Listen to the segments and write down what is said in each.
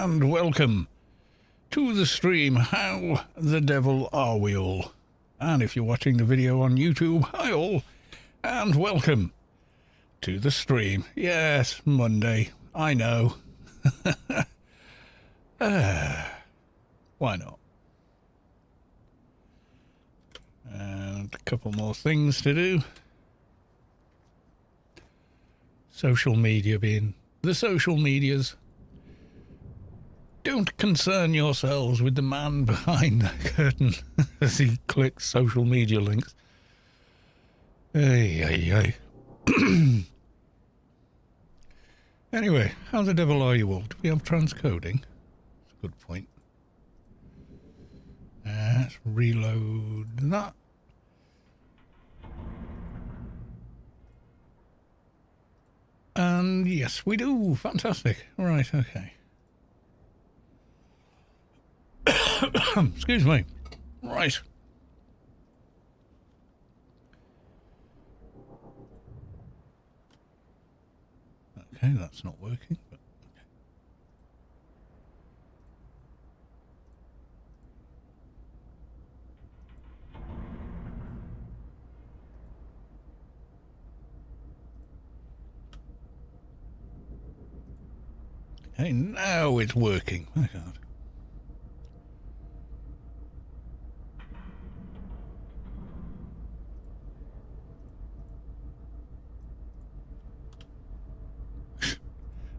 and welcome to the stream. How the devil are we all? And if you're watching the video on YouTube, hi all, and welcome to the stream. Yes, Monday, I know. Why not? And a couple more things to do. Social media being the social medias. Don't concern yourselves with the man behind the curtain as he clicks social media links. Hey. Anyway, how the devil are you all? Do we have transcoding? That's a good point. Let's reload that. And yes, we do. Fantastic. Right, okay. Excuse me. Right. Okay, that's not working. But okay, now it's working. My God.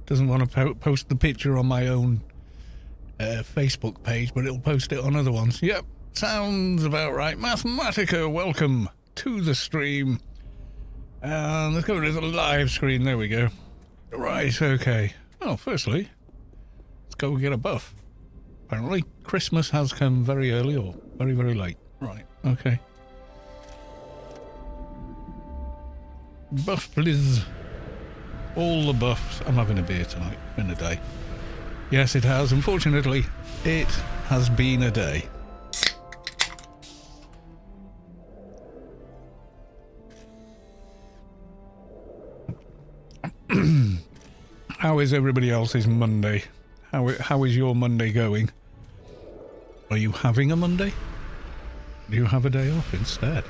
Doesn't want to post the picture on my own Facebook page, but it'll post it on other ones. Yep, sounds about right. Mathematica, welcome to the stream. And let's go to the live screen. There we go. Right, okay. Oh, firstly, let's go get a buff. Apparently, Christmas has come very early or very, very late. Right, okay. Buff, please. All the buffs. I'm having a beer tonight. It's been a day. Yes, it has. Unfortunately, it has been a day. How is everybody else's Monday? How is your Monday going? Are you having a Monday? Do you have a day off instead?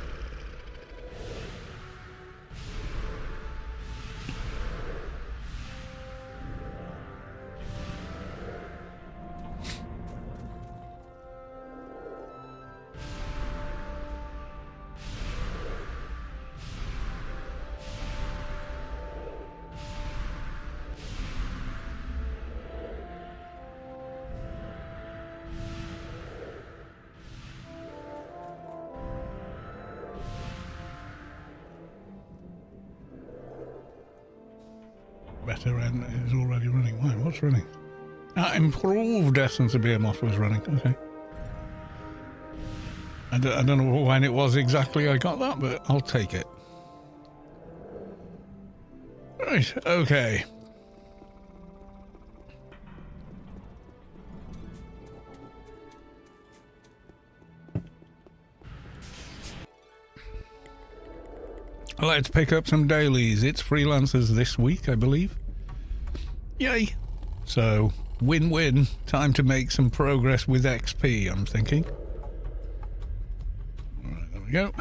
Veteran is already running. Why? What's running? Improved Essence of Behemoth was running. Okay. I don't know when it was exactly I got that, but I'll take it. Right, okay. Let's pick up some dailies. It's freelancers this week, I believe. Yay. So, win-win. Time to make some progress with XP, I'm thinking. Alright, there we go.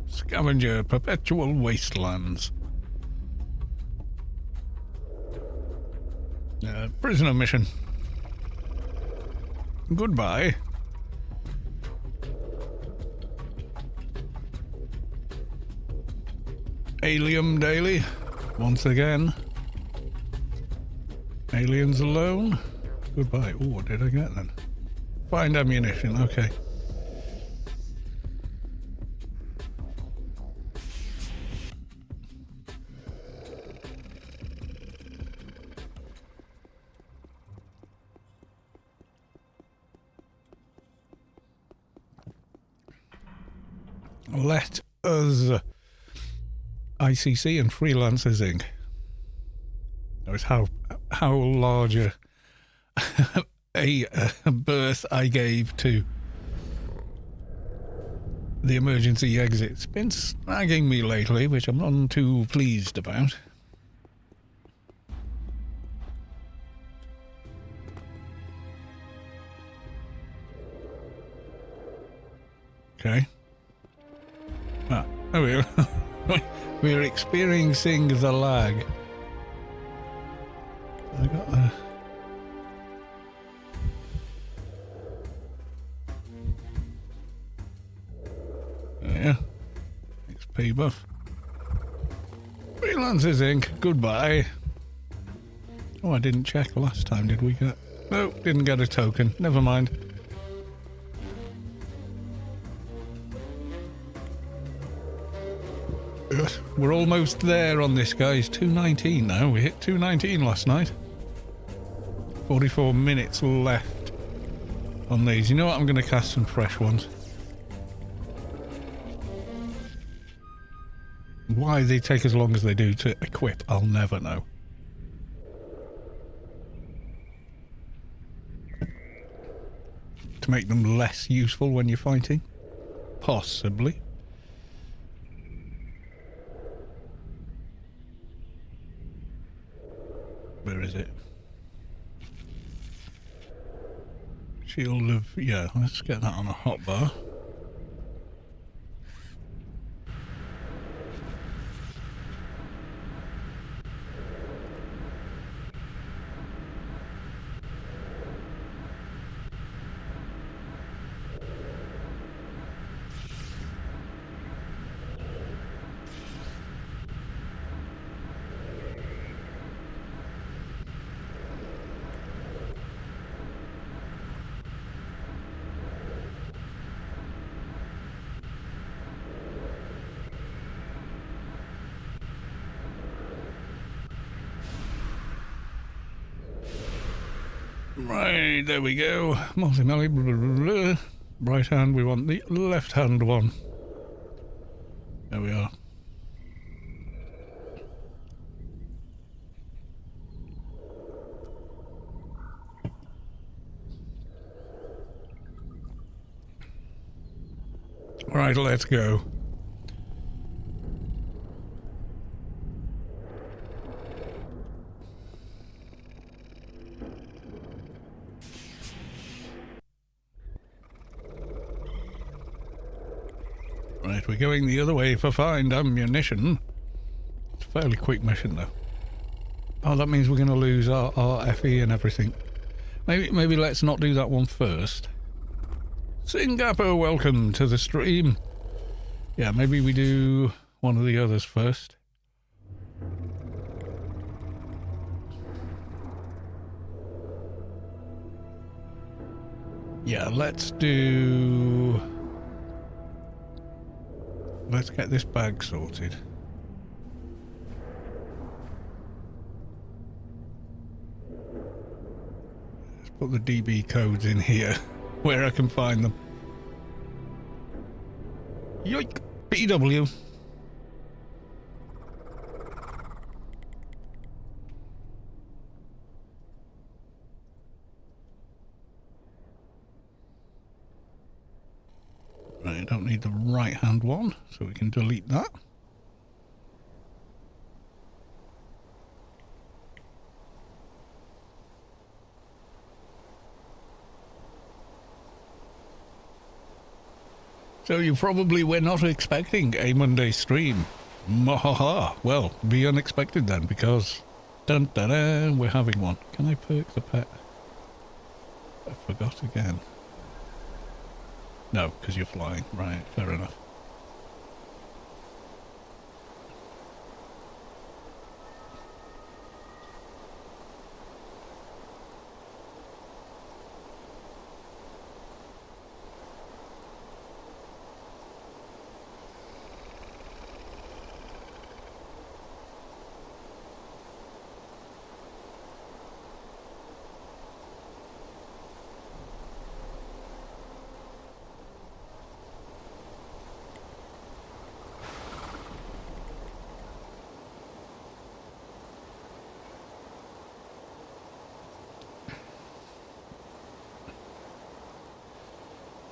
Scavenger, Perpetual Wastelands. Prisoner mission. Goodbye. Alien Daily, once again. Aliens alone. Goodbye. Oh, what did I get then? Find ammunition, okay. Let us... ICC and Freelancers Inc. That was how large a berth I gave to the emergency exit. It's been snagging me lately, which I'm not too pleased about. Okay. Ah, there we go. We're experiencing the lag. I got the... Yeah. XP buff. Freelancers Inc. Goodbye. Oh, I didn't check last time, did we get... No, didn't get a token. Never mind. We're almost there on this, guys. 219 now. We hit 219 last night. 44 minutes left on these. You know what? I'm going to cast some fresh ones. Why they take as long as they do to equip, I'll never know. To make them less useful when you're fighting? Possibly. Where is it? Shield of... Yeah, let's get that on a hotbar. Right, there we go. Multi-melly, blah, blah, blah, blah. Right hand, we want the left hand one. There we are. Right, let's go. Right, we're going the other way for find ammunition. It's a fairly quick mission, though. Oh, that means we're going to lose our FE and everything. Maybe let's not do that one first. Singapore, welcome to the stream. Yeah, maybe we do one of the others first. Yeah, let's get this bag sorted. Let's put the DB codes in here where I can find them. Yoink! BW. Right, I don't need the right hand one, so we can delete that. So you probably were not expecting a Monday stream. Mahaha. Well, be unexpected then, because dun dun dun, we're having one. Can I perk the pet? I forgot again. No, because you're flying. Right, fair enough.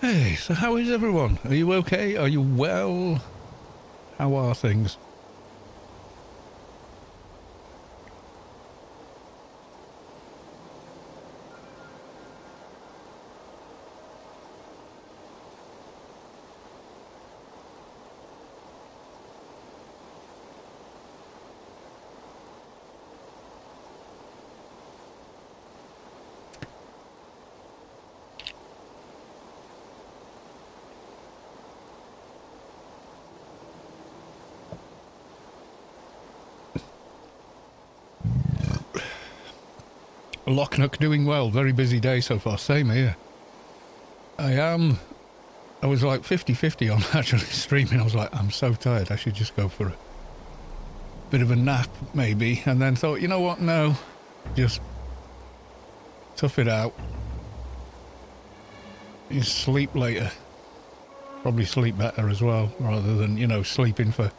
Hey, so how is everyone? Are you okay? Are you well? How are things? Locknock doing well. Very busy day so far. Same here. I was like 50-50 on actually streaming. I was like, I'm so tired. I should just go for a bit of a nap maybe. And then thought, you know what? No. Just tough it out. You sleep later. Probably sleep better as well, rather than, you know, sleeping for a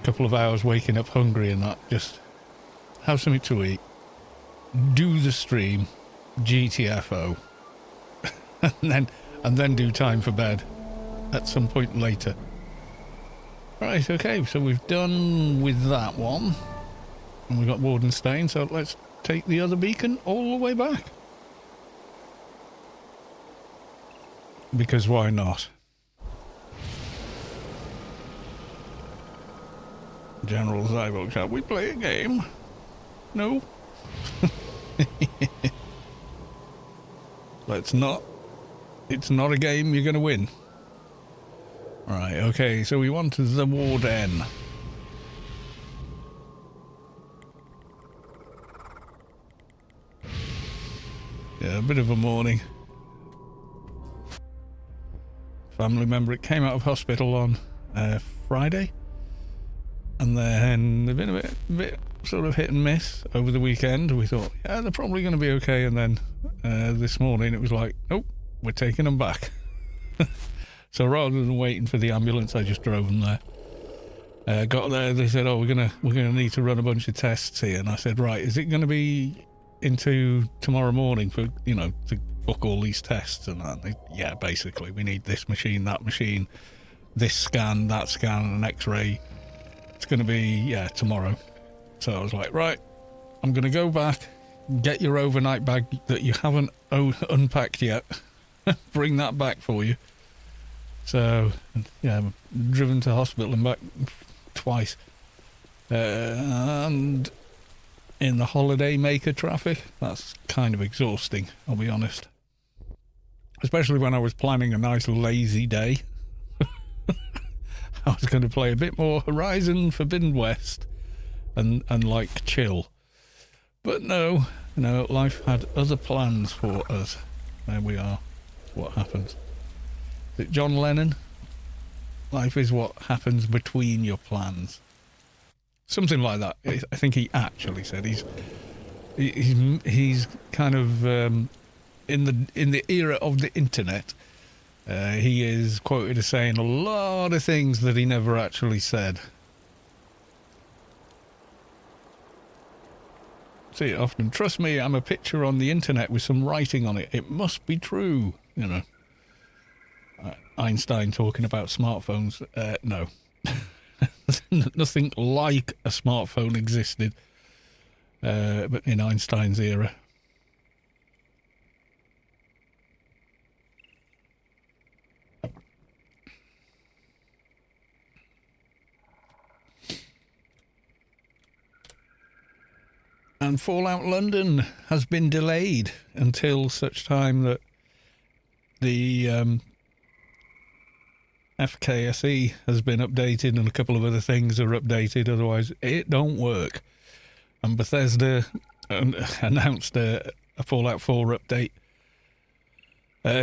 couple of hours, waking up hungry and that. Just have something to eat. Do the stream. GTFO. and then do time for bed at some point later. Right, okay, so we've done with that one. And we've got Wardenstein, so let's take the other beacon all the way back. Because why not? General Zyvok, shall we play a game? No? Let's not. It's not a game you're going to win. Right, okay, so we want the Warden. Yeah, a bit of a morning. Family member, it came out of hospital on Friday. And then they've been a bit sort of hit and miss over the weekend. We thought, yeah, they're probably going to be okay. And then this morning it was like, nope, we're taking them back. So rather than waiting for the ambulance, I just drove them there. Got there, they said, oh, we're gonna need to run a bunch of tests here. And I said, right, is it going to be into tomorrow morning for, you know, to book all these tests? And that? Yeah, basically, we need this machine, that machine, this scan, that scan, an X-ray. It's going to be, yeah, tomorrow. So I was like, right, I'm going to go back, get your overnight bag that you haven't unpacked yet, bring that back for you. So, yeah, I'm driven to hospital and back twice. And in the holiday maker traffic, that's kind of exhausting, I'll be honest. Especially when I was planning a nice lazy day. I was going to play a bit more Horizon Forbidden West and like chill. But no, life had other plans for us. There we are. What happens? Is it John Lennon? Life is what happens between your plans. Something like that. I think he actually said he's kind of in the era of the internet. He is quoted as saying a lot of things that he never actually said. See it often. Trust me, I'm a picture on the internet with some writing on it. It must be true, you know. Einstein talking about smartphones. No. Nothing like a smartphone existed, but in Einstein's era. And Fallout London has been delayed until such time that the FKSE has been updated and a couple of other things are updated, otherwise it don't work. And Bethesda announced a Fallout 4 update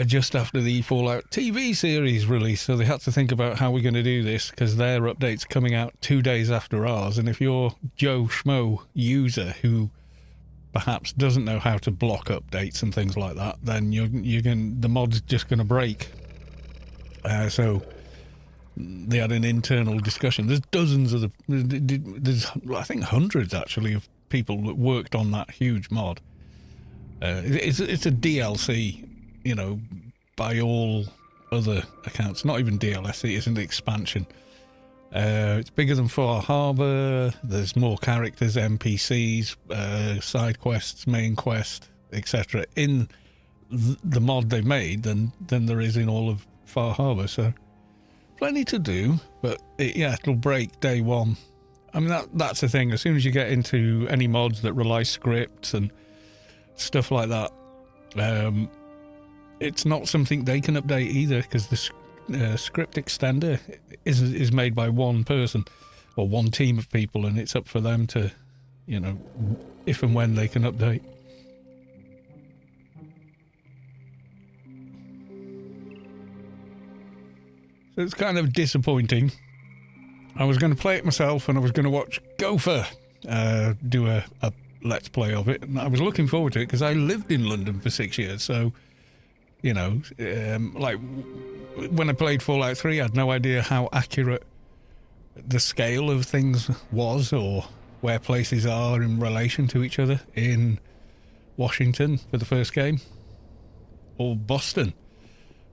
just after the Fallout TV series release, so they had to think about how we're going to do this, because their update's coming out 2 days after ours, and if you're Joe Schmo user who perhaps doesn't know how to block updates and things like that, then the mod's just going to break. So they had an internal discussion. There's dozens of there's I think hundreds actually of people that worked on that huge mod. It's a DLC, you know, by all other accounts. Not even DLC, it's an expansion. It's bigger than Far Harbor. There's more characters, NPCs, side quests, main quest, etc. in the mod they've made than there is in all of Far Harbor. So plenty to do, but it'll break day one. I mean, that's the thing. As soon as you get into any mods that rely scripts and stuff like that, it's not something they can update either, because the script extender is made by one person or one team of people, and it's up for them to, you know, if and when they can update. So it's kind of disappointing. I was going to play it myself, and I was going to watch Gopher do a let's play of it, and I was looking forward to it because I lived in London for 6 years, so, you know, like, when I played Fallout 3, I had no idea how accurate the scale of things was, or where places are in relation to each other in Washington for the first game, or Boston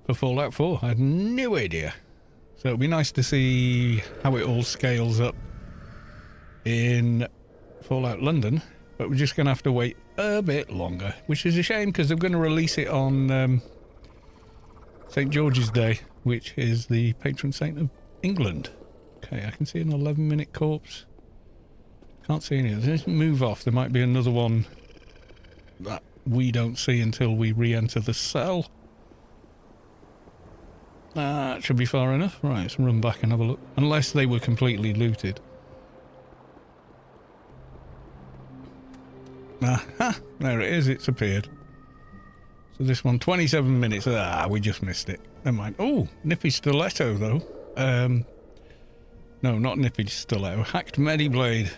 for Fallout 4. I had no idea. So it'll be nice to see how it all scales up in Fallout London, but we're just going to have to wait a bit longer, which is a shame because they're going to release it on St. George's Day, which is the patron saint of England. Okay, I can see an 11-minute corpse. Can't see any. Let's move off. There might be another one that we don't see until we re-enter the cell. That should be far enough. Right, let's run back and have a look. Unless they were completely looted. Aha! There it is, it's appeared. So this one, 27 minutes. We just missed it. Never mind. Oh, Nippy Stiletto, though. No, not Nippy Stiletto. Hacked Mediblade.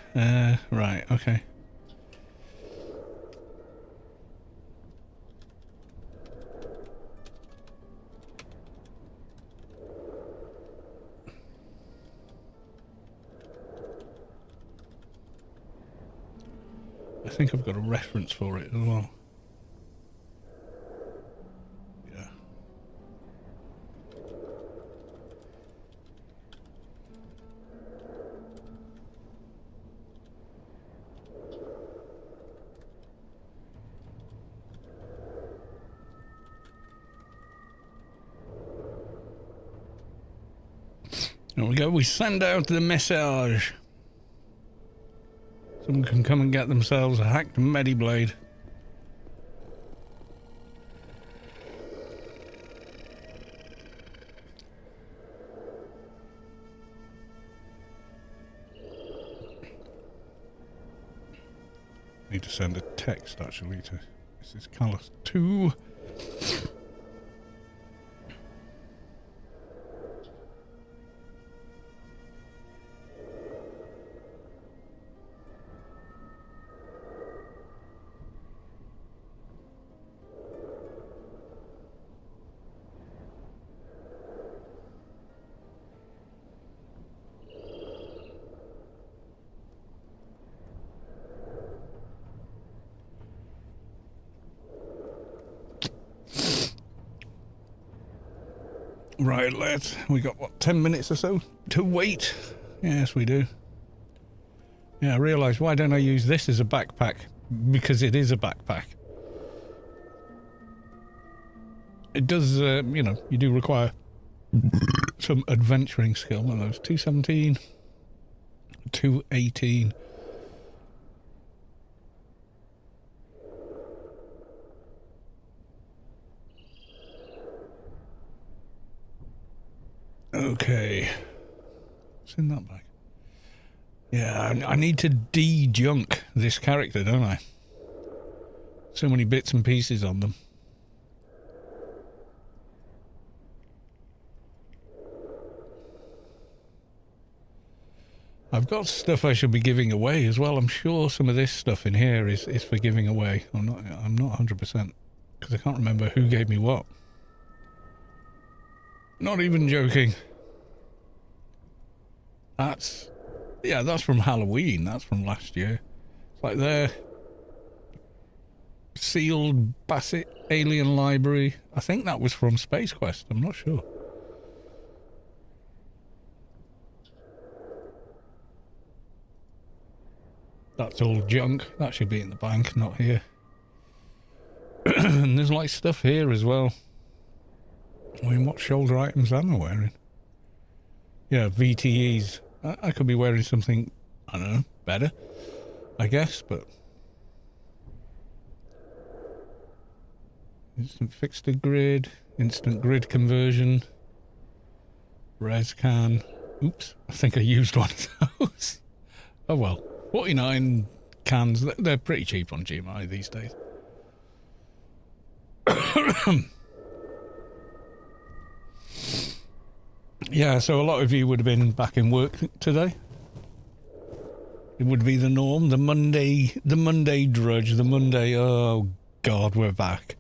Right, okay. I think I've got a reference for it as well. Yeah. There we go, we send out the message. Someone can come and get themselves a hacked Mediblade. Need to send a text actually to Mrs. Callis 2. Right, we got, what, 10 minutes or so to wait? Yes, we do. Yeah, I realised, why don't I use this as a backpack? Because it is a backpack. It does, you know, you do require some adventuring skill. One of those, 217, 218. Okay. What's in that bag? Yeah, I need to de-junk this character, don't I? So many bits and pieces on them. I've got stuff I should be giving away as well. I'm sure some of this stuff in here is for giving away. I'm not 100% because I can't remember who gave me what. Not even joking. That's from Halloween. That's from last year. It's like their sealed Bassett Alien Library. I think that was from Space Quest. I'm not sure. That's all junk. That should be in the bank, not here. And there's like stuff here as well. I mean, what shoulder items am I wearing? Yeah, VTEs. I could be wearing something, I don't know, better, I guess, but... Instant fixed to grid, instant grid conversion, res can. Oops, I think I used one of those. Oh well, 49 cans, they're pretty cheap on GMI these days. Yeah, so a lot of you would have been back in work today. It would be the norm, the Monday drudge, the Monday, oh God, we're back.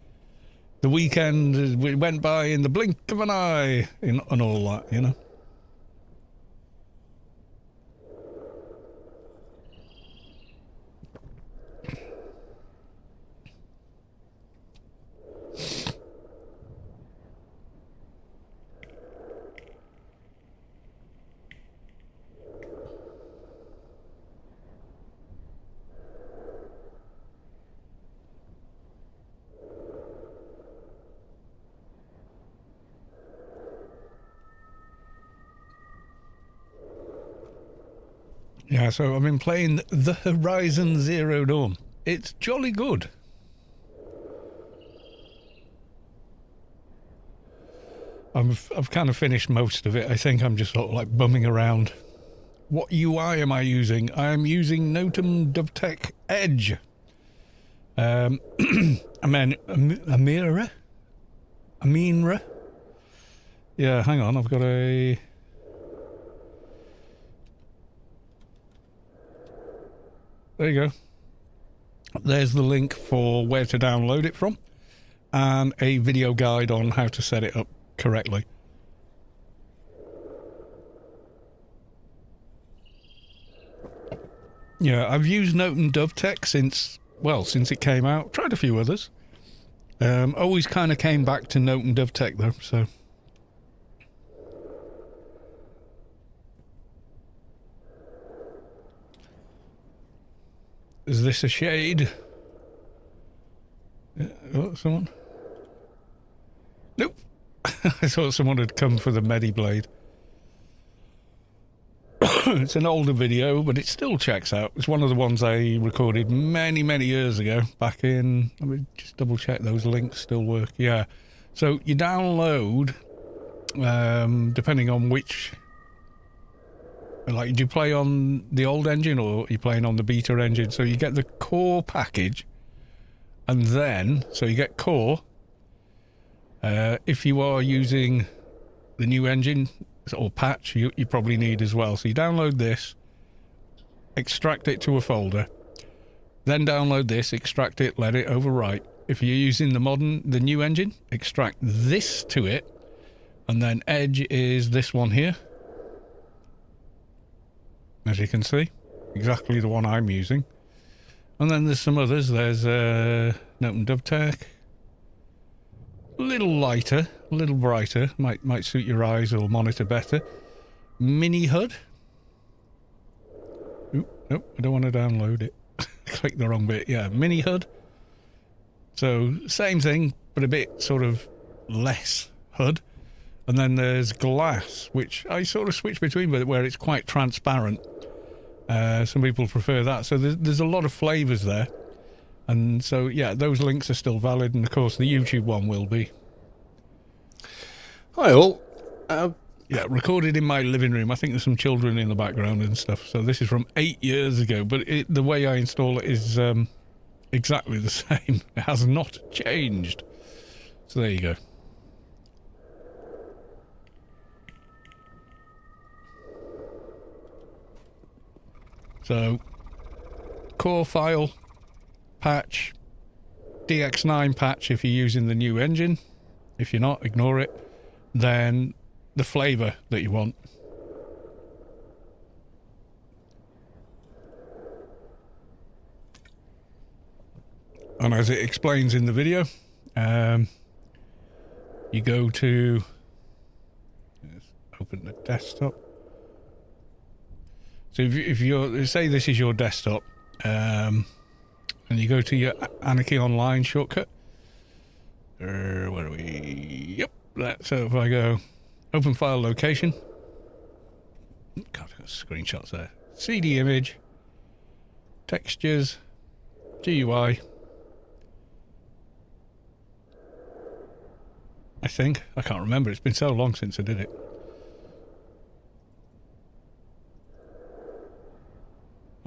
The weekend, we went by in the blink of an eye, and all that, you know. Yeah, so I've been playing the Horizon Zero Dawn. It's jolly good. I've kind of finished most of it. I think I'm just sort of like bumming around. What UI am I using? I'm using Notum DovTech Edge. Amira? Yeah, hang on, I've got a... There you go. There's the link for where to download it from, and a video guide on how to set it up correctly. Yeah, I've used Notum DovTech since it came out. Tried a few others. Always kind of came back to Notum DovTech though, so... Is this a shade? Oh, someone? Nope. I thought someone had come for the Mediblade. It's an older video, but it still checks out. It's one of the ones I recorded many, many years ago. Back in... Let me just double check those links still work. Yeah. So you download, depending on which... Like, do you play on the old engine or are you playing on the beta engine? So you get the core package, and then, so you get core. If you are using the new engine or patch, you probably need as well. So you download this, extract it to a folder, then download this, extract it, let it overwrite. If you're using the new engine, extract this to it, and then Edge is this one here. As you can see, exactly the one I'm using. And then there's some others. There's Notum DovTech. A little lighter, a little brighter. Might suit your eyes or monitor better. Mini HUD. Oop, nope, I don't want to download it. Click the wrong bit. Yeah, Mini HUD. So, same thing, but a bit sort of less HUD. And then there's Glass, which I sort of switch between, but where it's quite transparent. Some people prefer that. So there's a lot of flavors there. And so, yeah, those links are still valid. And, of course, the YouTube one will be. Hi, all. Yeah, recorded in my living room. I think there's some children in the background and stuff. So this is from 8 years ago. But the way I install it is exactly the same. It has not changed. So there you go. So, core file, patch, DX9 patch if you're using the new engine. If you're not, ignore it. Then the flavor that you want. And as it explains in the video, you go to... Let's open the desktop. So if you're, say this is your desktop, and you go to your Anarchy Online shortcut. Where are we? Yep, that. So if I go open file location, God, I've got screenshots there. CD image, textures, GUI. I think, I can't remember. It's been so long since I did it.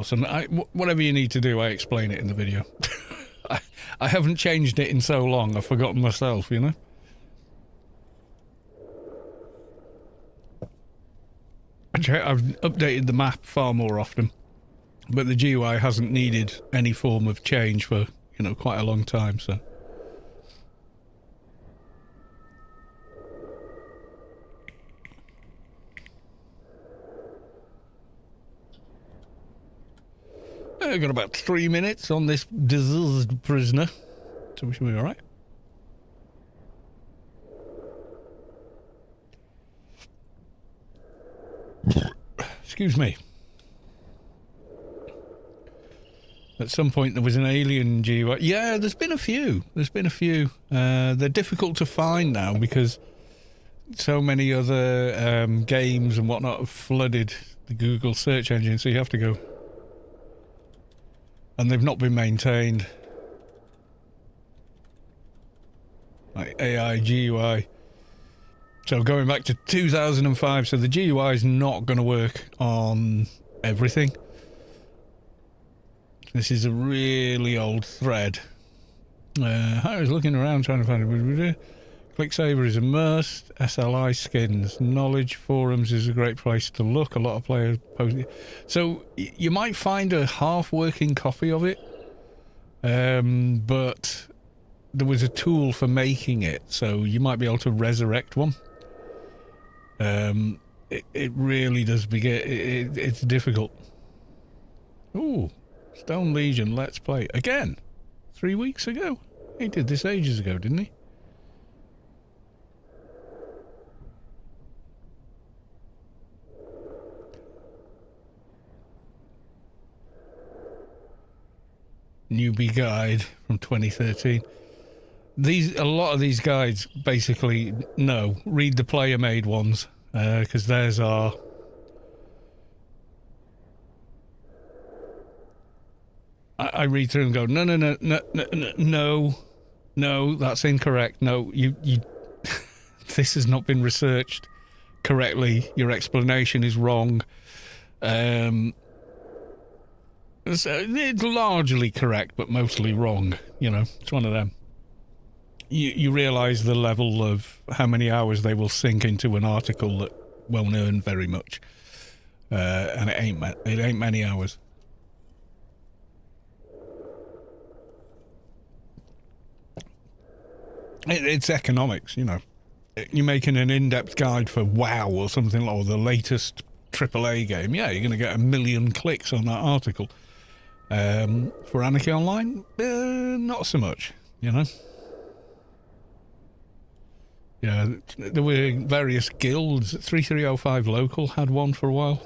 Awesome. Whatever you need to do, I explain it in the video. I haven't changed it in so long, I've forgotten myself, you know? I've updated the map far more often, but the GUI hasn't needed any form of change for, you know, quite a long time, so. I've got about 3 minutes on this diseased prisoner, so we should be alright. Excuse me. At some point there was an alien GUI. Yeah, there's been a few. They're difficult to find now because so many other games and whatnot have flooded the Google search engine, so you have to go. And they've not been maintained. Like AI GUI. So going back to 2005, so the GUI is not going to work on everything. This is a really old thread. I was looking around trying to find it. ClickSaver is a must. SLI skins. Knowledge forums is a great place to look. A lot of players post it. So you might find a half-working copy of it, but there was a tool for making it, so you might be able to resurrect one. It really does begin. It's difficult. Ooh, Stone Legion. Let's play again. 3 weeks ago. He did this ages ago, didn't he? Newbie guide from 2013. A lot of these guides basically read the player made ones, because theirs are I read through and go no, that's incorrect. No, you this has not been researched correctly. Your explanation is wrong. It's largely correct, but mostly wrong. You know, it's one of them. You realise the level of how many hours they will sink into an article that won't earn very much, and it ain't many hours. It's economics, you know. You're making an in-depth guide for WoW or something, or the latest AAA game. Yeah, you're going to get 1 million clicks on that article. For Anarchy Online, not so much, you know. Yeah, there were various guilds. 3305 Local had one for a while.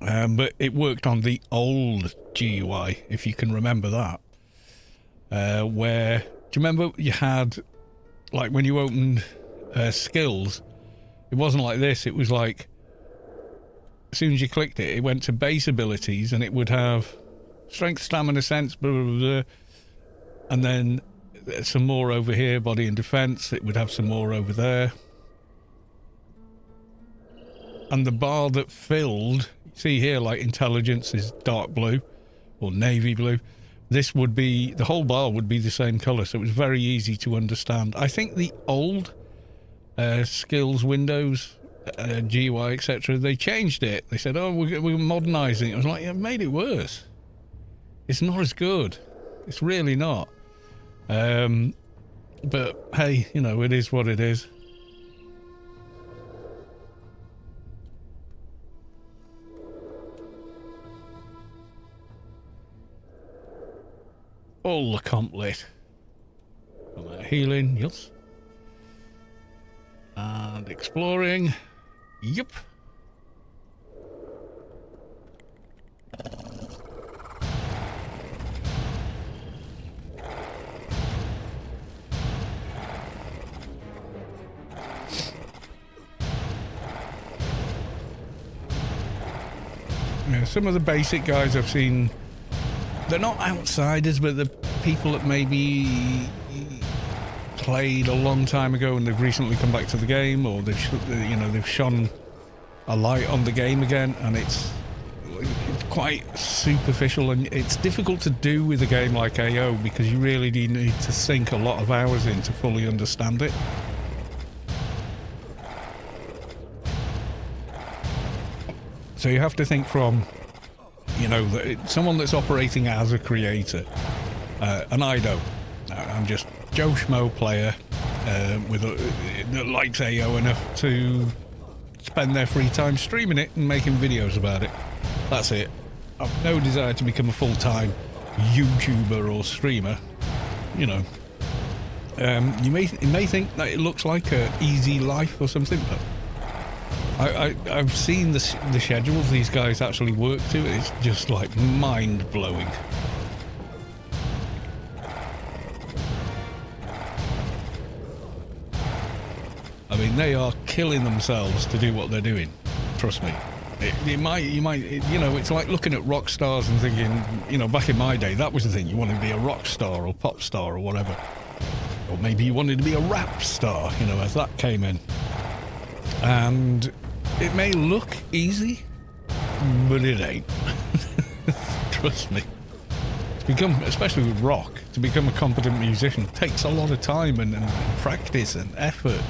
But it worked on the old GUI, if you can remember that. Where, do you remember you had, like when you opened skills, it wasn't like this. It was like, as soon as you clicked it, it went to base abilities and it would have strength, stamina, sense, blah, blah, blah, and then some more over here, body and defense. It would have some more over there. And the bar that filled, see here, like intelligence is dark blue or navy blue. This would be, the whole bar would be the same colour, so it was very easy to understand. I think the old skills windows, GUI, etc., they changed it. They said, oh, we're modernising it. I was like, yeah, made it worse. It's not as good. It's really not. But hey, you know, it is what it is. All accomplished. Healing, yes. And exploring. Yep. Yeah, some of the basic guys I've seen, they're not outsiders, but the people that maybe played a long time ago and they've recently come back to the game, or they've shone a light on the game again, and it's quite superficial, and it's difficult to do with a game like AO because you really do need to sink a lot of hours in to fully understand it. So you have to think from, you know, someone that's operating as a creator, and I don't. I'm just Joe Schmo player that likes AO enough to spend their free time streaming it and making videos about it. That's it. I've no desire to become a full-time YouTuber or streamer. You know, you may think that it looks like an easy life or something, but I've seen the schedules these guys actually work to. It's just like mind-blowing. I mean, they are killing themselves to do what they're doing. Trust me. You might, you know, it's like looking at rock stars and thinking, you know, back in my day, that was the thing. You wanted to be a rock star or pop star or whatever. Or maybe you wanted to be a rap star, you know, as that came in. And it may look easy, but it ain't. Trust me. To become, especially with rock, to become a competent musician takes a lot of time and practice and effort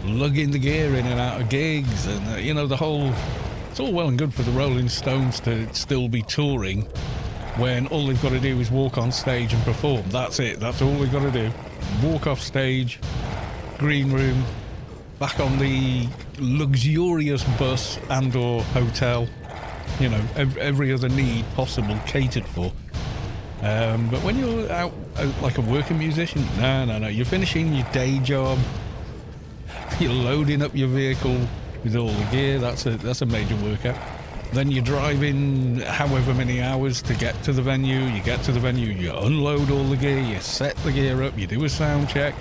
and lugging the gear in and out of gigs, and you know, the whole, it's all well and good for the Rolling Stones to still be touring when all they've got to do is walk on stage and perform. That's it. That's all they've got to do. Walk off stage, green room, back on the luxurious bus and or hotel, you know, every other need possible catered for. But when you're out like a working musician, no, you're finishing your day job, you're loading up your vehicle with all the gear. That's a major workout. Then you're driving however many hours to get to the venue. You get to the venue, you unload all the gear, you set the gear up, you do a sound check,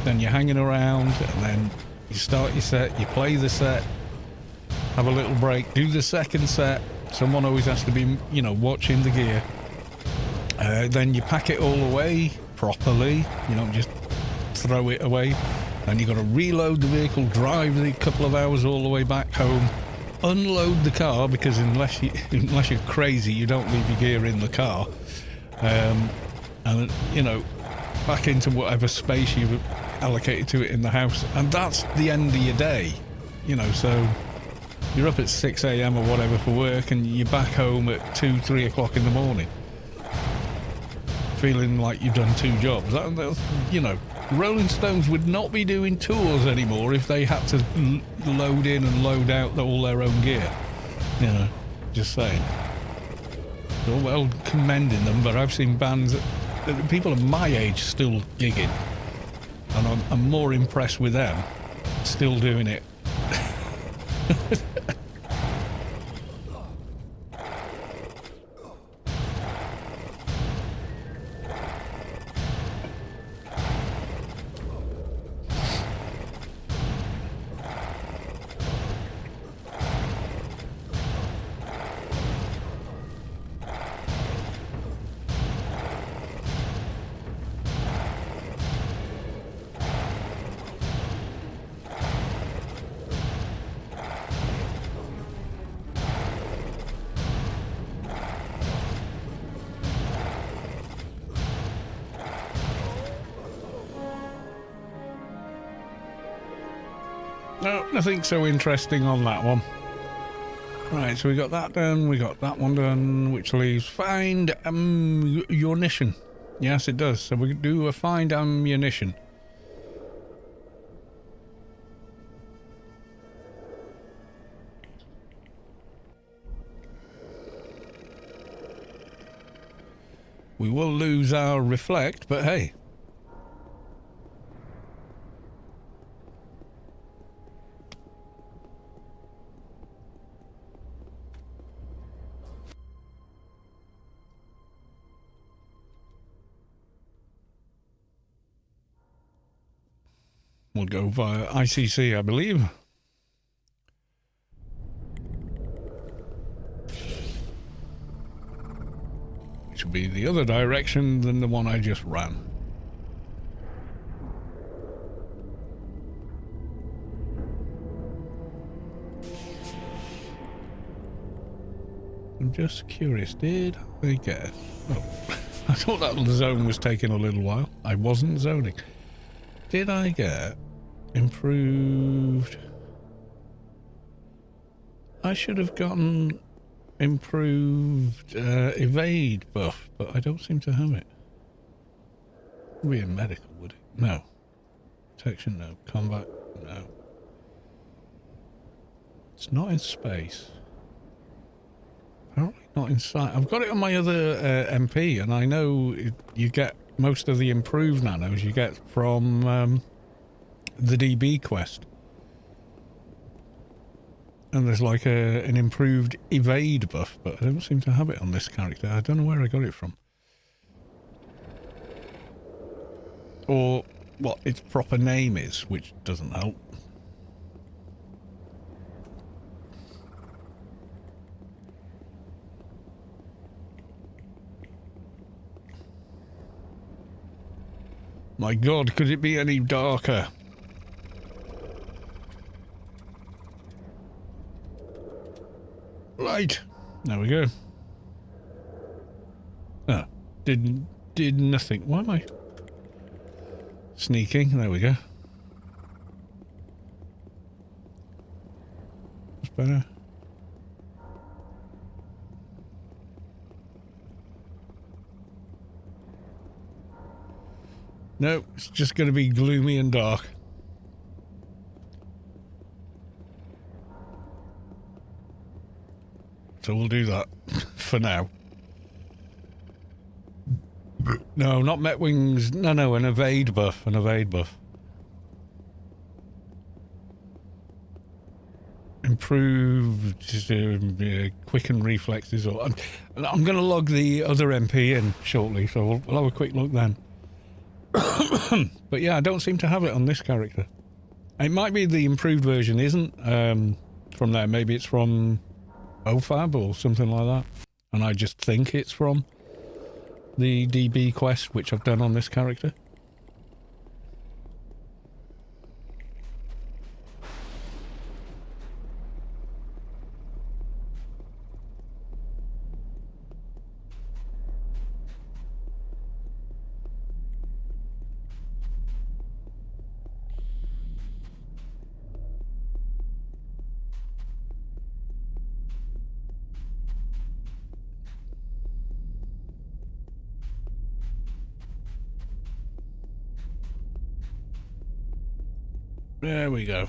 then you're hanging around, and then you start your set, you play the set, have a little break, do the second set. Someone always has to be, you know, watching the gear. Then you pack it all away properly. You don't just throw it away. And you've got to reload the vehicle, drive the couple of hours all the way back home, unload the car, because unless you're crazy, you don't leave your gear in the car. And, you know, back into whatever space you've allocated to it in the house. And that's the end of your day. You know, so you're up at 6 a.m. or whatever for work, and you're back home at 2, 3 o'clock in the morning, feeling like you've done 2 jobs. That's, you know, Rolling Stones would not be doing tours anymore if they had to load in and load out all their own gear. You know, just saying. It's all well commending them, but I've seen bands, people of my age still gigging, and I'm more impressed with them still doing it. No, nothing so interesting on that one. Right, so we got that done, we got that one done, which leaves find ammunition. Yes, it does. So we do a find ammunition. We will lose our reflect, but hey. We'll go via ICC, I believe. Which will be the other direction than the one I just ran. I'm just curious, did I get... Oh, I thought that zone was taking a little while. I wasn't zoning. Did I get improved? I should have gotten improved evade buff, but I don't seem to have it. Would be in medical, would it? No. Protection, no. Combat, no. It's not in space. Apparently not in sight. I've got it on my other MP, and I know you get most of the improved nanos you get from the DB quest. And there's like an improved evade buff, but I don't seem to have it on this character. I don't know where I got it from. Or what its proper name is, which doesn't help. My God, could it be any darker? Right, there we go. Ah, did nothing. Why am I sneaking? There we go. That's better. No, it's just going to be gloomy and dark. So we'll do that for now. No, not Met Wings. No, an evade buff. An evade buff. Improved quicken reflexes. Or I'm going to log the other MP in shortly, so we'll have a quick look then. But yeah, I don't seem to have it on this character. It might be the improved version isn't from there. Maybe it's from OFAB or something like that. And I just think it's from the DB quest, which I've done on this character. There we go.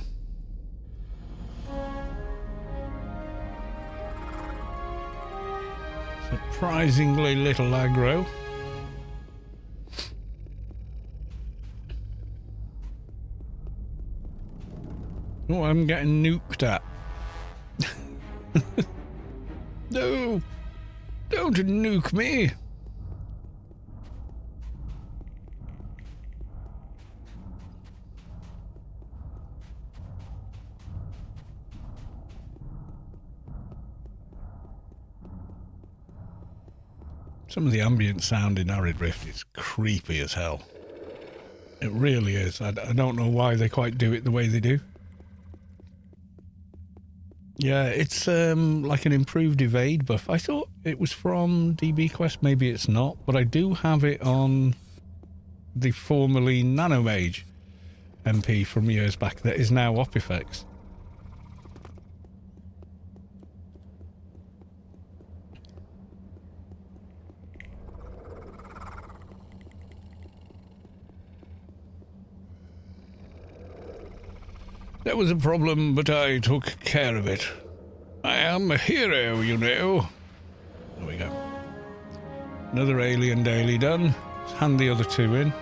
Surprisingly little aggro. Oh, I'm getting nuked at. No! Don't nuke me! Some of the ambient sound in Arid Rift is creepy as hell. It really is. I don't know why they quite do it the way they do. Yeah, it's like an improved evade buff. I thought it was from DB Quest. Maybe it's not, but I do have it on the formerly Nanomage MP from years back that is now Opifex. There was a problem, but I took care of it. I am a hero, you know. There we go. Another alien daily done. Let's hand the other two in.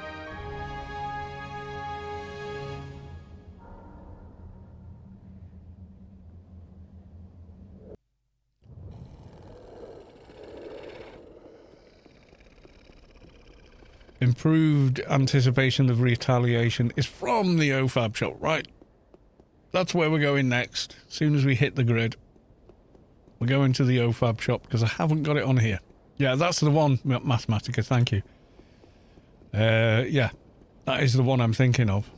Improved anticipation of retaliation is from the OFAB shop, right? That's where we're going next. As soon as we hit the grid, we're going to the OFAB shop because I haven't got it on here. Yeah, that's the one, Mathematica, thank you. Yeah, that is the one I'm thinking of.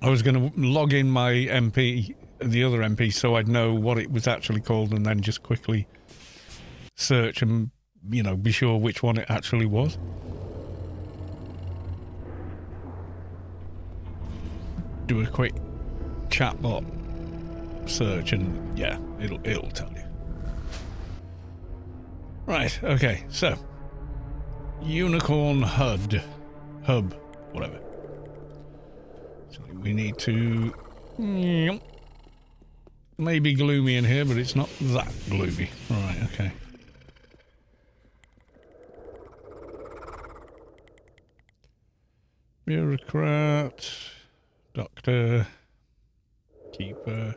I was going to log in my MP, the other MP, so I'd know what it was actually called and then just quickly search and, you know, be sure which one it actually was. Do a quick chat bot. search and yeah, it'll tell you. Right, okay, so Unicorn hub, whatever. So we need to maybe gloomy in here, but it's not that gloomy. Right, okay. Bureaucrat, doctor, keeper,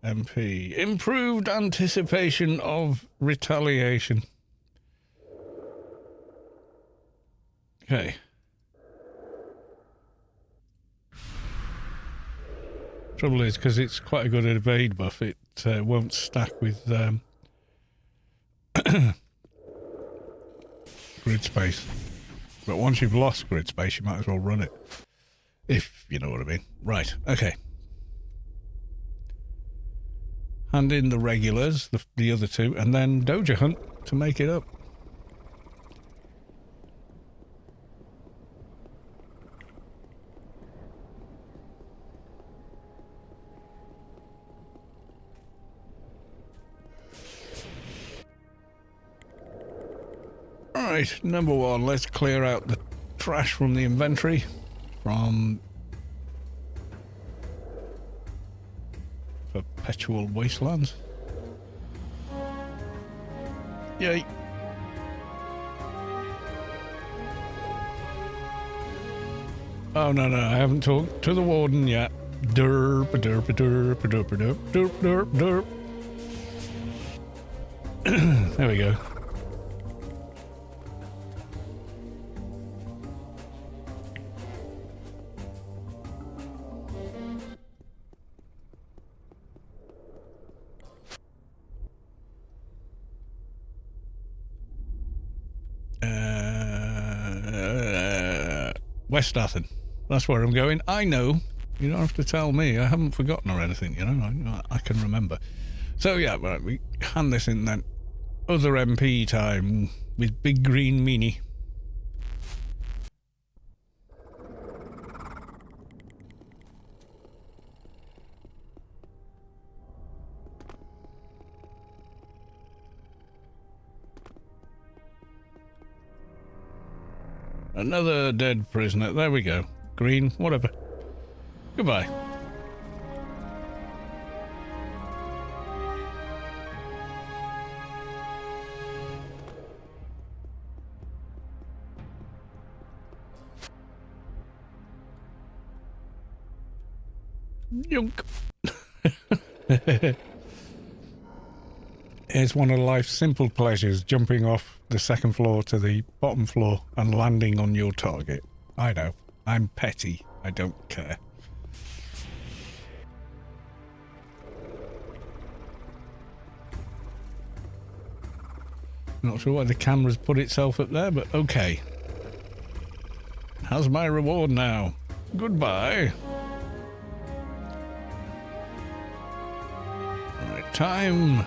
MP. Improved anticipation of retaliation. Okay. Trouble is, because it's quite a good evade buff, it won't stack with grid space. But once you've lost grid space, you might as well run it. If you know what I mean. Right, okay. Hand in the regulars, the other two, and then Doja Hunt to make it up. Alright, number one, let's clear out the trash from the inventory. From Perpetual Wastelands. Yay. Oh, no, I haven't talked to the warden yet. Derp, derp, derp, derp, derp, derp, derp, derp. There we go. West Athen. That's where I'm going. I know. You don't have to tell me. I haven't forgotten or anything, you know. I can remember. So, yeah, right, we hand this in then. Other MP time with Big Green Meanie. Another dead prisoner. There we go. Green, whatever. Goodbye. Yunk. It's one of life's simple pleasures, jumping off the second floor to the bottom floor and landing on your target. I know. I'm petty. I don't care. Not sure why the camera's put itself up there, but okay. How's my reward now? Goodbye. Alright, time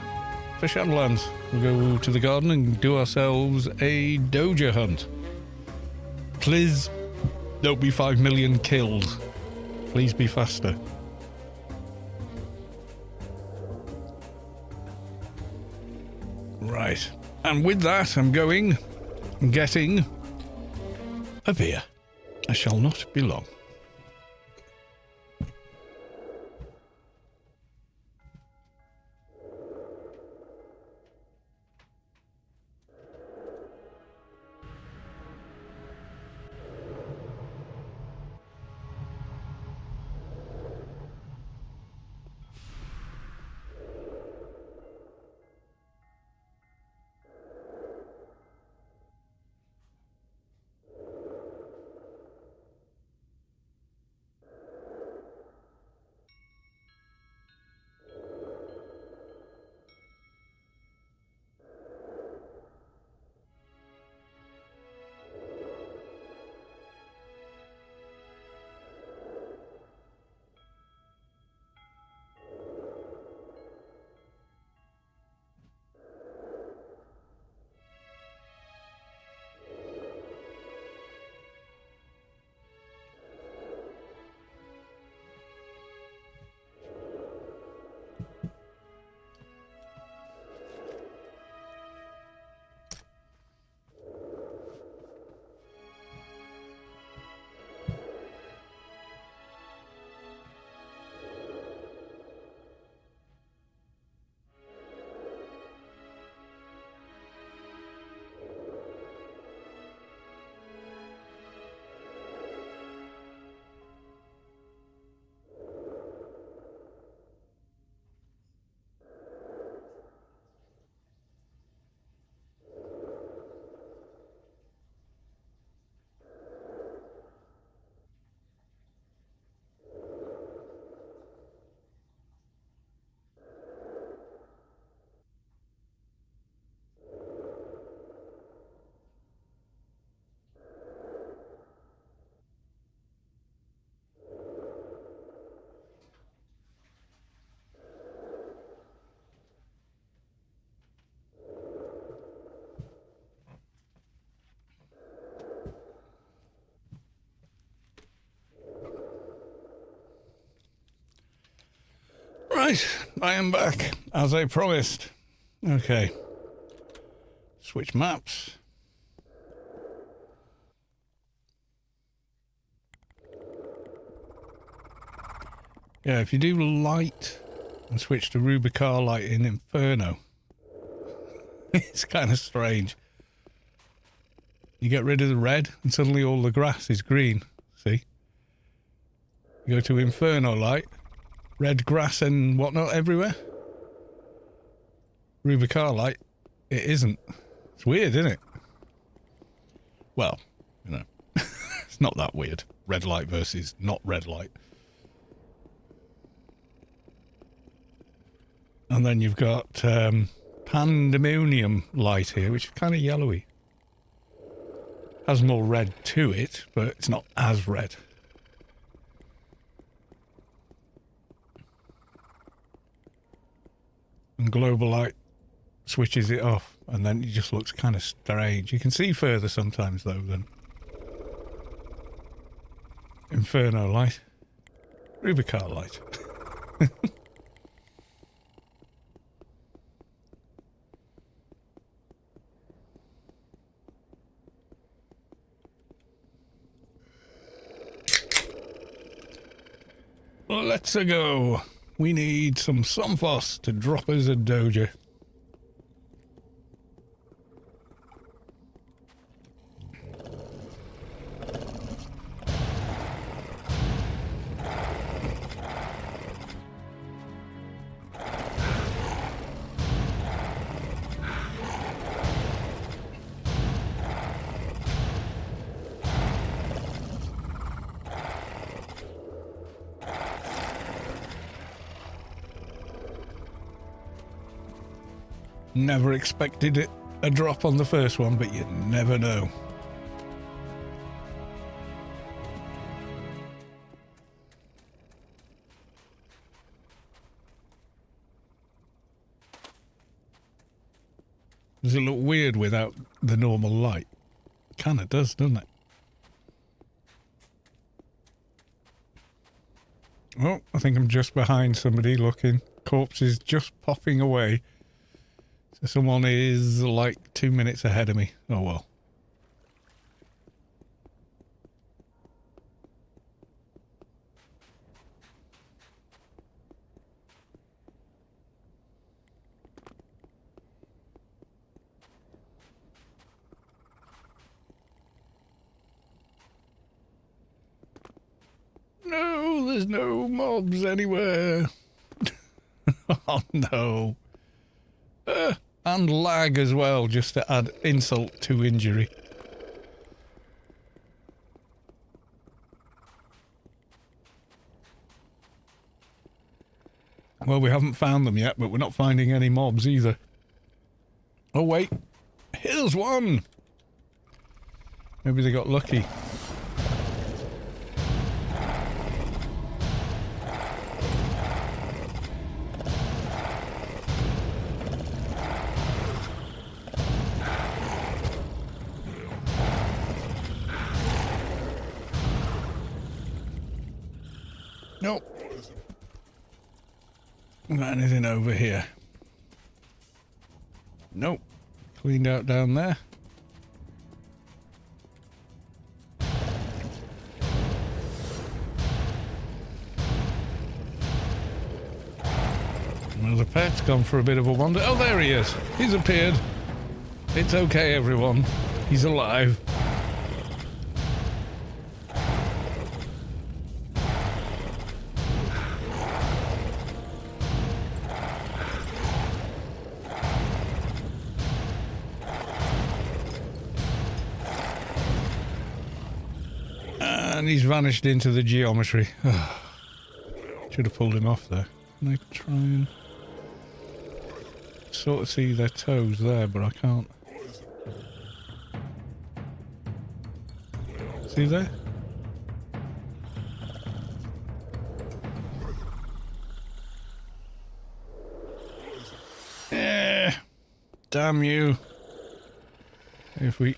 for Shadowlands. We'll go to the garden and do ourselves a Doja Hunt. Please don't be 5 million killed. Please be faster. Right. And with that, I'm going and getting a beer. I shall not be long. Right, I am back, as I promised. Okay. Switch maps. Yeah, if you do light and switch to Rubicar light in Inferno, it's kind of strange. You get rid of the red and suddenly all the grass is green. See? You go to Inferno light, red grass and whatnot everywhere. Rubicar light, it isn't. It's weird, isn't it? Well, you know, it's not that weird. Red light versus not red light. And then you've got Pandemonium light here, which is kind of yellowy. Has more red to it, but it's not as red. And Global light switches it off, and then it just looks kind of strange. You can see further sometimes, though, than Inferno light. Rubicar light. Let's go. We need some Somphos to drop us a doja. Never expected it a drop on the first one, but you never know. Does it look weird without the normal light? Kinda does, doesn't it? Oh, I think I'm just behind somebody looking. Corpse is just popping away. So someone is like 2 minutes ahead of me. Oh well. No, there's no mobs anywhere. Oh no. And lag as well, just to add insult to injury. Well, we haven't found them yet, but we're not finding any mobs either. Oh wait, here's one! Maybe they got lucky. Nope. Got anything over here? Nope. Cleaned out down there. Another pet's gone for a bit of a wander. Oh, there he is. He's appeared. It's okay, everyone. He's alive. And he's vanished into the geometry. Should have pulled him off there. Can I try and sort of see their toes there, but I can't. See there? Yeah. Damn you. If we...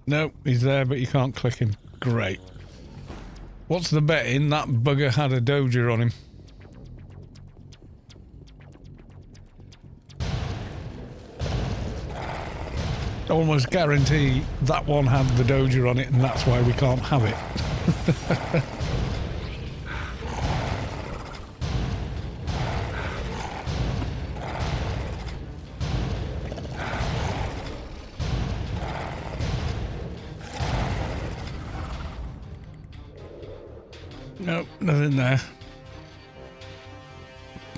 Nope, he's there, but you can't click him. Great. What's the betting that bugger had a doja on him? Almost guarantee that one had the doja on it, and that's why we can't have it. Nope, nothing there.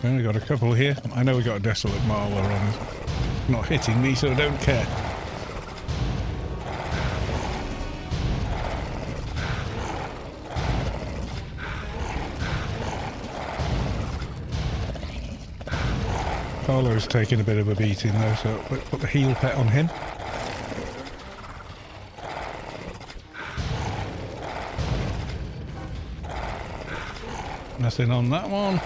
We only got a couple here. I know we got a desolate marler on us. Not hitting me, so I don't care. Carlo's taking a bit of a beating though, so let's put the heel pet on him. Nothing on that one.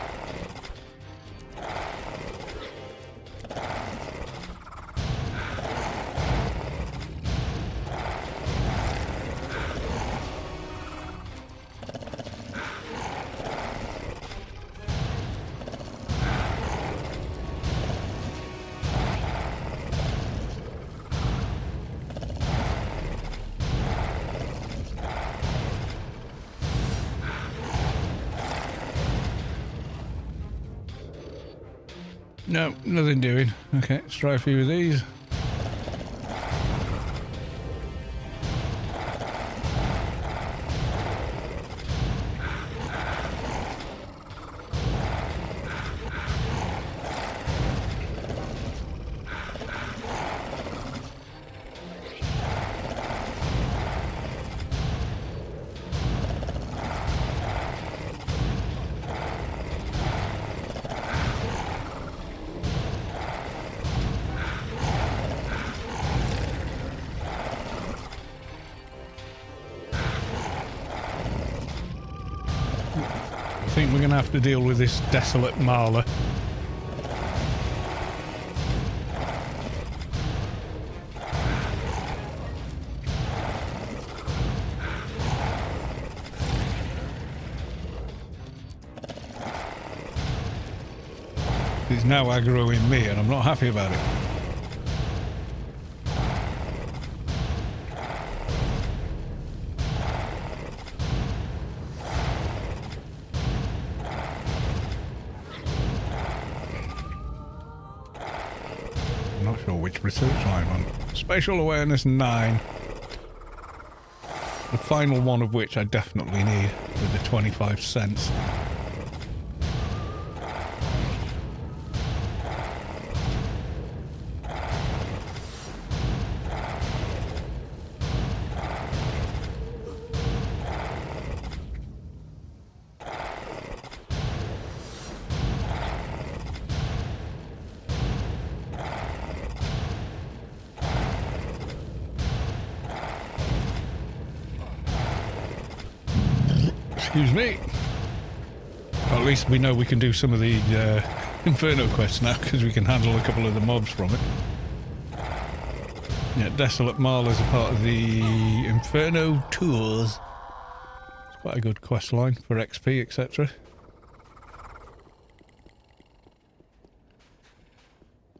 No, nothing doing. Okay, let's try a few of these. I think we're going to have to deal with this desolate marler. He's now aggroing me and I'm not happy about it. Research line on Spatial Awareness 9. The final one of which I definitely need with the 25 cents. Excuse me. Well, at least we know we can do some of the Inferno quests now because we can handle a couple of the mobs from it. Yeah, Desolate Marlers are part of the Inferno tours. It's quite a good quest line for XP, etc.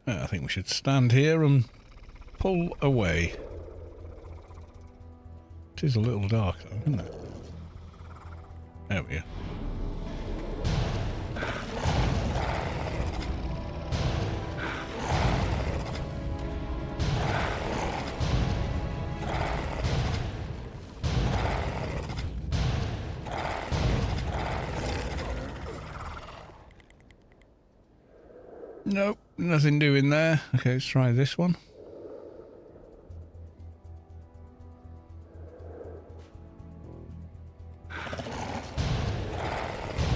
I think we should stand here and pull away. It is a little dark though, isn't it? There we go. Nope, nothing doing there. Okay, let's try this one.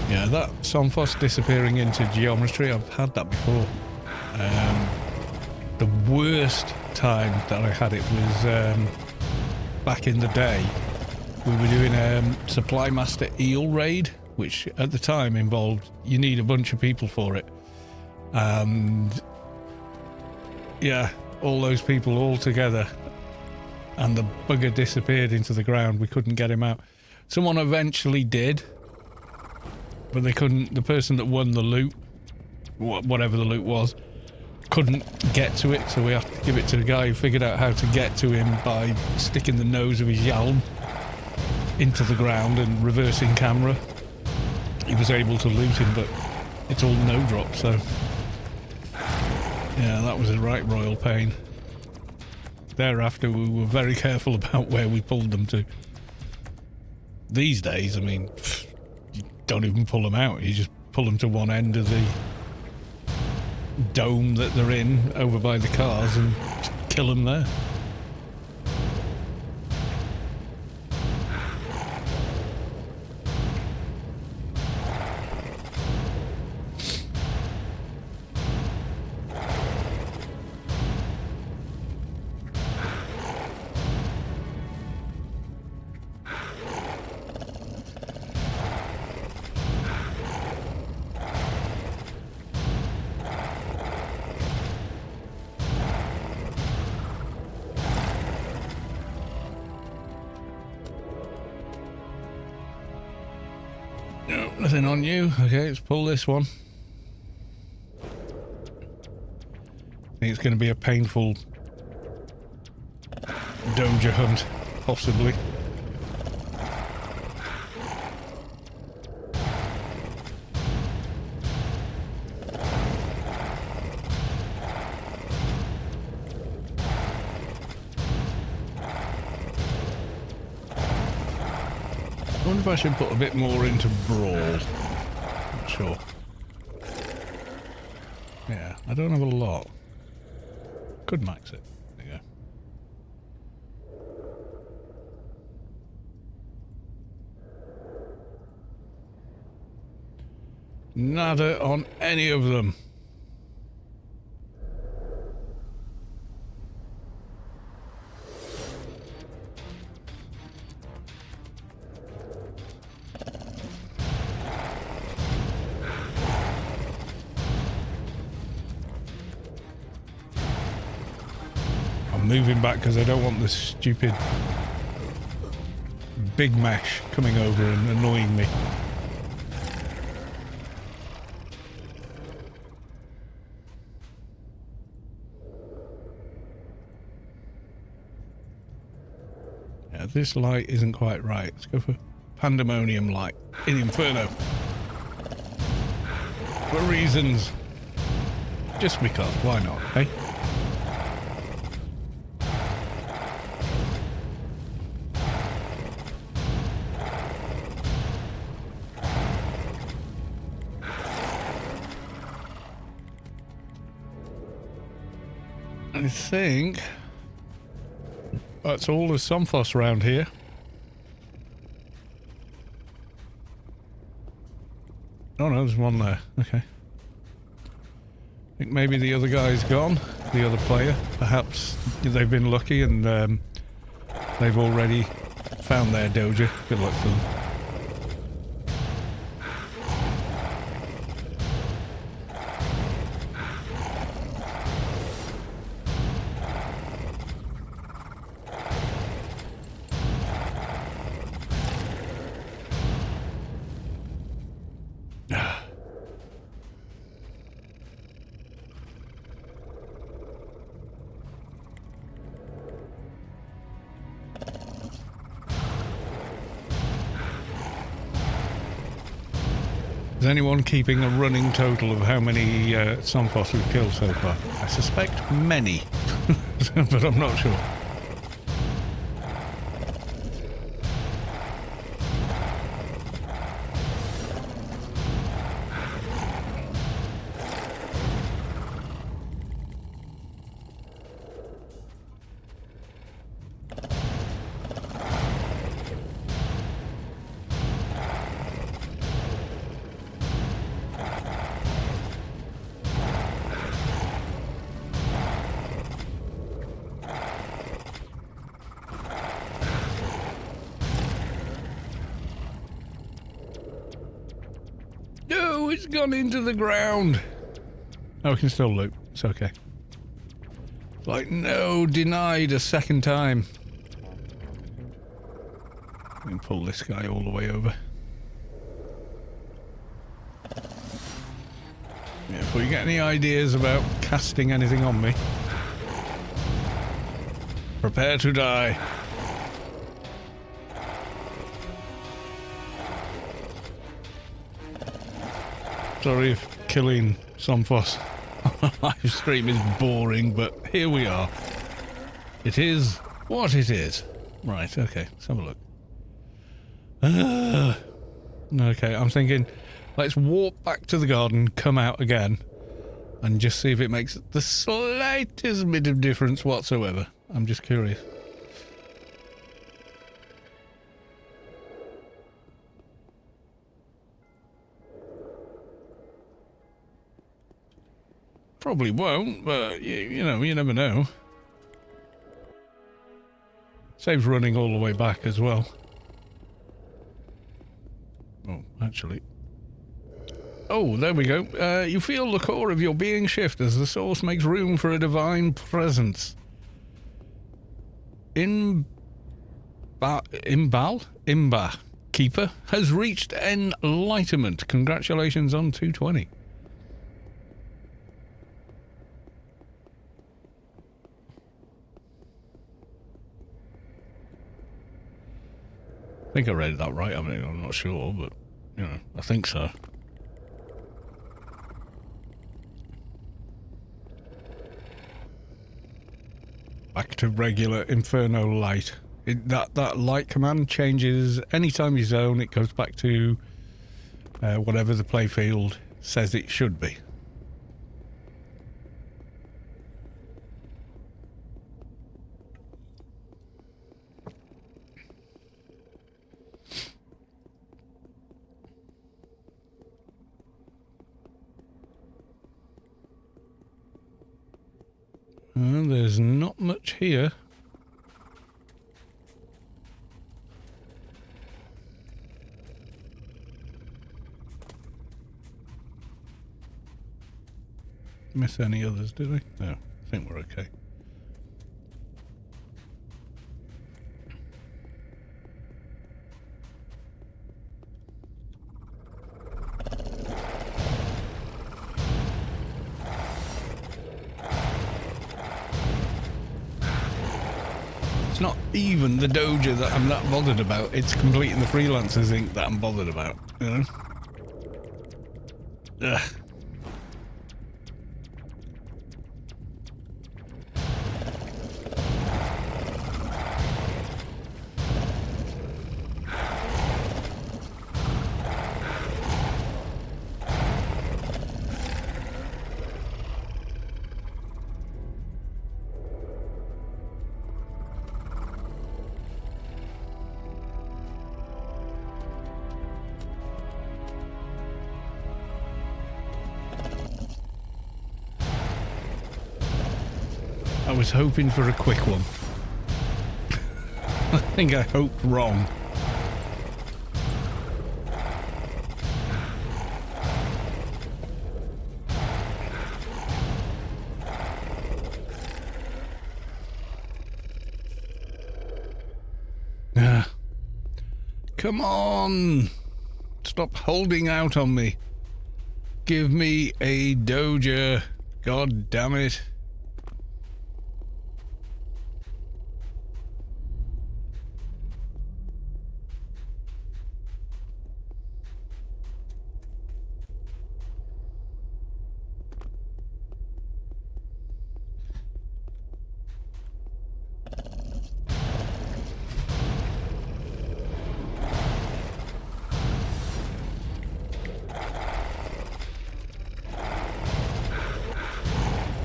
Yeah, that Somphos disappearing into geometry, I've had that before. The worst time that I had it was back in the day. We were doing a Supply Master Eel raid, which at the time involved, you need a bunch of people for it. And yeah, all those people all together and the bugger disappeared into the ground. We couldn't get him out. Someone eventually did, but they couldn't. The person that won the loot, whatever the loot was, couldn't get to it, so we have to give it to the guy who figured out how to get to him by sticking the nose of his yalm into the ground and reversing camera. He was able to loot him, but it's all no drop, so yeah, that was a right royal pain. Thereafter, we were very careful about where we pulled them to. These days, I mean, you don't even pull them out. You just pull them to one end of the dome that they're in, over by the cars, and kill them there. No, nothing on you. Okay, let's pull this one. I think it's going to be a painful doja hunt, possibly. I wonder if I should put a bit more into Brawl. Not sure. Yeah, I don't have a lot. Could max it. There you go. Nada on any of them. Moving back because I don't want this stupid big mesh coming over and annoying me. Yeah, this light isn't quite right. Let's go for Pandemonium light in Inferno. For reasons. Just because, why not, eh? I think that's all the Somphos around here. Oh no, there's one there. Okay. I think maybe the other guy's gone, the other player. Perhaps they've been lucky and they've already found their doja. Good luck to them. Is anyone keeping a running total of how many Somphos we've killed so far? I suspect many, but I'm not sure. It's gone into the ground. Oh, we can still loot. It's okay. Like, no, denied a second time. We can pull this guy all the way over. Yeah, if we get any ideas about casting anything on me, prepare to die. Sorry if killing Somphos on a live stream is boring, but here we are. It is what it is. Right, okay, let's have a look. Okay, I'm thinking, let's walk back to the garden, come out again, and just see if it makes the slightest bit of difference whatsoever. I'm just curious. Probably won't, but you know, you never know. Saves running all the way back as well. Oh, actually. Oh, there we go. You feel the core of your being shift as the source makes room for a divine presence. Imba Keeper has reached enlightenment. Congratulations on 220. I think I read that right. I mean, I'm not sure, but, you know, I think so. Back to regular Inferno light. That light command changes anytime you zone. It goes back to whatever the playfield says it should be. There's not much here. Miss any others, did we? No, I think we're okay. It's not even the doja that I'm that bothered about. It's completing the Freelancers Inc. that I'm bothered about, you know? Ugh. I was hoping for a quick one. I think I hoped wrong. Come on! Stop holding out on me. Give me a doja. God damn it.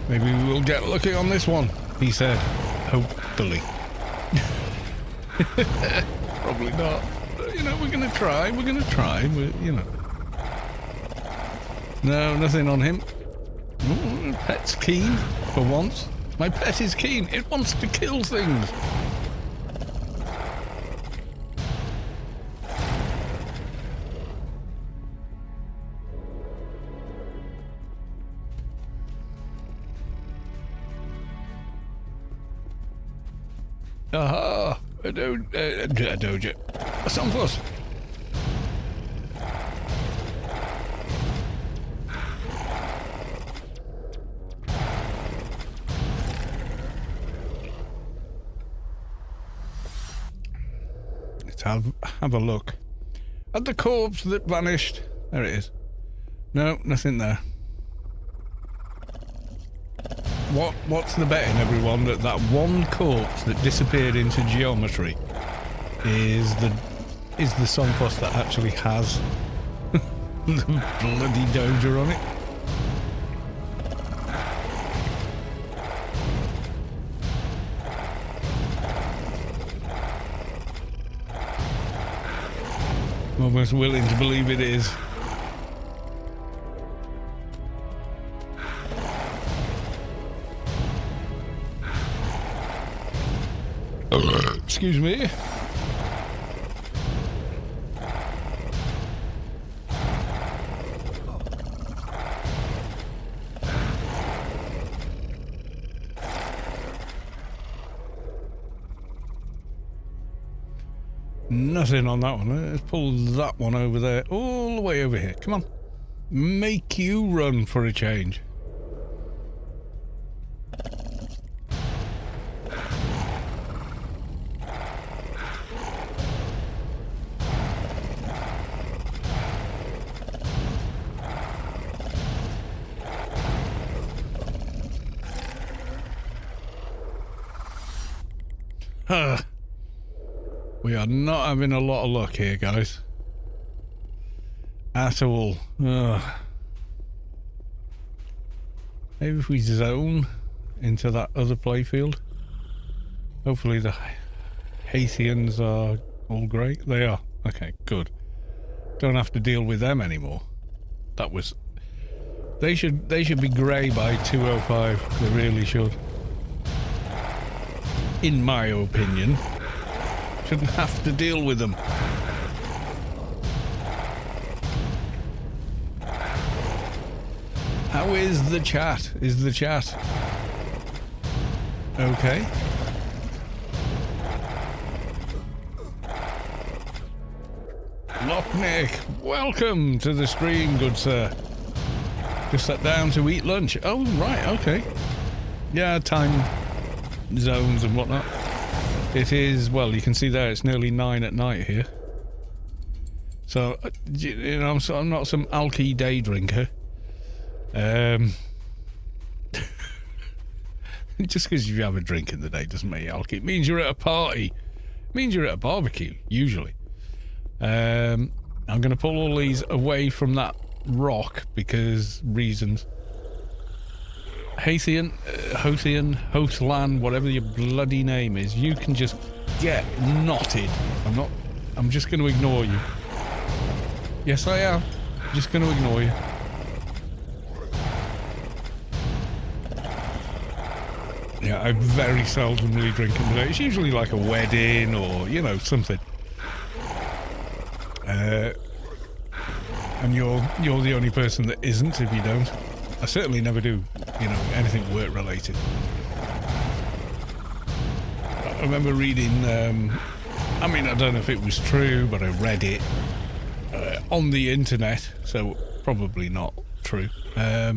Maybe we will get lucky on this one, he said. Hopefully. Probably not. But, you know, we're going to try. We're going to try. You know. No, nothing on him. Ooh, pet's keen for once. My pet is keen. It wants to kill things. Aha! A doja. Some of us. Let's have a look at the corpse that vanished. There it is. No, nothing there. What's the betting, everyone, that one corpse that disappeared into geometry is the Somphos that actually has the bloody doja on it? I'm almost willing to believe it is. Excuse me. Nothing on that one. Let's pull that one over there, all the way over here. Come on. Make you run for a change. We are not having a lot of luck here, guys. At all. Maybe if we zone into that other playfield. Hopefully the Haitians are all great. They are. Okay, good. Don't have to deal with them anymore. That was... They should be grey by 2:05. They really should. In my opinion. Shouldn't have to deal with them. How is the chat? Is the chat okay? Locknick, welcome to the stream, good sir. Just sat down to eat lunch. Oh, right, okay. Yeah, time zones and whatnot. It is, well, you can see there it's nearly 9 at night here. So, you know, I'm not some alky day drinker. Just because you have a drink in the day doesn't make you alky. It means you're at a party. It means you're at a barbecue, usually. I'm going to pull all these away from that rock because reasons. Haitian, Hostlan, whatever your bloody name is, you can just get knotted. I'm just going to ignore you. Yes, I am. Just going to ignore you. Yeah, I very seldomly drink in the day. It's usually like a wedding or, you know, something. And you're the only person that isn't if you don't. I certainly never do, you know, anything work related. I remember reading, I mean, I don't know if it was true, but I read it on the internet, so probably not true. A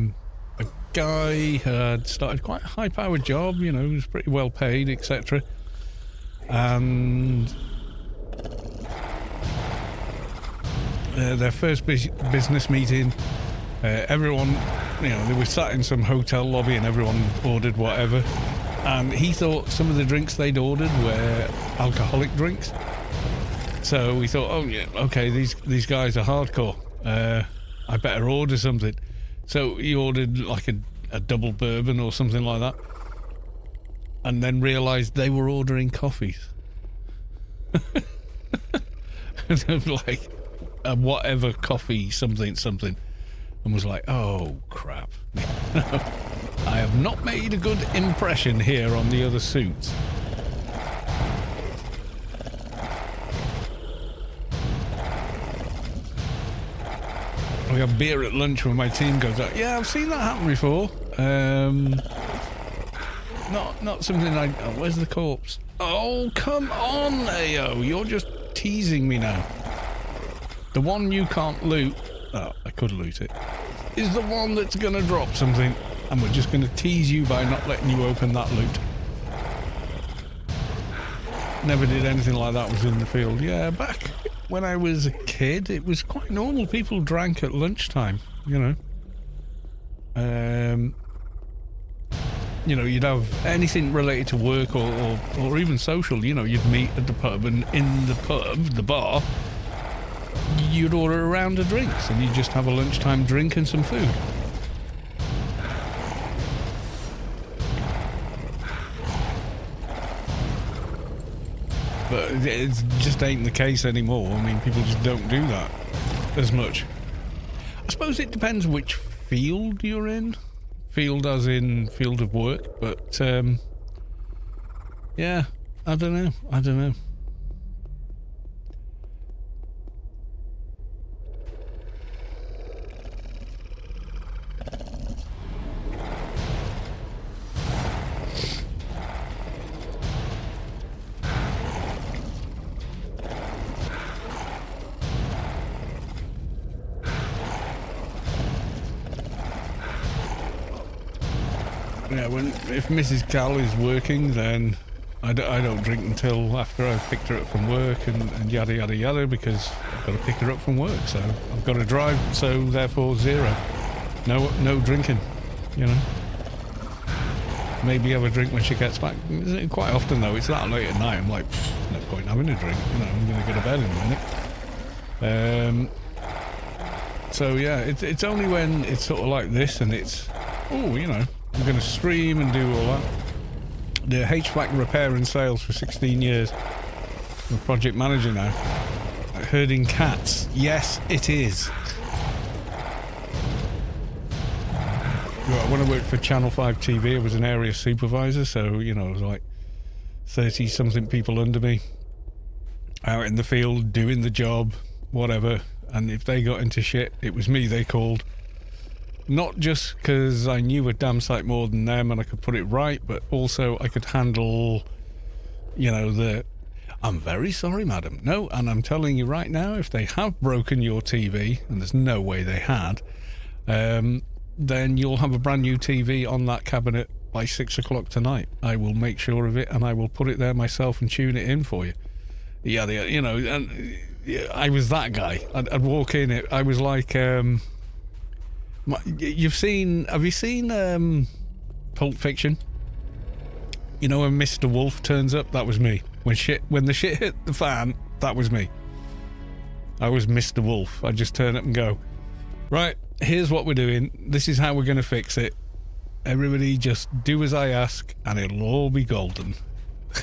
guy had started quite a high-powered job, you know, he was pretty well paid, etc. And their first business meeting, everyone, you know, they were sat in some hotel lobby and everyone ordered whatever. And he thought some of the drinks they'd ordered were alcoholic drinks. So we thought, oh yeah, okay, these guys are hardcore. I better order something. So he ordered like a double bourbon or something like that. And then realised they were ordering coffees. Like a whatever coffee something. And was like, oh crap. I have not made a good impression here on the other suits. We have beer at lunch when my team goes out. Yeah, I've seen that happen before. Not something I... Oh, where's the corpse? Oh, come on, Ayo. You're just teasing me now. The one you can't loot, oh, I could loot it, is the one that's going to drop something, and we're just going to tease you by not letting you open that loot. Never did anything like that was in the field. Yeah, back when I was a kid, it was quite normal. People drank at lunchtime, you know. You know, you'd have anything related to work or even social, you know, you'd meet at the pub, and in the pub, the bar, you'd order a round of drinks and you'd just have a lunchtime drink and some food. But it just ain't the case anymore. I mean, people just don't do that as much. I suppose it depends which field you're in. Field as in field of work. But, yeah, I don't know. Yeah, if Mrs. Cal is working, then I don't drink until after I've picked her up from work and yada yada yada, because I've got to pick her up from work, so I've got to drive, so therefore zero. No drinking, you know. Maybe have a drink when she gets back. Quite often though, it's that late at night, I'm like, no point having a drink, you know, I'm going to go to bed in a minute. So yeah, it's only when it's sort of like this and it's, oh, you know, I'm going to stream and do all that. The HVAC repair and sales for 16 years. I'm a project manager now. Herding cats. Yes, it is. When I worked for Channel 5 TV, I was an area supervisor, so, you know, it was like 30-something people under me. Out in the field, doing the job, whatever. And if they got into shit, it was me they called. Not just because I knew a damn sight more than them and I could put it right, but also I could handle, you know, I'm very sorry, madam. No, and I'm telling you right now, if they have broken your TV, and there's no way they had, then you'll have a brand new TV on that cabinet by 6 o'clock tonight. I will make sure of it, and I will put it there myself and tune it in for you. Yeah, you know, and I was that guy. I'd walk in, I was like, have you seen Pulp Fiction? You know when Mr. Wolf turns up? That was me. When the shit hit the fan, that was me. I was Mr. Wolf. I'd just turn up and go, right, here's what we're doing. This is how we're going to fix it. Everybody just do as I ask and it'll all be golden.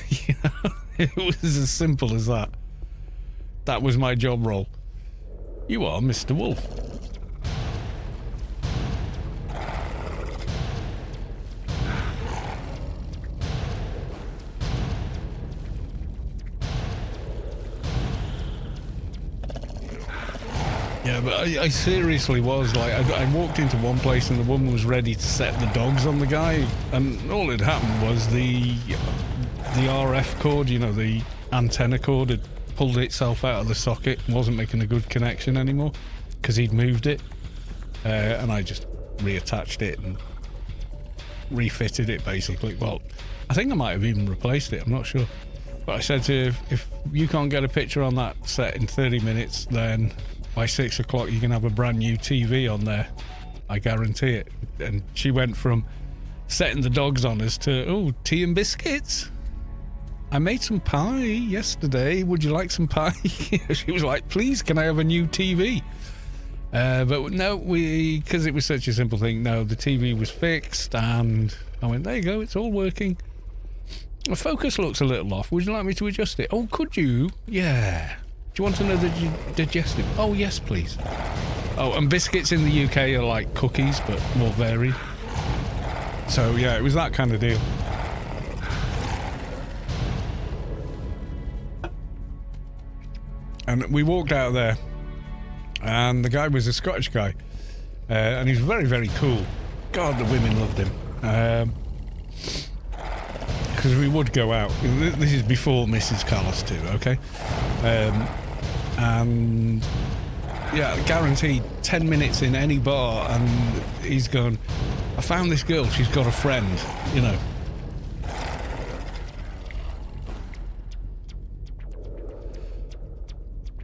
You know? It was as simple as that. That was my job role. You are Mr. Wolf. Yeah, but I seriously was like, I walked into one place and the woman was ready to set the dogs on the guy, and all that happened was the RF cord, you know, the antenna cord had pulled itself out of the socket and wasn't making a good connection anymore because he'd moved it, and I just reattached it and refitted it basically. Well, I think I might have even replaced it, I'm not sure. But I said to her, if you can't get a picture on that set in 30 minutes, then by 6 o'clock you can have a brand new TV on there. I guarantee it. And she went from setting the dogs on us to, oh, tea and biscuits. I made some pie yesterday. Would you like some pie? She was like, please, can I have a new TV? But no, because it was such a simple thing, no, the TV was fixed, and I went, there you go, it's all working. The focus looks a little off. Would you like me to adjust it? Oh, could you? Yeah. Do you want to know the digestive? Oh, yes, please. Oh, and biscuits in the UK are like cookies, but more varied. So, yeah, it was that kind of deal. And we walked out of there, and the guy was a Scottish guy, and he was very, very cool. God, the women loved him. because we would go out. This is before Mrs. Callis too, okay? And yeah, guaranteed 10 minutes in any bar and he's gone, I found this girl, she's got a friend, you know.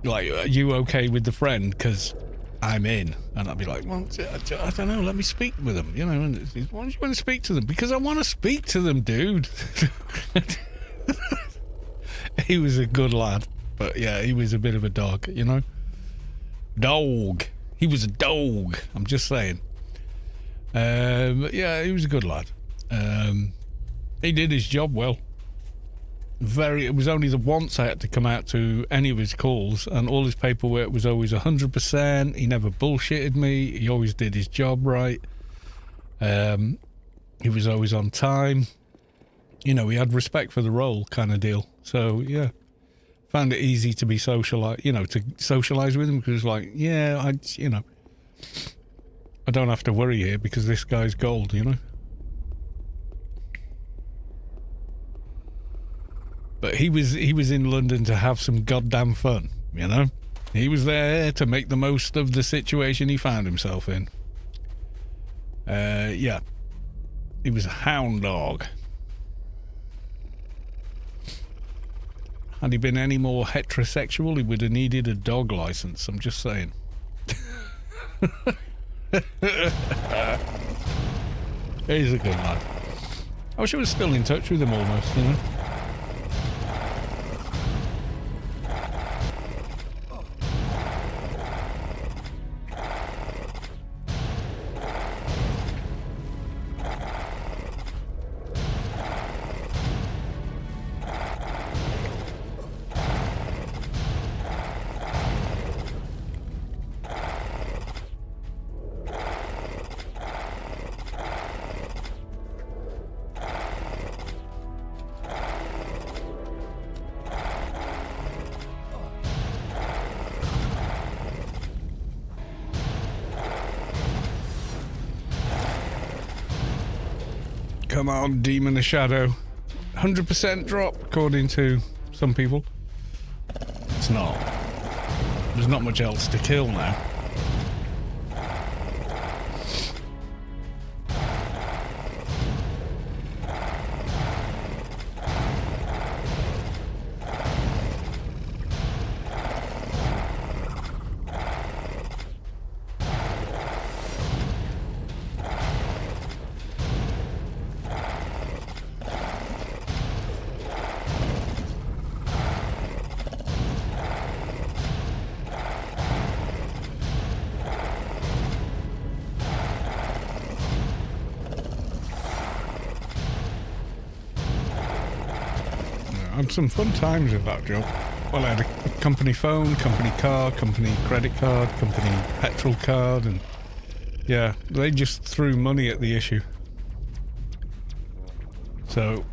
Like, are you okay with the friend? Because I'm in. And I'd be like, well, I don't know, let me speak with them, you know. And why don't you want to speak to them? Because I want to speak to them, dude. He was a good lad. But yeah, he was a bit of a dog, you know. Dog. He was a dog. I'm just saying. But yeah, he was a good lad. He did his job well. It was only the once I had to come out to any of his calls, and all his paperwork was always 100%. He never bullshitted me. He always did his job right. He was always on time. You know, he had respect for the role, kind of deal. So yeah, found it easy to be to socialize with him, because like, yeah, I don't have to worry here because this guy's gold, you know. But he was in London to have some goddamn fun, you know? He was there to make the most of the situation he found himself in. Yeah. He was a hound dog. Had he been any more heterosexual, he would have needed a dog license, I'm just saying. He's a good lad. I wish I was still in touch with him almost, you know? Come on, Demon of Shadow. 100% drop, according to some people. It's not. There's not much else to kill now. I had some fun times with that job. Well, I had a company phone, company car, company credit card, company petrol card, and yeah, they just threw money at the issue. So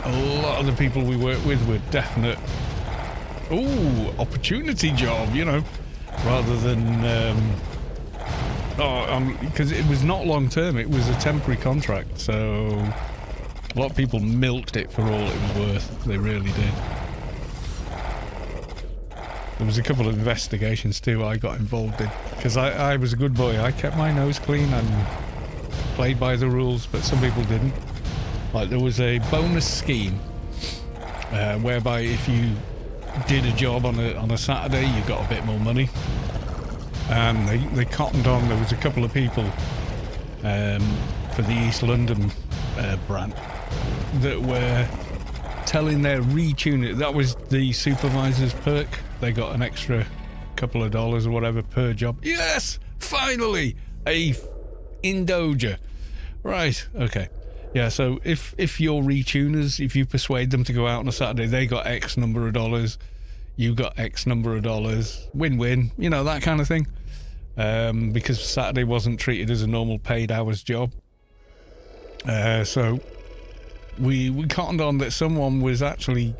a lot of the people we worked with were definite, opportunity job, you know, rather than, because it was not long term, it was a temporary contract, so a lot of people milked it for all it was worth. They really did. There was a couple of investigations too I got involved in, because I was a good boy. I kept my nose clean and played by the rules, but some people didn't. Like, there was a bonus scheme whereby if you did a job on a Saturday, you got a bit more money. And they cottoned on. There was a couple of people for the East London branch that were telling their retuner, that was the supervisor's perk. They got an extra couple of dollars or whatever per job. Yes, finally a Indoja. Right, okay. Yeah, so if your retuners, if you persuade them to go out on a Saturday, they got X number of dollars, you got X number of dollars, win-win, you know, that kind of thing. Because Saturday wasn't treated as a normal paid hours job. So we cottoned on that someone was actually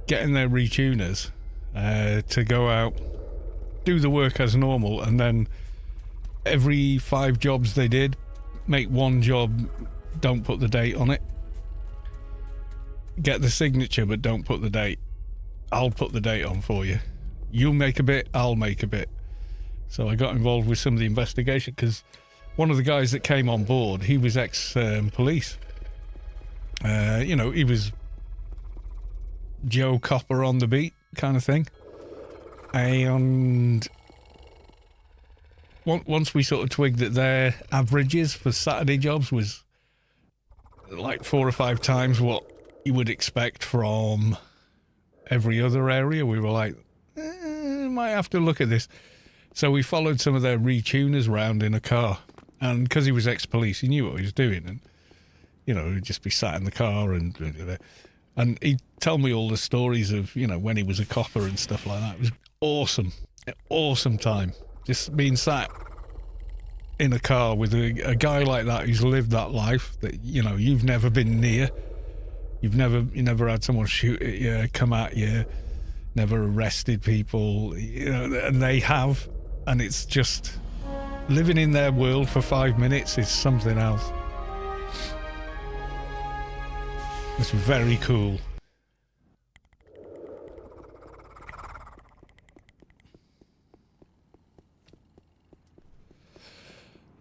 getting their retuners to go out, do the work as normal, and then every 5 jobs they did, make one job, don't put the date on it, get the signature, but don't put the date. I'll put the date on for you. You'll make a bit, I'll make a bit. So I got involved with some of the investigation because one of the guys that came on board, he was ex-police. He was Joe Copper on the beat kind of thing. And once we sort of twigged that their averages for Saturday jobs was like 4 or 5 times what you would expect from every other area, we were like, might have to look at this. So we followed some of their retuners round in a car. And because he was ex-police, he knew what he was doing. And, he'd just be sat in the car and he'd tell me all the stories of, when he was a copper and stuff like that. It was awesome. Awesome time. Just being sat in a car with a guy like that who's lived that life that, you've never been near. You never had someone shoot at you, come at you, never arrested people, and they have. And it's just living in their world for 5 minutes is something else. It's very cool.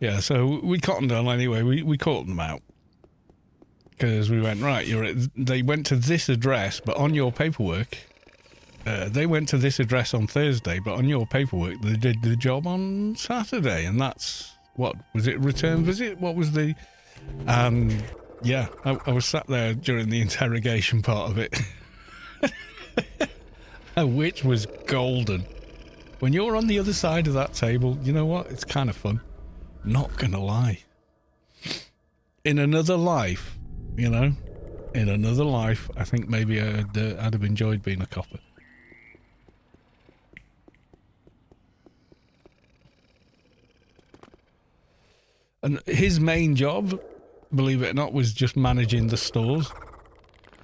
Yeah, so we cottoned on anyway. We caught them out. Because we went, right, they went to this address, but on your paperwork, they went to this address on Thursday, but on your paperwork, they did the job on Saturday. And that's, what, was it return visit? What was the... And, yeah, I was sat there during the interrogation part of it. Which was golden. When you're on the other side of that table, you know what? It's kind of fun. Not gonna lie. In another life, I think maybe I'd have enjoyed being a copper. And his main job, believe it or not, was just managing the stores.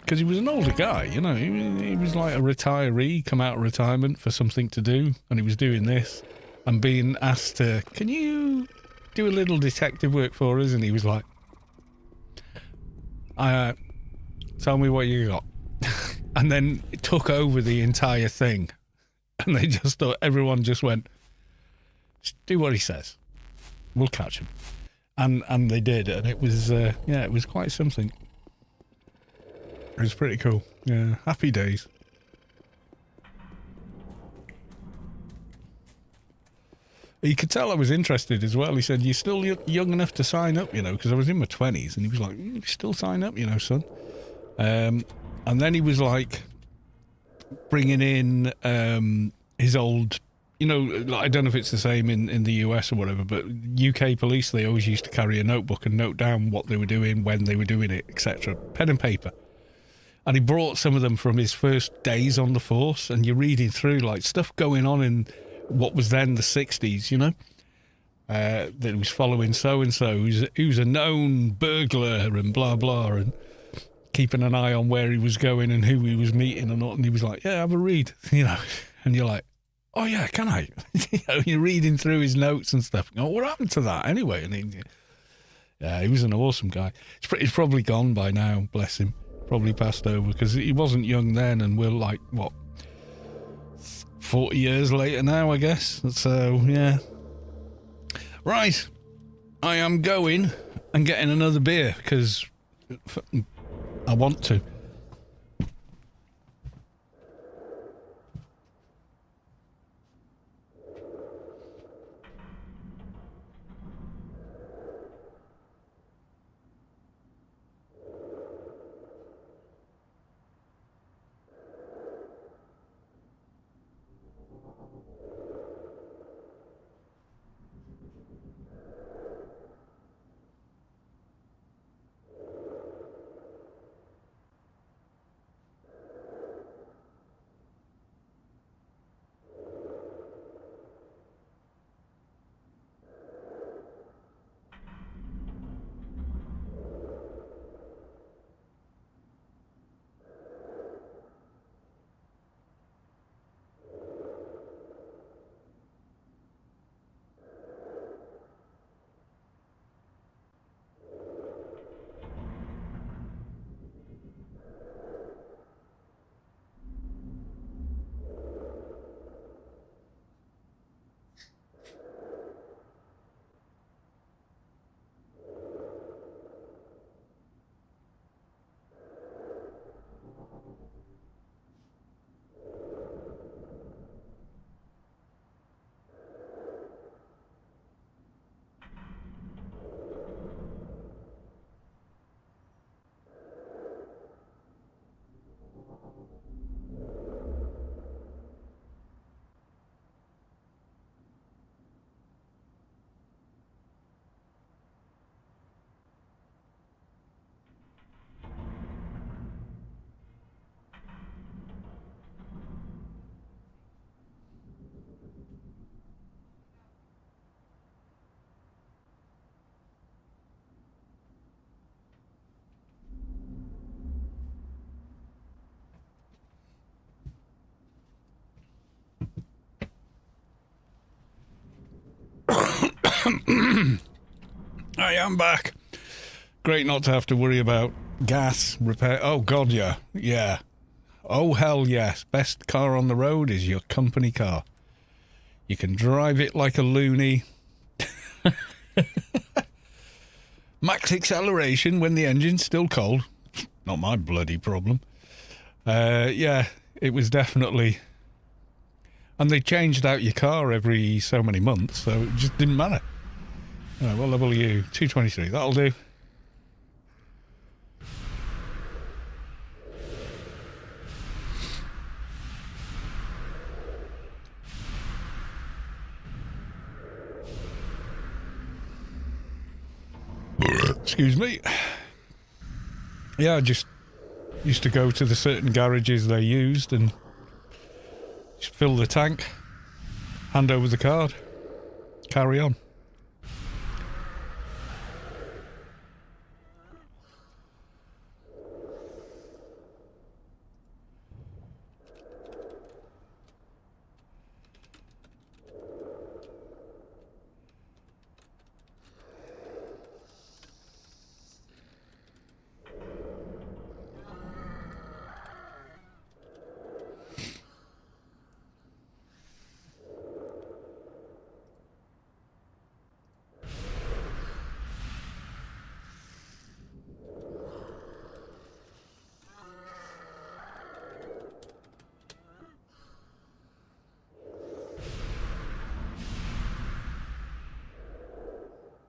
Because he was an older guy, he was like a retiree, come out of retirement for something to do, and he was doing this, and being asked to, can you do a little detective work for us? And he was like, tell me what you got. And then it took over the entire thing. And they just thought, everyone just went, just do what he says. We'll catch him. And they did. And it was, it was quite something. It was pretty cool. Yeah, happy days. He could tell I was interested as well. He said, you're still young enough to sign up, because I was in my 20s. And he was like, you still sign up, son. And then he was like bringing in his old, I don't know if it's the same in the US or whatever, but UK police, they always used to carry a notebook and note down what they were doing, when they were doing it, etc. Pen and paper. And he brought some of them from his first days on the force, and you're reading through like stuff going on in what was then the 60s, that he was following so-and-so who's a known burglar and blah, blah, and keeping an eye on where he was going and who he was meeting and all. And he was like, yeah, have a read, and you're like, oh yeah, can I? You're reading through his notes and stuff. Oh, what happened to that anyway? And he was an awesome guy. He's probably gone by now, bless him. Probably passed over because he wasn't young then, and we're like, what, 40 years later now, I guess. So, yeah. Right. I am going and getting another beer because I want to. I am back. Great not to have to worry about gas, repair. Oh, God, yeah. Yeah. Oh, hell yes. Best car on the road is your company car. You can drive it like a loony. Max acceleration when the engine's still cold. Not my bloody problem. Yeah, it was definitely... And they changed out your car every so many months, so it just didn't matter. All right, what level are you? 223. That'll do. Excuse me. Yeah, I just used to go to the certain garages they used and just fill the tank, hand over the card, carry on.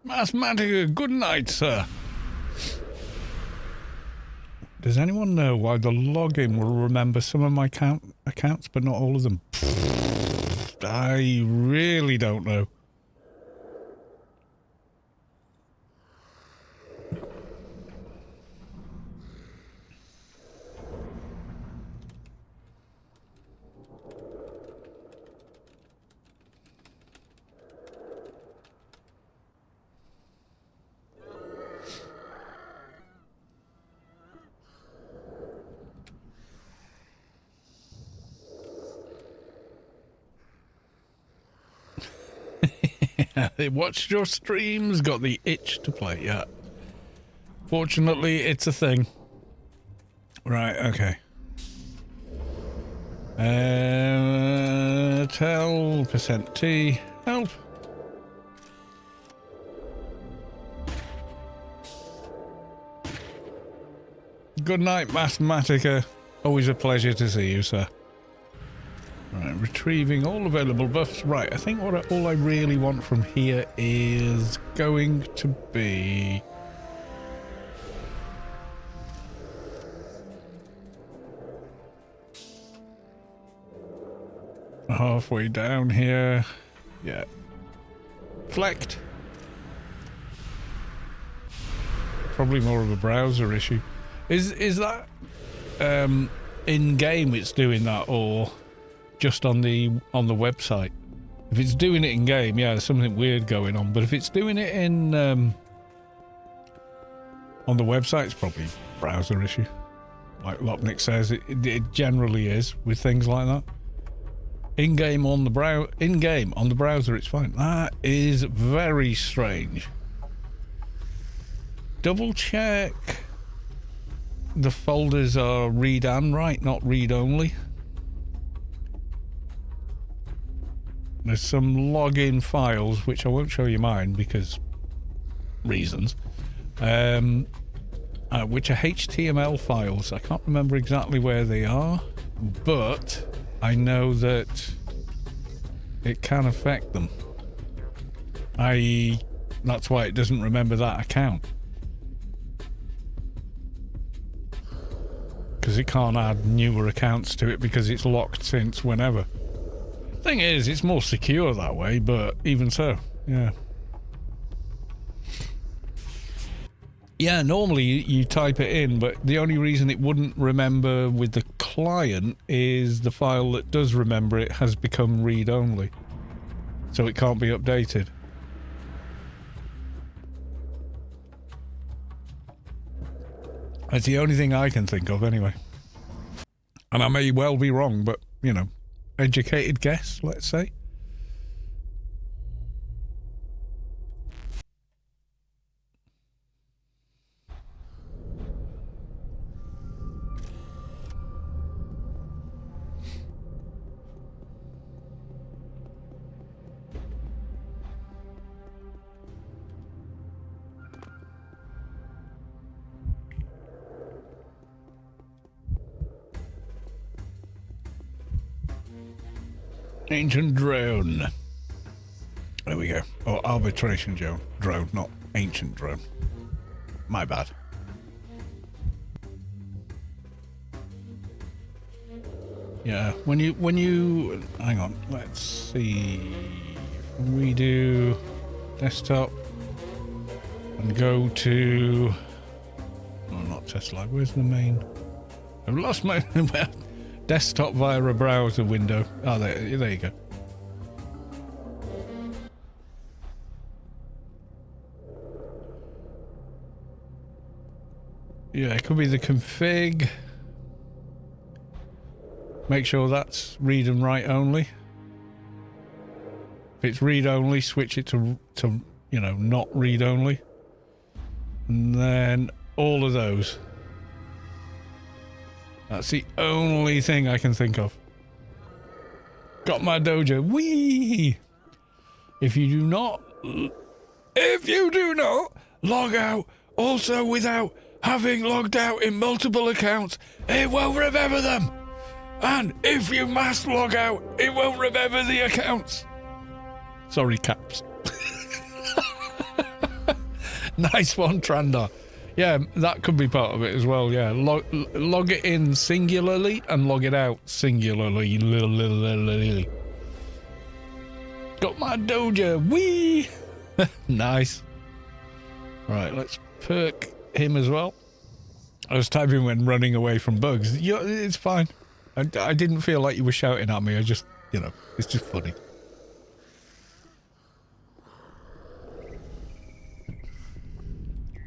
Mathematica, good night, sir. Does anyone know why the login will remember some of my accounts, but not all of them? I really don't know. They watched your streams, got the itch to play, yeah. Fortunately, it's a thing. Right, okay. Tell %T, help. Good night, Mathematica. Always a pleasure to see you, sir. Right, retrieving all available buffs. Right, I think all I really want from here is going to be... halfway down here. Yeah. Flecked. Probably more of a browser issue. Is that in game it's doing that, or just on the website? If it's doing it in game, yeah, there's something weird going on. But if it's doing it in on the website, it's probably a browser issue. Like Lopnik says, it generally is with things like that. In-game on the browser, it's fine. That is very strange. Double check the folders are read and write, not read only. There's some login files, which I won't show you mine because reasons, which are HTML files. I can't remember exactly where they are, but I know that it can affect them. That's why it doesn't remember that account. Because it can't add newer accounts to it because it's locked since whenever. Thing is, it's more secure that way, but even so, yeah. Yeah, normally you type it in, but the only reason it wouldn't remember with the client is the file that does remember it has become read-only. So it can't be updated. That's the only thing I can think of, anyway. And I may well be wrong, but, you know, educated guess, let's say. Ancient drone. There we go. Oh, arbitration drone, not ancient drone. My bad. Yeah, when you hang on, let's see. We do desktop and go to not test live. Where's the main? I've lost my desktop via a browser window. Oh, there you go. Yeah, it could be the config. Make sure that's read and write only. If it's read only, switch it to you know, not read only. And then all of those. That's the only thing I can think of. Got my dojo. Whee! If you do not log out also without having logged out in multiple accounts, it won't remember them. And if you mass log out, it won't remember the accounts. Sorry, caps. Nice one, Trandar. Yeah, that could be part of it as well, yeah. Log it in singularly and log it out singularly. Got my dojo. Whee! Nice. Right, let's perk him as well. I was typing when running away from bugs. Yeah, it's fine. I didn't feel like you were shouting at me. I just, you know, it's just funny.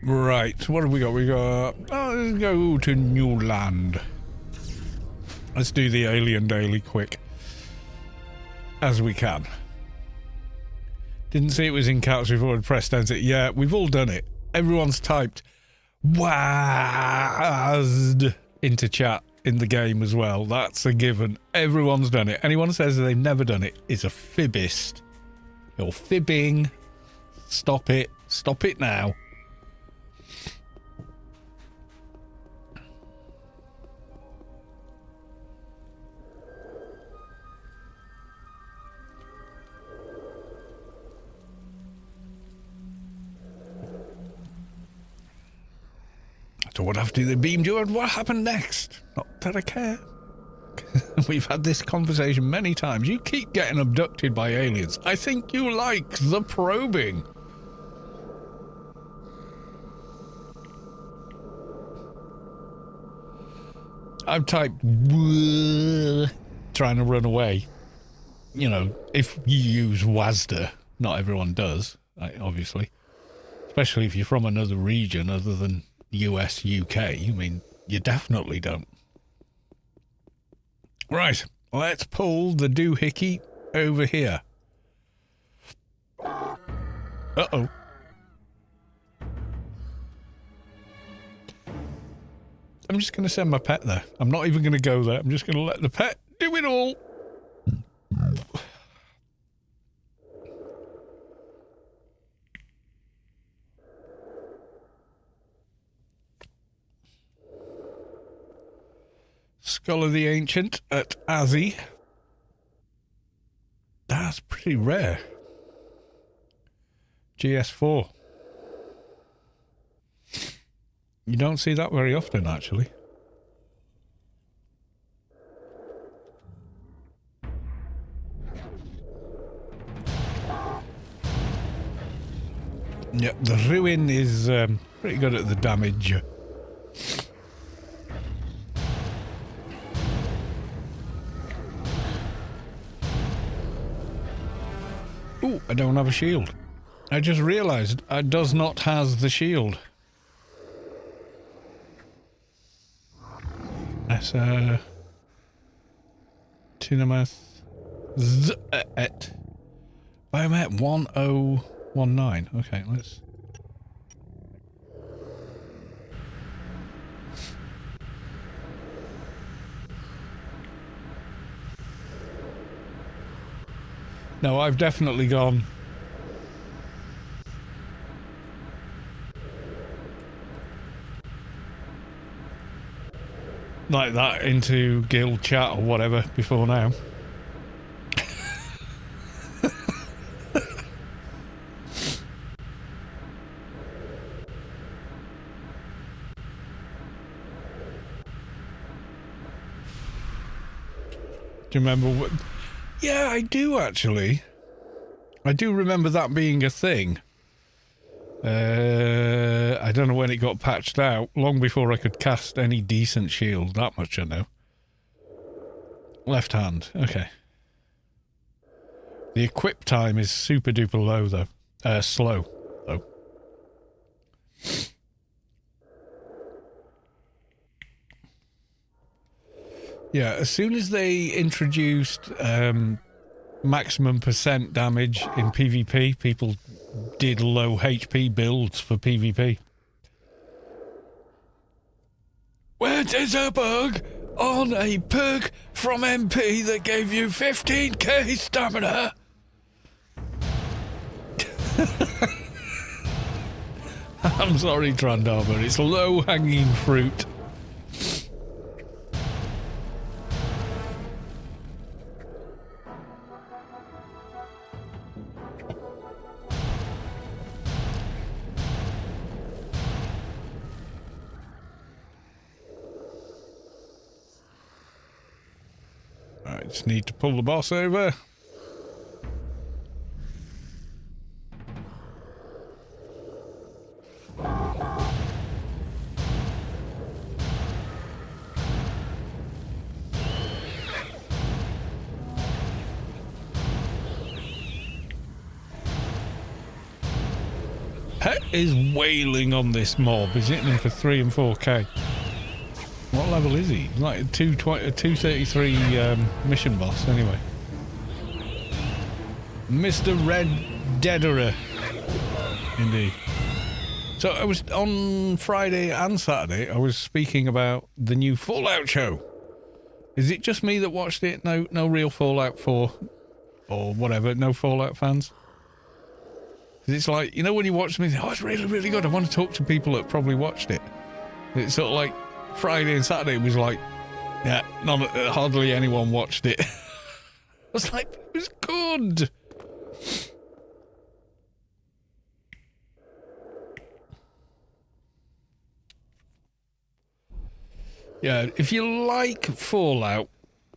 Right, what have we got? We got... Oh, let's go to new land. Let's do the alien daily quick. As we can. Didn't see it was in caps before I pressed enter. Yeah, we've all done it. Everyone's typed WASD into chat in the game as well. That's a given. Everyone's done it. Anyone who says they've never done it is a fibbist. You're fibbing. Stop it. Stop it now. So what after they beamed you and what happened next? Not that I care. We've had this conversation many times. You keep getting abducted by aliens. I think you like the probing. I've typed trying to run away. You know, if you use WASDA, not everyone does, obviously. Especially if you're from another region other than US, UK. I mean, you definitely don't. Right, let's pull the doohickey over here. Uh-oh. I'm just going to send my pet there. I'm not even going to go there. I'm just going to let the pet do it all. Skull of the Ancient at Azzy. That's pretty rare. GS4. You don't see that very often, actually. Yeah, the ruin is pretty good at the damage. Ooh, I don't have a shield. I just realised it does not have the shield. That's Tinameth Z-et. Biomet 1019. Okay, let's... No, I've definitely gone... like that into guild chat or whatever before now. Do you remember what? Yeah, I do actually. I do remember that being a thing. I don't know when it got patched out. Long before I could cast any decent shield. That much I know. Left hand. Okay. The equip time is super duper low though. Slow though. Yeah, as soon as they introduced maximum percent damage in PvP, people did low HP builds for PvP. Where there's a bug on a perk from MP that gave you 15k stamina. I'm sorry, Trandava, it's low-hanging fruit. I just need to pull the boss over. Het is wailing on this mob. He's hitting him for 3 and 4k. What level is he? He's like a 233 mission boss, anyway. Mr. Red Deaderer. Indeed. So I was on Friday and Saturday, I was speaking about the new Fallout show. Is it just me that watched it? No real Fallout 4 or whatever, no Fallout fans? Because it's like, you know, when you watch something, oh, it's really, really good. I want to talk to people that probably watched it. It's sort of like Friday and Saturday was like, yeah, hardly anyone watched it. I was like, it was good. Yeah, if you like Fallout,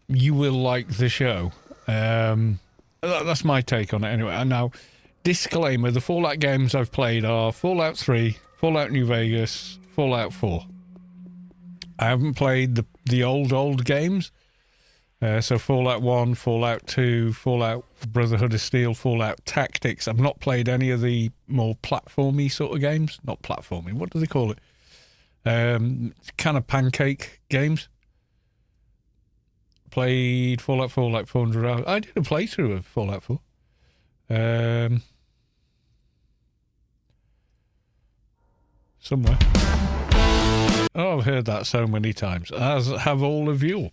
you will like the show. That's my take on it anyway. And now, disclaimer, the Fallout games I've played are Fallout 3, Fallout New Vegas, Fallout 4. I haven't played the old games. So Fallout 1, Fallout 2, Fallout Brotherhood of Steel, Fallout Tactics. I've not played any of the more platformy sort of games. Not platformy, what do they call it? Kind of pancake games. Played Fallout 4 like 400 hours. I did a playthrough of Fallout 4. Somewhere. Oh, I've heard that so many times, as have all of you.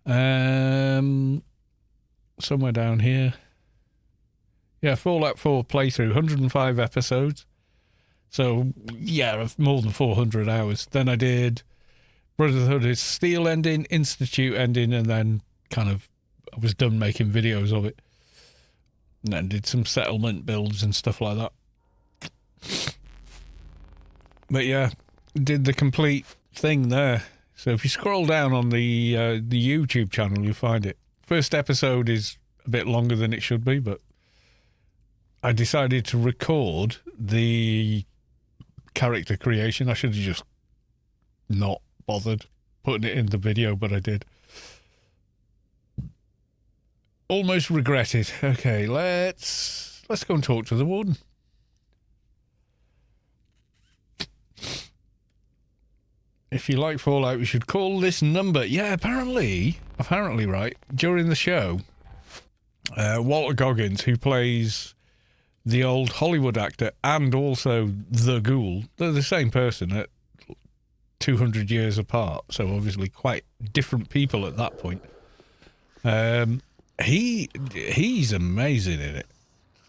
Somewhere down here. Yeah, Fallout 4 playthrough, 105 episodes. So, yeah, more than 400 hours. Then I did Brotherhood of Steel ending, Institute ending, and then kind of I was done making videos of it. And then did some settlement builds and stuff like that. But yeah, did the complete thing there. So if you scroll down on the YouTube channel, you'll find it. First episode is a bit longer than it should be, but I decided to record the character creation. I should have just not bothered putting it in the video, but I did. Almost regret it. Okay, let's go and talk to the warden. If you like Fallout, you should call this number. Yeah, apparently, right, during the show, Walter Goggins, who plays the old Hollywood actor and also the Ghoul, they're the same person at 200 years apart, so obviously quite different people at that point. He's amazing in it.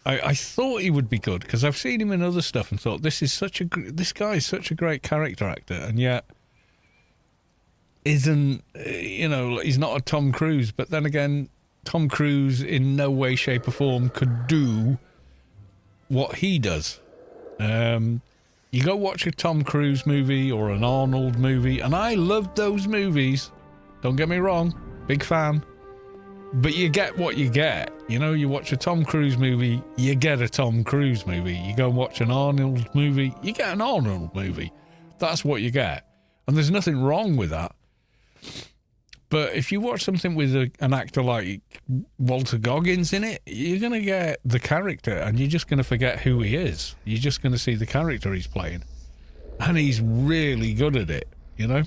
I thought he would be good, because I've seen him in other stuff and thought, this guy is such a great character actor, and yet isn't, he's not a Tom Cruise. But then again, Tom Cruise in no way, shape or form could do what he does. You go watch a Tom Cruise movie or an Arnold movie, and I loved those movies. Don't get me wrong, big fan. But you get what you get. You know, you watch a Tom Cruise movie, you get a Tom Cruise movie. You go and watch an Arnold movie, you get an Arnold movie. That's what you get. And there's nothing wrong with that. But if you watch something with an actor like Walter Goggins in it, you're going to get the character and you're just going to forget who he is. You're just going to see the character he's playing. And he's really good at it, you know?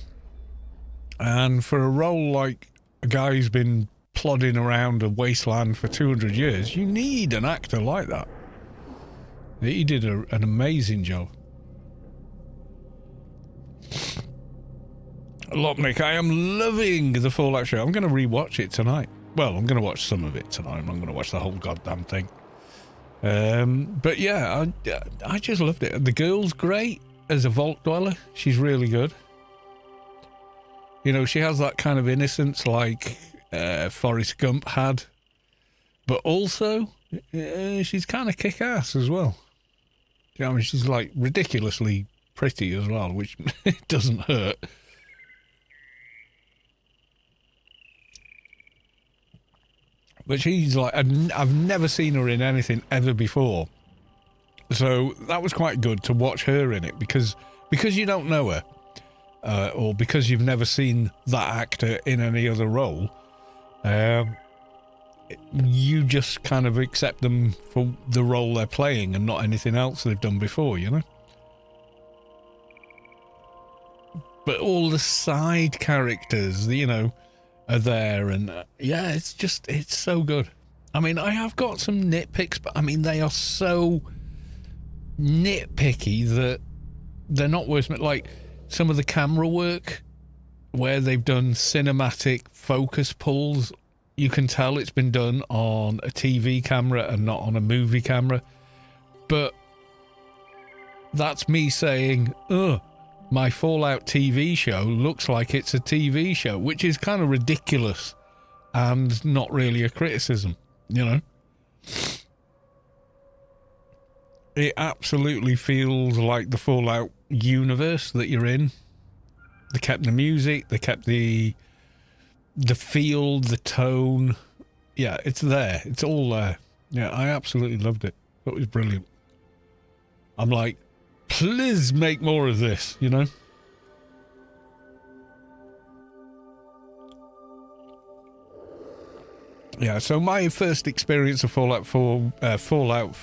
And for a role like a guy who's been plodding around a wasteland for 200 years, you need an actor like that. He did an amazing job. Lopnik, I am loving the Fallout show. I'm going to rewatch it tonight. Well, I'm going to watch some of it tonight. I'm not going to watch the whole goddamn thing. But yeah, I just loved it. The girl's great as a vault dweller. She's really good. You know, she has that kind of innocence like Forrest Gump had. But also, she's kind of kick-ass as well. You know, I mean, she's like ridiculously pretty as well, which doesn't hurt. But she's like, I've never seen her in anything ever before. So that was quite good to watch her in it because you don't know her, or because you've never seen that actor in any other role, you just kind of accept them for the role they're playing and not anything else they've done before, you know? But all the side characters, you know, are there, and yeah, it's so good. I mean, I have got some nitpicks, but I mean, they are so nitpicky that they're not worth it. Like some of the camera work where they've done cinematic focus pulls, you can tell it's been done on a TV camera and not on a movie camera. But that's me saying, my Fallout TV show looks like it's a TV show, which is kind of ridiculous and not really a criticism, you know? It absolutely feels like the Fallout universe that you're in. They kept the music, they kept the feel, the tone. Yeah, it's there. It's all there. Yeah, I absolutely loved it. It was brilliant. I'm like, please make more of this, you know? Yeah, so my first experience of Fallout was Fallout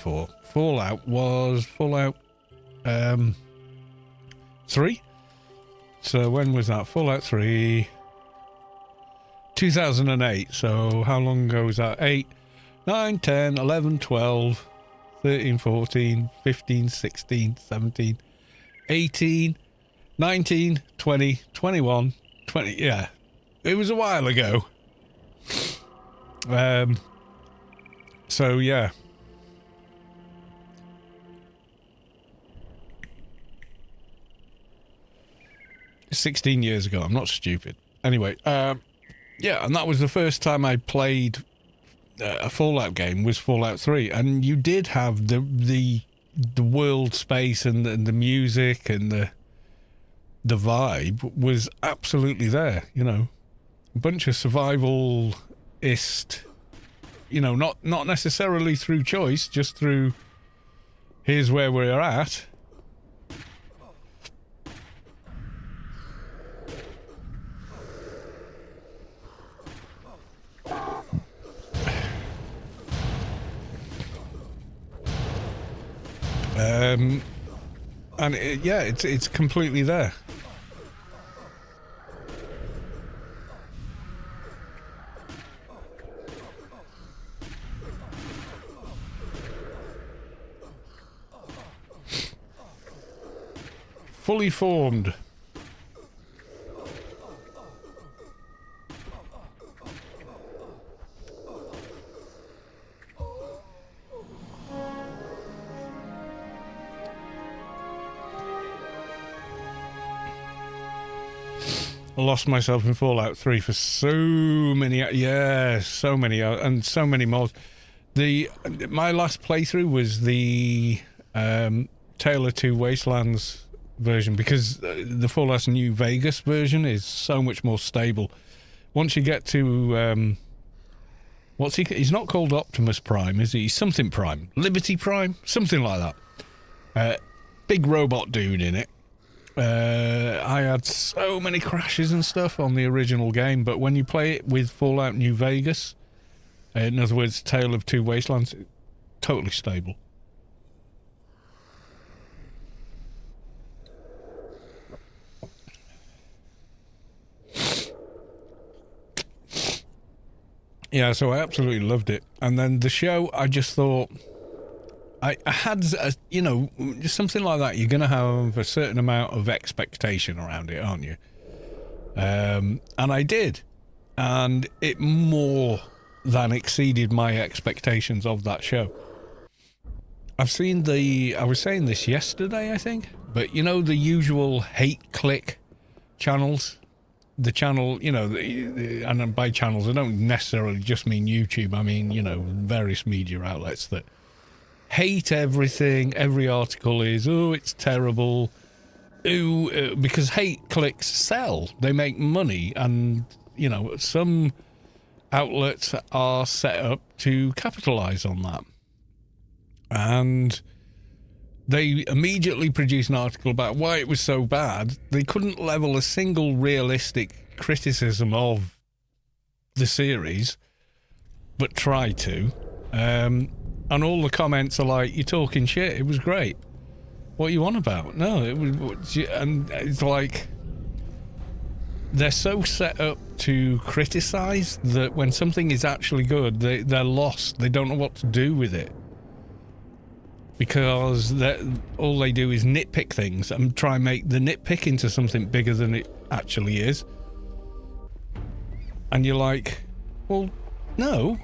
3. So when was that? Fallout 3, 2008. So how long ago was that? 8, 9, 10, 11, 12, 13, 14, 15, 16, 17, 18, 19, 20, 21, 20. Yeah, it was a while ago. So yeah. $16 years ago. I'm not stupid. Anyway, yeah, and that was the first time I played a Fallout game, was Fallout 3, and you did have the world space and the music and the vibe was absolutely there, you know. A bunch of survivalist, you know, not necessarily through choice, just through here's where we're at. And it's completely there. Fully formed. I lost myself in Fallout 3 for so many, so many, and so many mods. My last playthrough was the Tale of Two Wastelands version, because the Fallout New Vegas version is so much more stable. Once you get to What's he? He's not called Optimus Prime, is he? He's something Prime. Liberty Prime? Something like that. Big robot dude in it. I had so many crashes and stuff on the original game, but when you play it with Fallout New Vegas, in other words, Tale of Two Wastelands, totally stable. Yeah, so I absolutely loved it. And then the show, I just thought, I had, you know, something like that, you're going to have a certain amount of expectation around it, aren't you? And I did. And it more than exceeded my expectations of that show. I was saying this yesterday, I think, but you know, the usual hate click channels? The channel, you know, and by channels, I don't necessarily just mean YouTube. I mean, you know, various media outlets that hate everything. Every article is, oh, it's terrible. Ooh, because hate clicks sell. They make money. And, you know, some outlets are set up to capitalize on that. And they immediately produced an article about why it was so bad. They couldn't level a single realistic criticism of the series, but tried to. And all the comments are like, you're talking shit, it was great. What are you on about? No, it was... And it's like... They're so set up to criticize that when something is actually good, they're lost. They don't know what to do with it. Because all they do is nitpick things and try and make the nitpick into something bigger than it actually is. And you're like, well, no,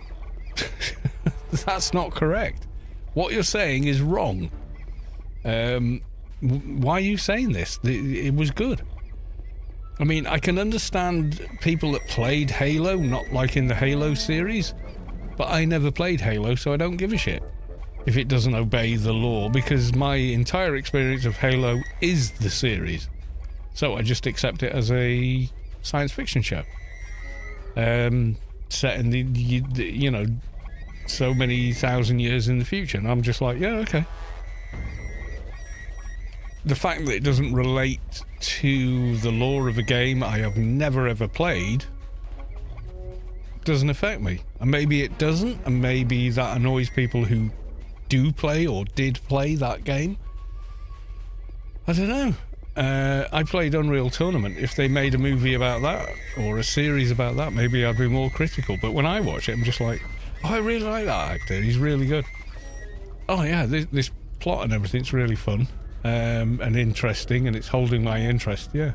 that's not correct. What you're saying is wrong. Why are you saying this? It was good. I mean, I can understand people that played Halo not liking the Halo series, but I never played Halo, so I don't give a shit if it doesn't obey the law, because my entire experience of Halo is the series. So I just accept it as a science fiction show. Set in the you know, so many thousand years in the future. And I'm just like, yeah, okay. The fact that it doesn't relate to the lore of a game I have never ever played doesn't affect me. And maybe it doesn't, and maybe that annoys people who do play or did play that game. I don't know. I played Unreal Tournament. If they made a movie about that or a series about that, maybe I'd be more critical. But when I watch it, I'm just like, oh, I really like that actor. He's really good. Oh yeah, this plot and everything's really fun and interesting, and it's holding my interest. Yeah.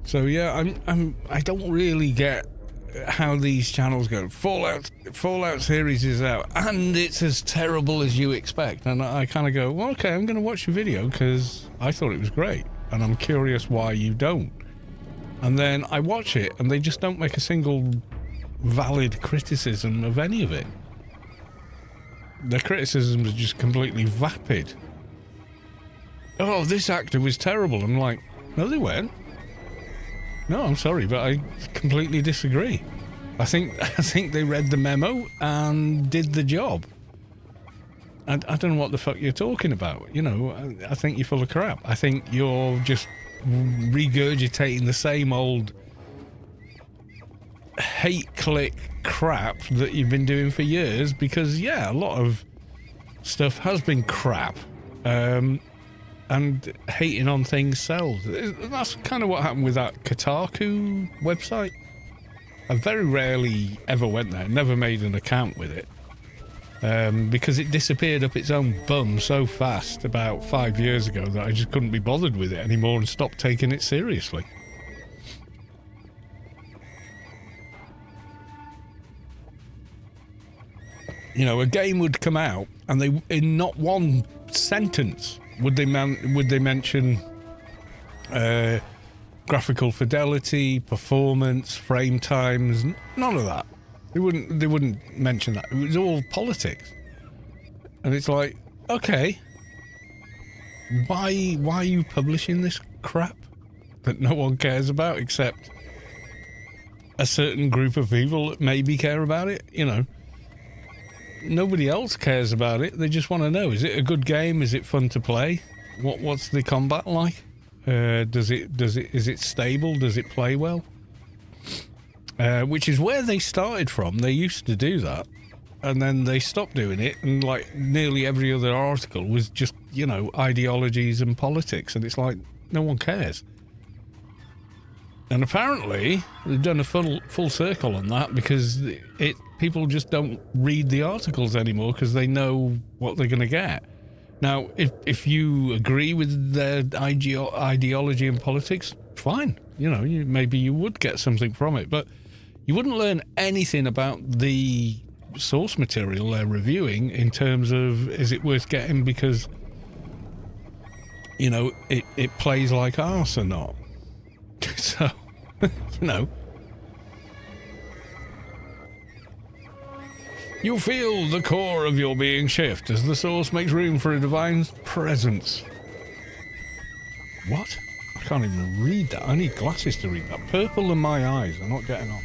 So yeah, I don't really get how these channels go. Fallout series is out, and it's as terrible as you expect. And I kind of go, well, okay, I'm going to watch your video because I thought it was great, and I'm curious why you don't. And then I watch it, and they just don't make a single valid criticism of any of it. Their criticisms are just completely vapid. Oh, this actor was terrible. I'm like, no, they weren't. No, I'm sorry, but I completely disagree. I think they read the memo and did the job. I don't know what the fuck you're talking about. You know, I think you're full of crap. I think you're just regurgitating the same old hate click crap that you've been doing for years, because, yeah, a lot of stuff has been crap. And hating on things sells. That's kind of what happened with that Kotaku website. I very rarely ever went there, never made an account with it, because it disappeared up its own bum so fast about 5 years ago that I just couldn't be bothered with it anymore and stopped taking it seriously. You know, a game would come out and they, in not one sentence, would they mention graphical fidelity, performance, frame times? None of that. They wouldn't mention that. It was all politics. And it's like, okay, Why are you publishing this crap that no one cares about except a certain group of people that maybe care about it? You know, nobody else cares about it. They just want to know, is it a good game? Is it fun to play? What's the combat like? Is it stable? Does it play well? Which is where they started from. They used to do that, and then they stopped doing it, and like nearly every other article was just, you know, ideologies and politics, and it's like no one cares. And apparently they've done a full circle on that, because people just don't read the articles anymore because they know what they're going to get. Now, if you agree with their ideology and politics, fine. You know, maybe you would get something from it, but you wouldn't learn anything about the source material they're reviewing in terms of, is it worth getting because, you know, it plays like arse or not. So, you know. You feel the core of your being shift as the source makes room for a divine presence. What? I can't even read that. I need glasses to read that. Purple in my eyes. I'm not getting on.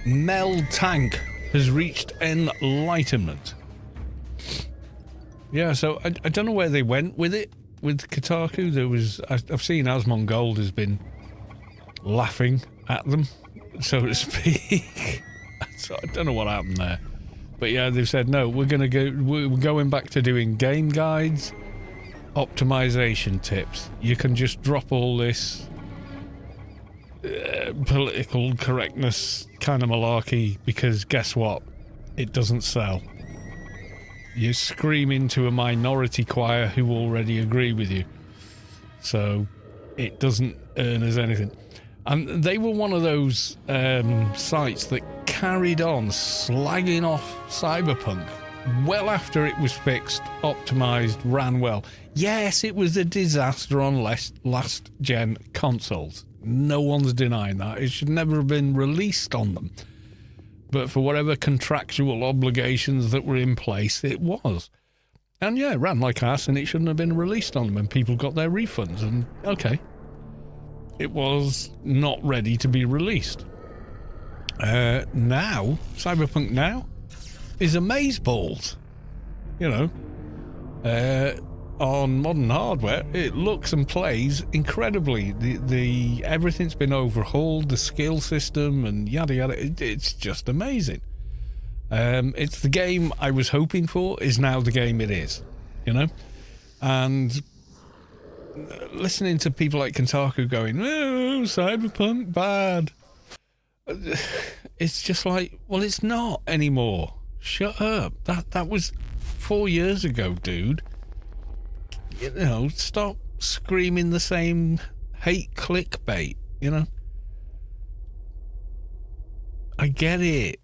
Mel Tank has reached enlightenment. Yeah, so I don't know where they went with it. With Kotaku, there was... I've seen Asmongold has been laughing at them, so to speak. So I don't know what happened there. But yeah, they've said, no, we're going back to doing game guides, optimization tips. You can just drop all this political correctness kind of malarkey, because guess what? It doesn't sell. You scream into a minority choir who already agree with you. So it doesn't earn us anything. And they were one of those sites that carried on slagging off Cyberpunk well after it was fixed, optimized, ran well. Yes, it was a disaster on last-gen consoles. No one's denying that. It should never have been released on them. But for whatever contractual obligations that were in place, it was. And yeah, it ran like ass, and it shouldn't have been released on them, and people got their refunds, and okay. It was not ready to be released. Now, Cyberpunk now is amazeballs. You know, on modern hardware, it looks and plays incredibly. The everything's been overhauled, the skill system and yada yada. It's just amazing. It's the game I was hoping for is now the game it is. You know, and listening to people like Kotaku going, "Oh, Cyberpunk bad." It's just like, well, it's not anymore. Shut up. That was 4 years ago, dude. You know, stop screaming the same hate clickbait, you know? I get it.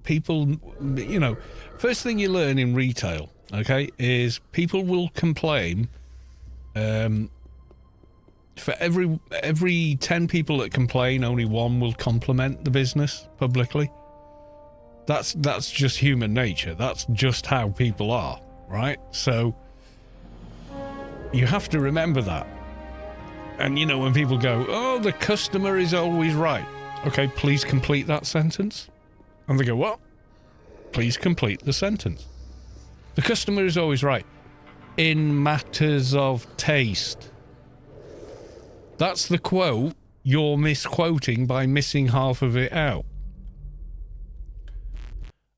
People, you know, first thing you learn in retail, okay, is people will complain. For every 10 people that complain, only one will compliment the business publicly. That's just human nature. That's just how people are, right? So you have to remember that. And you know, when people go, "Oh, the customer is always right." Okay, please complete that sentence. And they go, "What?" Please complete the sentence. The customer is always right in matters of taste. That's the quote you're misquoting by missing half of it out.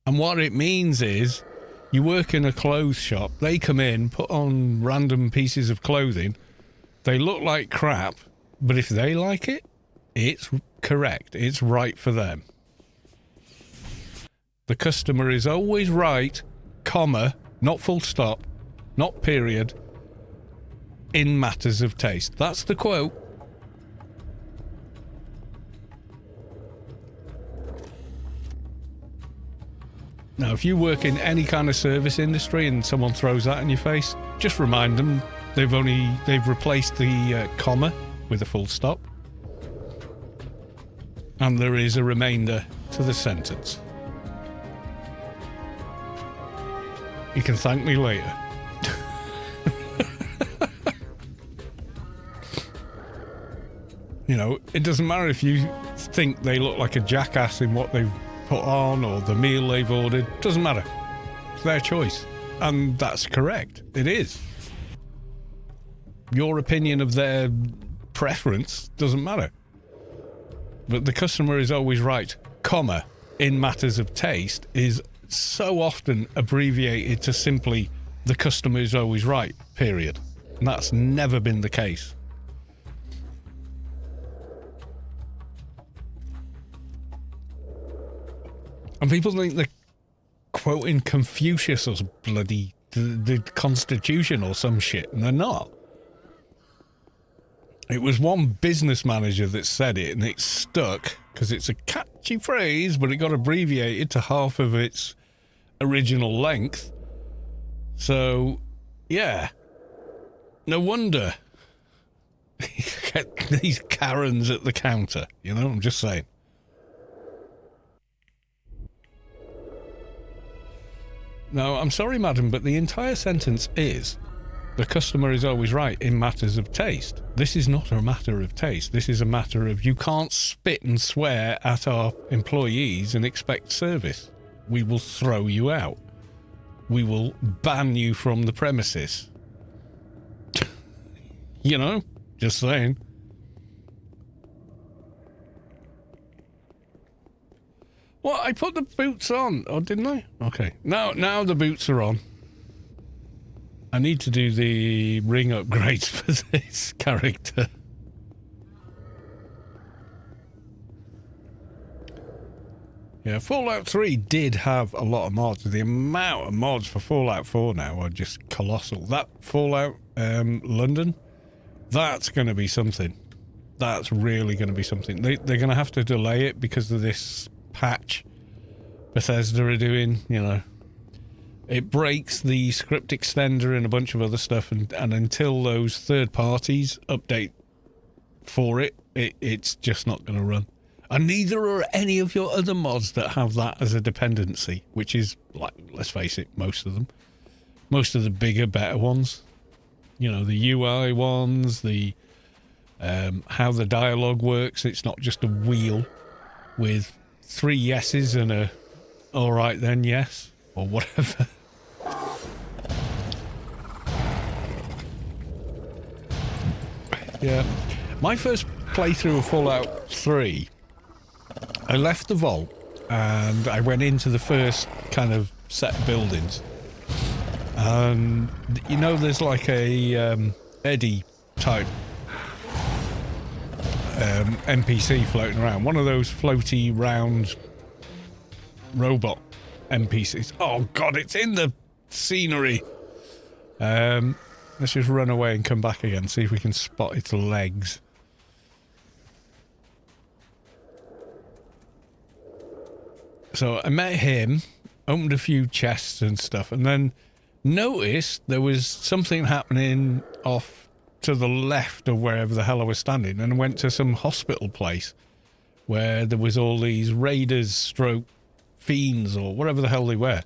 And what it means is, you work in a clothes shop, they come in, put on random pieces of clothing, they look like crap, but if they like it, it's correct, it's right for them. The customer is always right, comma, not full stop, not period, in matters of taste. That's the quote. Now, if you work in any kind of service industry and someone throws that in your face, just remind them they've replaced the comma with a full stop. And there is a remainder to the sentence. You can thank me later. You know, it doesn't matter if you think they look like a jackass in what they've put on or the meal they've ordered. Doesn't matter. It's their choice. And that's correct. It is. Your opinion of their preference doesn't matter. But the customer is always right, comma, in matters of taste is so often abbreviated to simply the customer is always right, period. And that's never been the case. And people think they're quoting Confucius or bloody the Constitution or some shit, and they're not. It was one business manager that said it, and it stuck because it's a catchy phrase, but it got abbreviated to half of its original length. So, yeah. No wonder. These Karens at the counter, you know, I'm just saying. No, I'm sorry, madam, but the entire sentence is, the customer is always right in matters of taste. This is not a matter of taste. This is a matter of you can't spit and swear at our employees and expect service. We will throw you out. We will ban you from the premises. You know, just saying. What? I put the boots on. Oh, didn't I? Okay. Now the boots are on. I need to do the ring upgrades for this character. Yeah, Fallout 3 did have a lot of mods. The amount of mods for Fallout 4 now are just colossal. That Fallout London, that's going to be something. That's really going to be something. They're going to have to delay it because of this patch Bethesda are doing, you know. It breaks the script extender and a bunch of other stuff, and until those third parties update for it, it's just not going to run. And neither are any of your other mods that have that as a dependency, which is, like, let's face it, most of them. Most of the bigger, better ones. You know, the UI ones, the how the dialogue works. It's not just a wheel with 3 yeses and a all right then yes or whatever. Yeah, my first playthrough of Fallout 3, I left the vault and I went into the first kind of set of buildings, and you know there's like a Eddie type NPC floating around, one of those floaty round robot NPCs. Oh god, it's in the scenery. Let's just run away and come back again, see if we can spot its legs. So I met him, opened a few chests and stuff, and then noticed there was something happening off to the left of wherever the hell I was standing, and went to some hospital place where there was all these raiders stroke fiends or whatever the hell they were.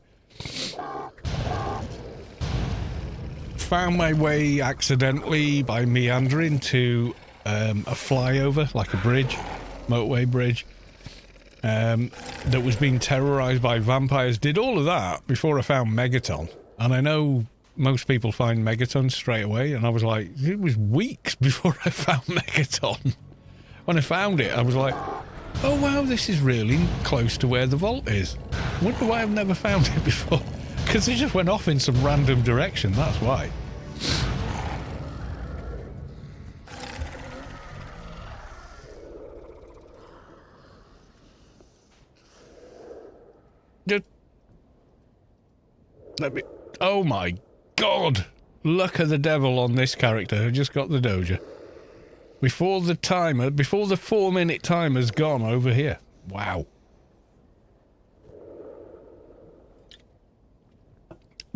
Found my way accidentally by meandering to a flyover, like a bridge, motorway bridge, that was being terrorized by vampires. Did all of that before I found Megaton. And I know most people find Megaton straight away, and I was like, it was weeks before I found Megaton. When I found it, I was like, oh wow, this is really close to where the vault is. Wonder why I've never found it before. Because it just went off in some random direction, that's why. Just let me... Oh my god! Luck of the devil on this character. I just got the doja. Before the 4-minute timer's gone over here. Wow.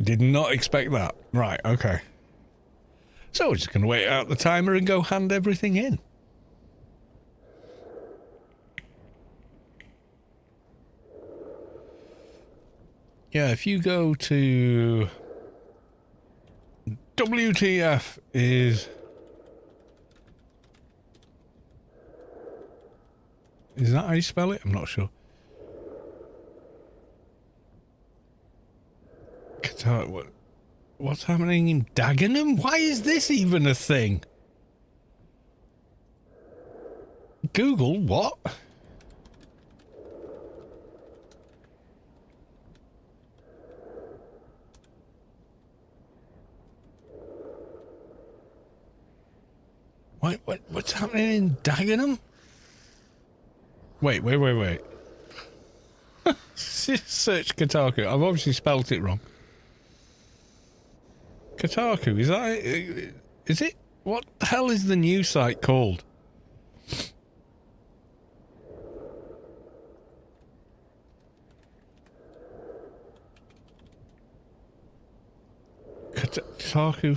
Did not expect that. Right, okay. So we're just going to wait out the timer and go hand everything in. Yeah, if you go to... WTF is... Is that how you spell it? I'm not sure. Qatar, what's happening in Dagenham? Why is this even a thing? Google, what? What's happening in Dagenham? Wait. Search Kotaku. I've obviously spelt it wrong. Kotaku, is that it? Is it? What the hell is the news site called? Kotaku.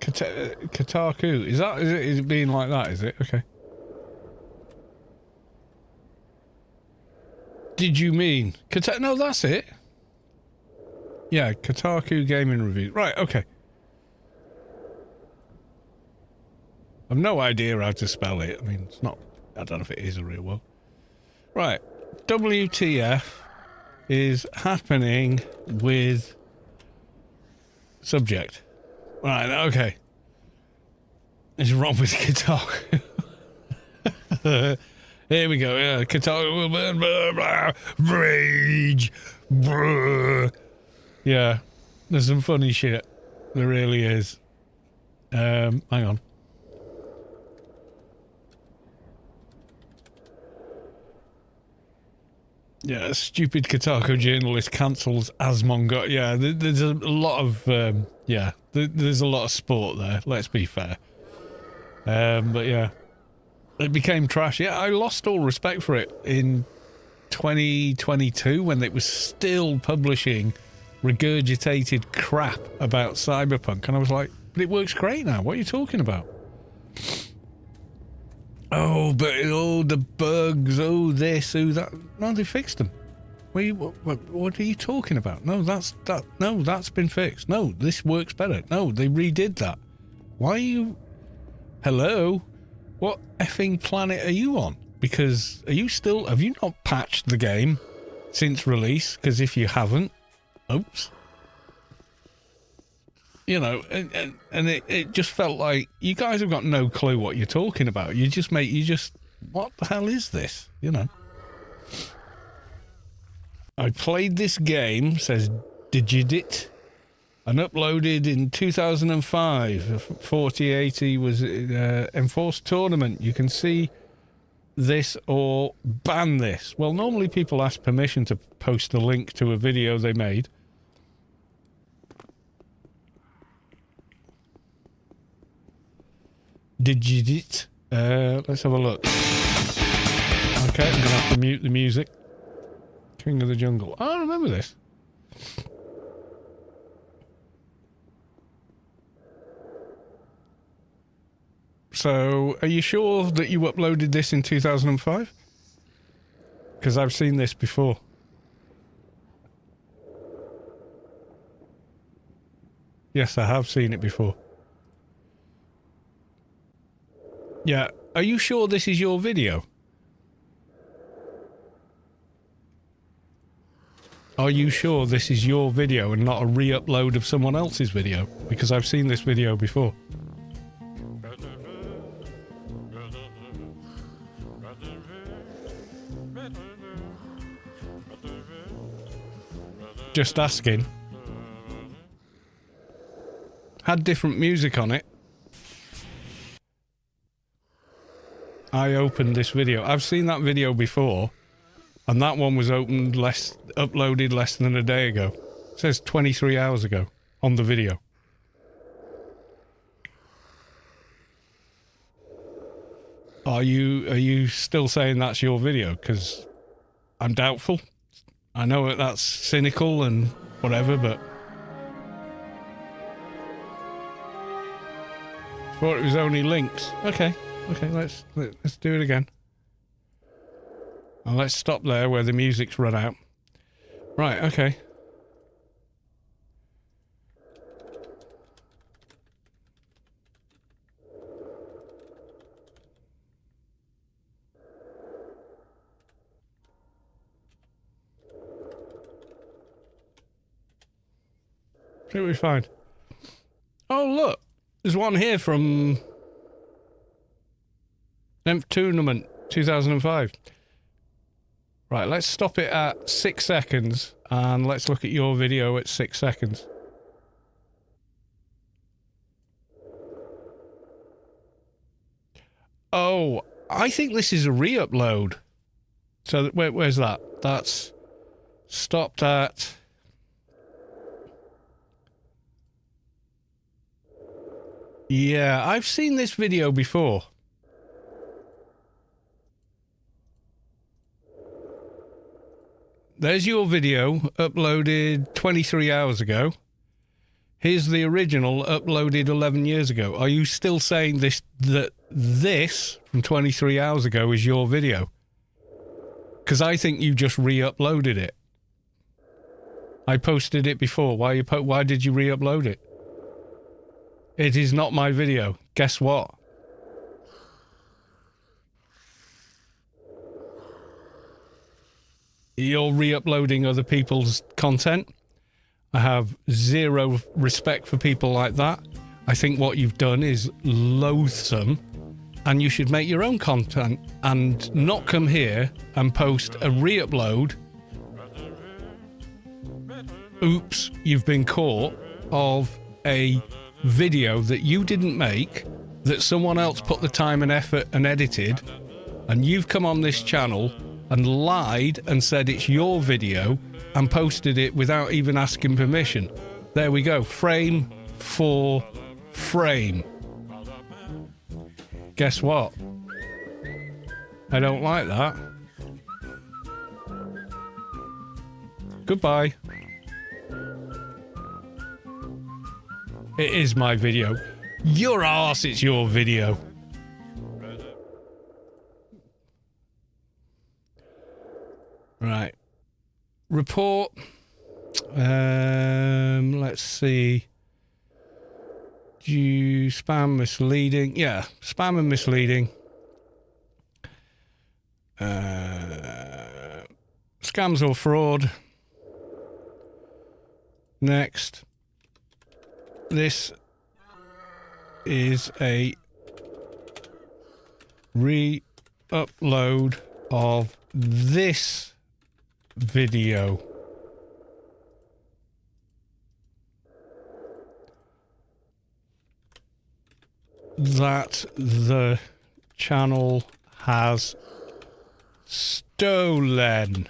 Kotaku. Is it being like that, is it? Okay. Did you mean no, that's it. Yeah, Kotaku Gaming Review. Right, okay. I've no idea how to spell it. I mean, it's not... I don't know if it is a real word. Right. WTF is happening with... subject. Right, okay. It's wrong with Kotaku. Here we go. Yeah, Kotaku will burn. Blah, blah, rage. Blah. Yeah, there's some funny shit. There really is. Hang on. Yeah, stupid Kotaku journalist cancels Asmongot. Yeah, there's a lot of there's a lot of sport there. Let's be fair. But yeah, it became trash. Yeah, I lost all respect for it in 2022 when it was still publishing regurgitated crap about Cyberpunk, and I was like, but it works great now. What are you talking about? Oh, but the bugs, this, that. No, they fixed them. What are you talking about? No, that's been fixed. No, this works better. No, they redid that. Why are you... Hello? What effing planet are you on? Because have you not patched the game since release? Because if you haven't, oops. You know, and it just felt like you guys have got no clue what you're talking about. What the hell is this? You know. I played this game, says Digidit, and uploaded in 2005. 4080 was enforced tournament. You can see this or ban this. Well, normally people ask permission to post a link to a video they made. Digidit. Let's have a look. Okay, I'm gonna have to mute the music. King of the Jungle. Oh, I remember this. So, are you sure that you uploaded this in 2005? Because I've seen this before. Yes, I have seen it before. Yeah. Are you sure this is your video? Are you sure this is your video and not a re-upload of someone else's video? Because I've seen this video before. Just asking. Had different music on it. I opened this video. I've seen that video before, and that one was uploaded less than a day ago. It says 23 hours ago on the video. Are you still saying that's your video? Because I'm doubtful. I know that's cynical and whatever, but thought it was only links. Okay, let's do it again. And let's stop there where the music's run out. Right, okay. See what we find. Oh, look. There's one here from 10th tournament, 2005. Right, let's stop it at 6 seconds and let's look at your video at 6 seconds. Oh, I think this is a re-upload. So where's that? That's stopped at... Yeah, I've seen this video before. There's your video uploaded 23 hours ago. Here's the original uploaded 11 years ago. Are you still saying that this from 23 hours ago is your video? Because I think you just re-uploaded it. I posted it before. Why did you re-upload it? It is not my video. Guess what? You're re-uploading other people's content. I have zero respect for people like that. I think what you've done is loathsome, and you should make your own content and not come here and post a re-upload. Oops, you've been caught of a video that you didn't make, that someone else put the time and effort and edited, and you've come on this channel and lied and said it's your video and posted it without even asking permission. There we go. Frame for frame. Guess what? I don't like that. Goodbye. It is my video. Your arse, it's your video. Right. Report. Let's see. Spam, misleading. Yeah, spam and misleading. Scams or fraud. Next. This is a re-upload of this video. That the channel has stolen.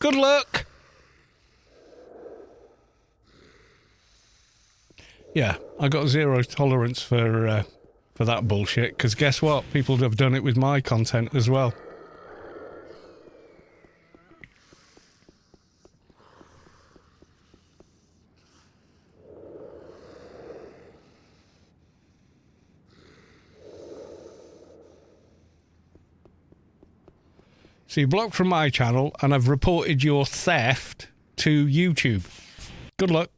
Good luck. Yeah, I got zero tolerance for that bullshit, because guess what? People have done it with my content as well. So you're blocked from my channel, and I've reported your theft to YouTube. Good luck.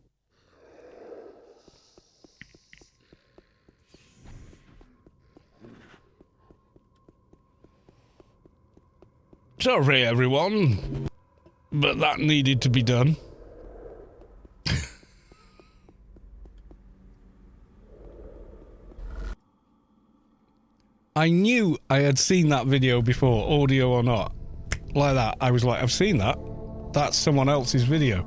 Sorry, everyone, but that needed to be done. I knew I had seen that video before, audio or not. Like that. I was like, I've seen that. That's someone else's video.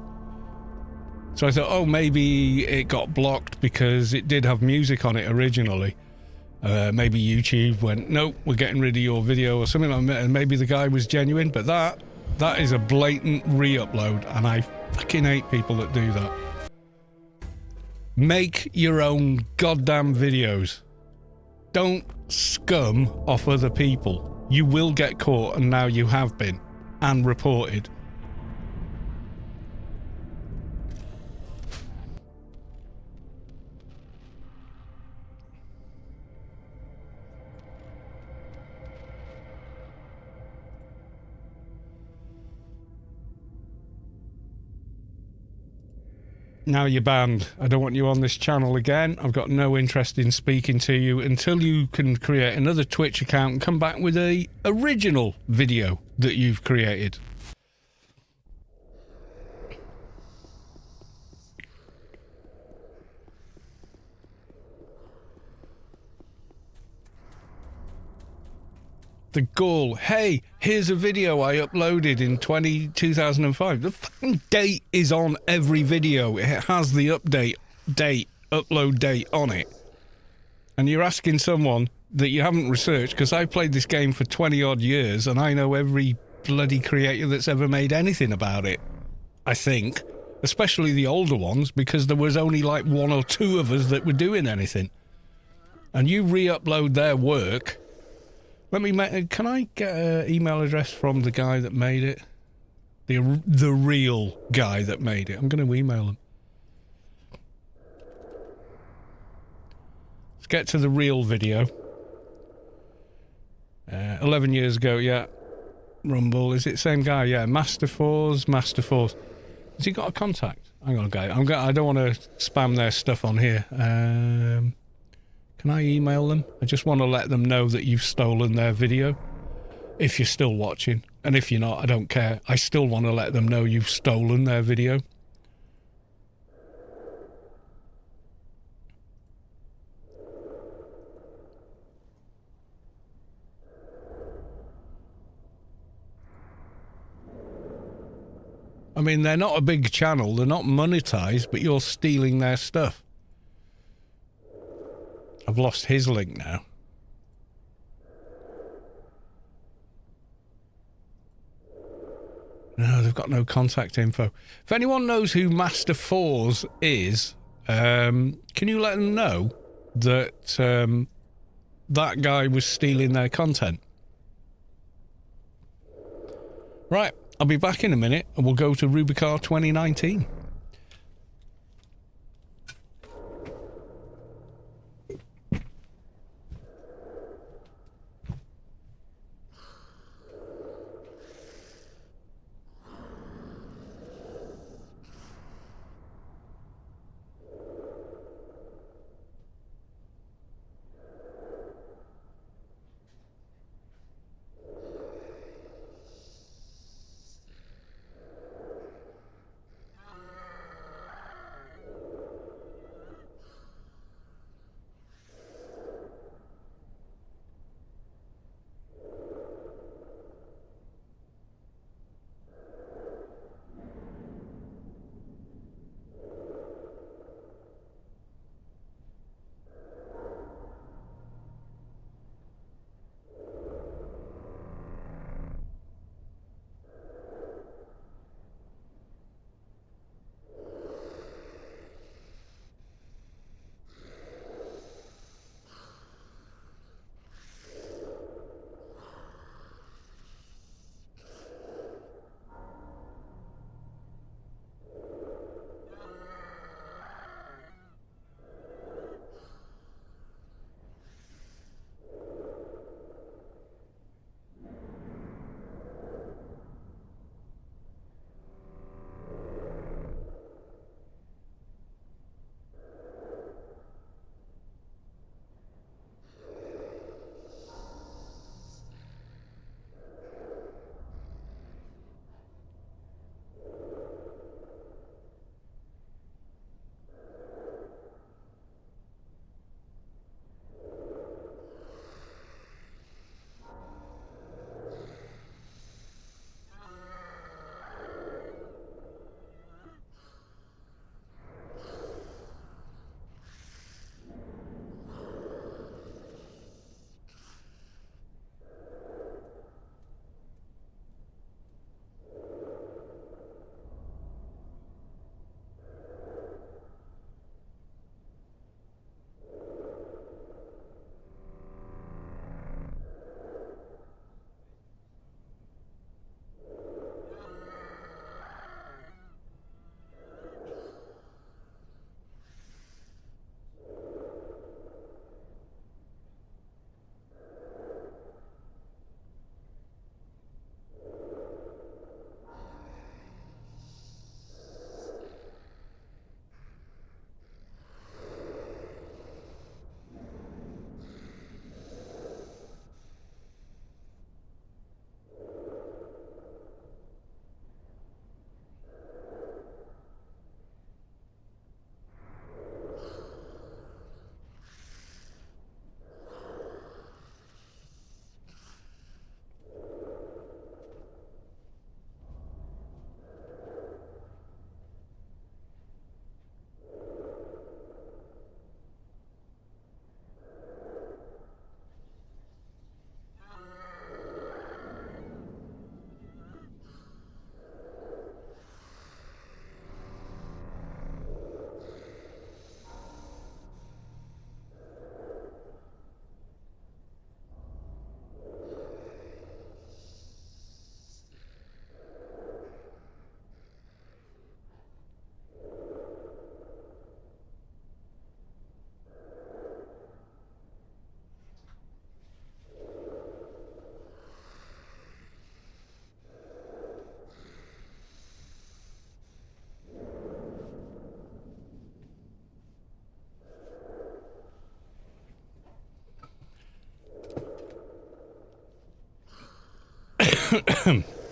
So I thought, oh, maybe it got blocked because it did have music on it originally. Maybe YouTube went, nope, we're getting rid of your video or something like that. And maybe the guy was genuine, but that is a blatant re-upload, and I fucking hate people that do that. Make your own goddamn videos. Don't scum off other people. You will get caught, and now you have been, and reported. Now you're banned. I don't want you on this channel again. I've got no interest in speaking to you until you can create another Twitch account and come back with a original video that you've created. The gall. Hey, here's a video I uploaded in 2005. The fucking date is on every video. It has the upload date on it. And you're asking someone that you haven't researched, because I played this game for 20 odd years and I know every bloody creator that's ever made anything about it. I think. Especially the older ones, because there was only like 1 or 2 of us that were doing anything. And you re-upload their work. Can I get an email address from the guy that made it? The real guy that made it. I'm going to email him. Let's get to the real video. 11 years ago, yeah. Rumble, is it same guy? Yeah, Master Fours. Has he got a contact? Hang on, guy. I don't want to spam their stuff on here. Can I email them? I just want to let them know that you've stolen their video. If you're still watching. And if you're not, I don't care. I still want to let them know you've stolen their video. I mean, they're not a big channel. They're not monetized, but you're stealing their stuff. I've lost his link now. No, they've got no contact info. If anyone knows who Master Fours is, can you let them know that that guy was stealing their content? Right, I'll be back in a minute and we'll go to Rubicar 2019.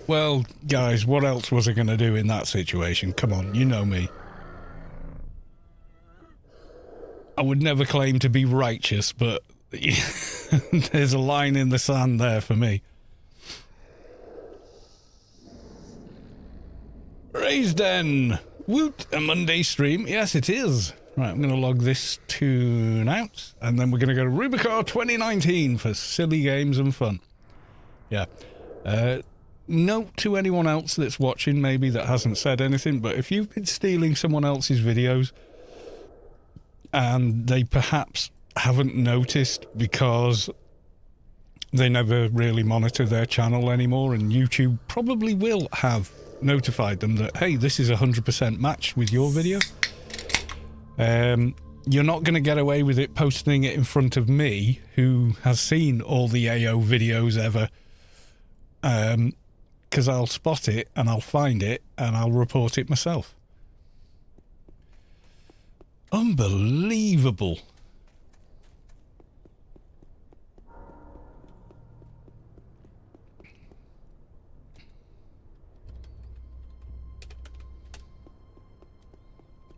Well, guys, what else was I going to do in that situation? Come on, you know me. I would never claim to be righteous, but there's a line in the sand there for me. Raised Den! Woot! A Monday stream? Yes, it is. Right, I'm going to log this tune out, and then we're going to go to Rubicar 2019 for silly games and fun. Yeah. Note to anyone else that's watching, maybe, that hasn't said anything, but if you've been stealing someone else's videos and they perhaps haven't noticed because they never really monitor their channel anymore, and YouTube probably will have notified them that, hey, this is 100% matched with your video, you're not going to get away with it posting it in front of me, who has seen all the AO videos ever, because I'll spot it and I'll find it and I'll report it myself. Unbelievable.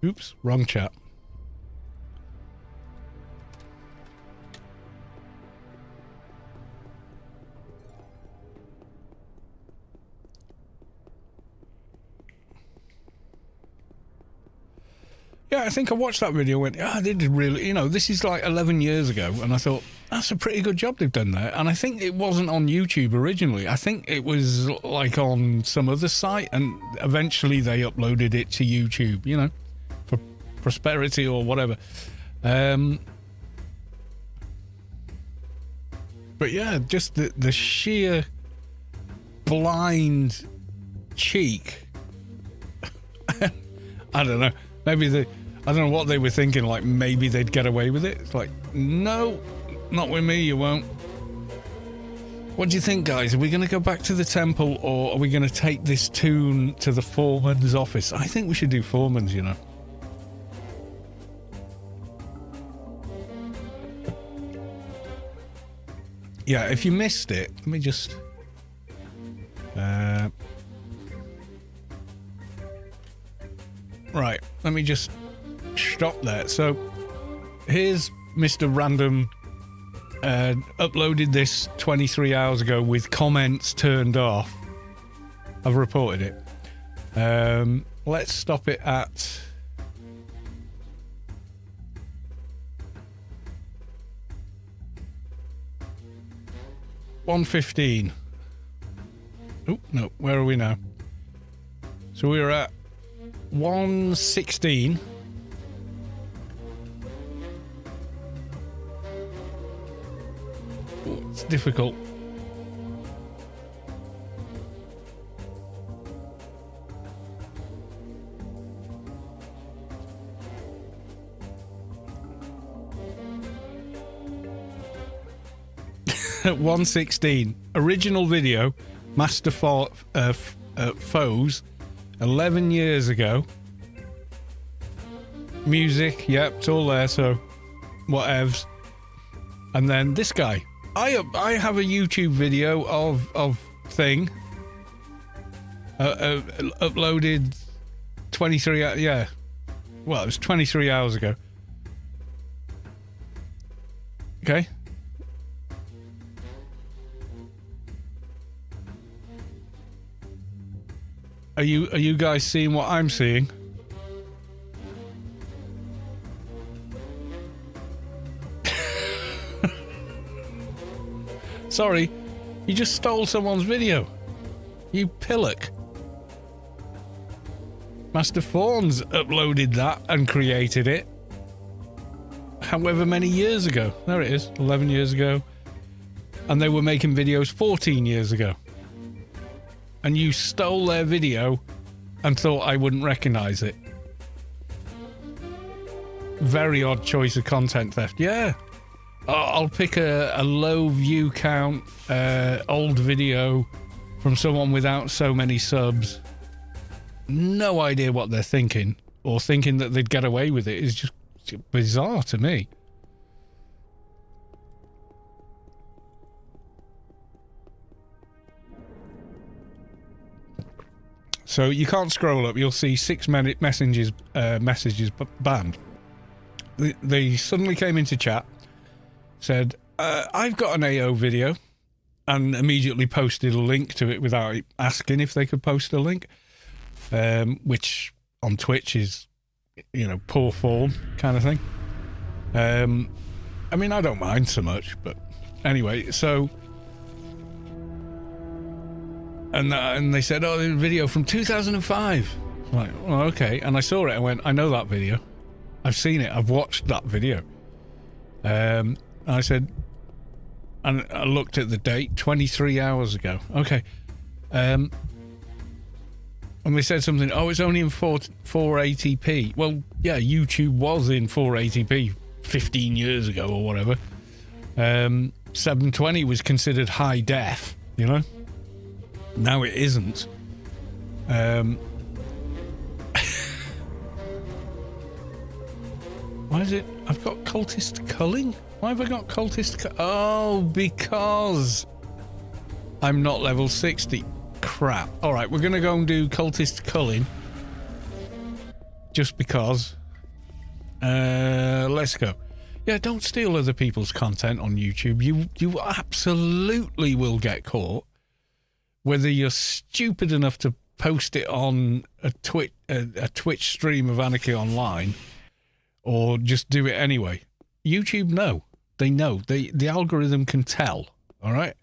Oops, wrong chat. Yeah, I think I watched that video and went, yeah, they did really, you know, this is like 11 years ago, and I thought, that's a pretty good job they've done there. And I think it wasn't on YouTube originally. I think it was like on some other site, and eventually they uploaded it to YouTube, you know, for prosperity or whatever. But yeah, just the sheer blind cheek. I don't know. Maybe I don't know what they were thinking, like maybe they'd get away with it. It's like, no, not with me, you won't. What do you think, guys? Are we going to go back to the temple, or are we going to take this tune to the foreman's office? I think we should do foreman's, you know. Yeah, if you missed it, let me just... Right, let me just stop there. So, here's Mr. Random uploaded this 23 hours ago with comments turned off. I've reported it. Let's stop it at... $1:15. Oh, no, where are we now? So we're at 1:16. Oh, it's difficult. At 1:16, original video, Master Foes, 11 years ago. Music, yep, it's all there, so whatevs. And then this guy. I have a YouTube video of thing uploaded 23, yeah. Well, it was 23 hours ago. Okay. Are you guys seeing what I'm seeing? Sorry, you just stole someone's video. You pillock. Master Fawns uploaded that and created it. However many years ago. There it is, 11 years ago. And they were making videos 14 years ago. And you stole their video and thought I wouldn't recognize it. Very odd choice of content theft. Yeah. I'll pick a low view count, old video from someone without so many subs. No idea what they're thinking, or thinking that they'd get away with it is just bizarre to me. So you can't scroll up. You'll see 6 messages banned. They suddenly came into chat, said, I've got an AO video, and immediately posted a link to it without asking if they could post a link, which on Twitch is, poor form kind of thing. I mean, I don't mind so much, but anyway, so... And they said, oh, there's a video from 2005. I'm like, oh, okay. And I saw it and went, I know that video. I've seen it. I've watched that video. And I said, and I looked at the date, 23 hours ago. Okay. And they said something, oh, it's only in 480p. Well, yeah, YouTube was in 480p 15 years ago or whatever. 720 was considered high def, Now it isn't. Why is it? I've got cultist culling? Why have I got cultist Oh, because I'm not level 60. Crap. Alright, we're going to go and do cultist culling. Just because. Let's go. Yeah, don't steal other people's content on YouTube. You absolutely will get caught. Whether you're stupid enough to post it on a Twitch stream of Anarchy Online, or just do it anyway. YouTube know. They know. The algorithm can tell. All right?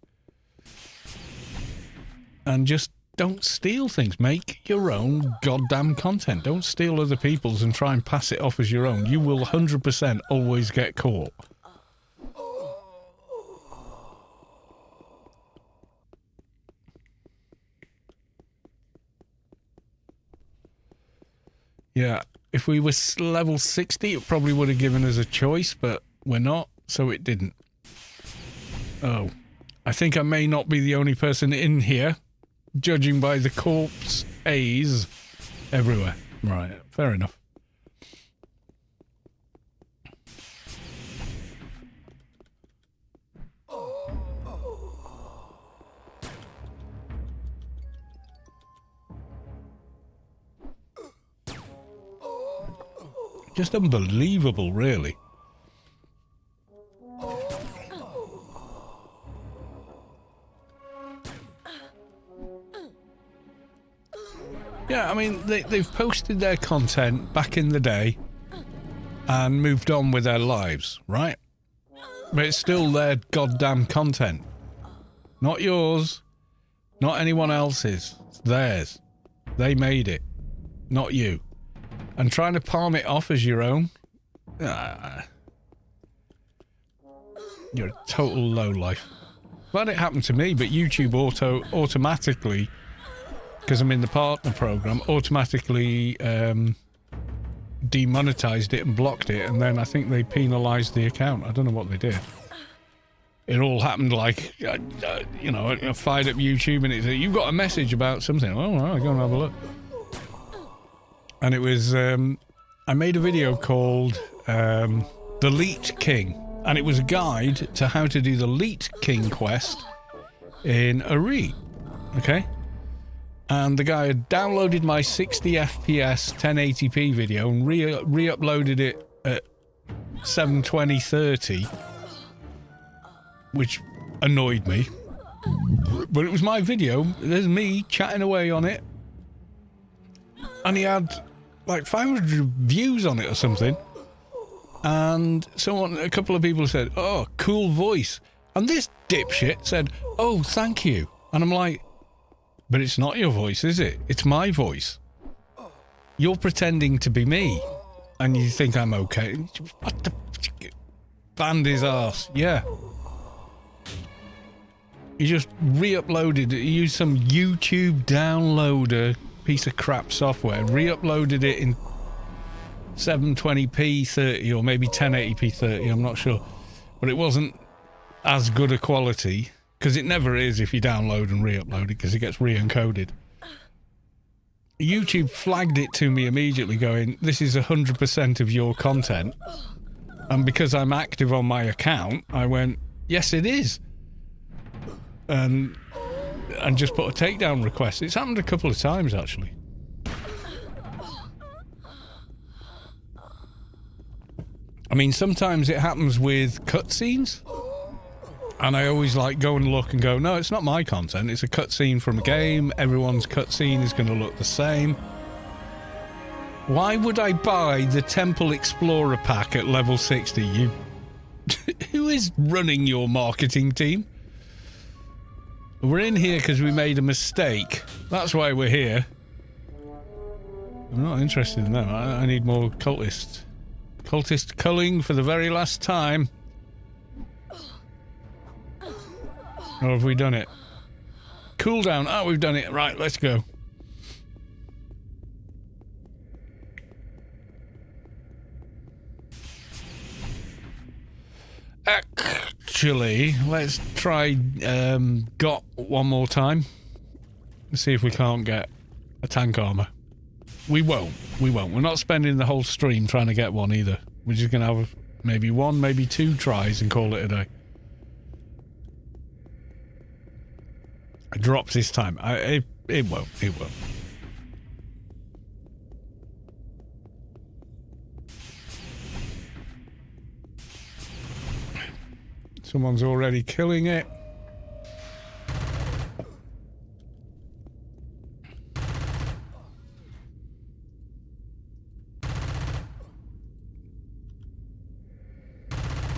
And just don't steal things. Make your own goddamn content. Don't steal other people's and try and pass it off as your own. You will 100% always get caught. Yeah, if we were level 60, it probably would have given us a choice, but we're not, so it didn't. Oh, I think I may not be the only person in here, judging by the corpse A's everywhere. Right, fair enough. Just unbelievable, really. Yeah, I mean, they've posted their content back in the day and moved on with their lives, right? But it's still their goddamn content. Not yours, not anyone else's. It's theirs. They made it, not you. And trying to palm it off as your own? You're a total lowlife. Glad it happened to me, but YouTube automatically, because I'm in the partner program, automatically demonetized it and blocked it, and then I think they penalized the account. I don't know what they did. It all happened like, I fired up YouTube and it said, you've got a message about something. Oh, all right, go and have a look. And it was, I made a video called The Leet King. And it was a guide to how to do the Leet King quest in a re. Okay? And the guy had downloaded my 60 FPS 1080p video and re-uploaded it at 720/30, which annoyed me. But it was my video. There's me chatting away on it. And he had like 500 views on it or something. And a couple of people said, oh, cool voice. And this dipshit said, oh, thank you. And I'm like, but it's not your voice, is it? It's my voice. You're pretending to be me. And you think I'm okay. What the... Banned his ass. Yeah. He just re-uploaded it. He used some YouTube downloader piece of crap software, re-uploaded it in 720p 30 or maybe 1080p 30, I'm not sure, but it wasn't as good a quality, because it never is if you download and re-upload it, because it gets re-encoded. YouTube flagged it to me immediately going, this is 100% of your content, and because I'm active on my account, I went, yes it is. And and just put a takedown request. It's happened a couple of times, actually. I mean, sometimes it happens with cutscenes, and I always like go and look and go, no, it's not my content, it's a cutscene from a game, everyone's cutscene is going to look the same. Why would I buy the Temple Explorer pack at level 60? You... Who is running your marketing team? We're in here because we made a mistake. That's why we're here. I'm not interested in that. I need more cultists. Cultist culling for the very last time. Or have we done it? Cooldown. Oh, we've done it. Right, let's go. Actually, let's try got one more time. Let's see if we can't get a tank armor. We won't. We won't. We're not spending the whole stream trying to get one either. We're just going to have maybe one, maybe two tries and call it a day. It drops this time. It won't. It won't. Someone's already killing it.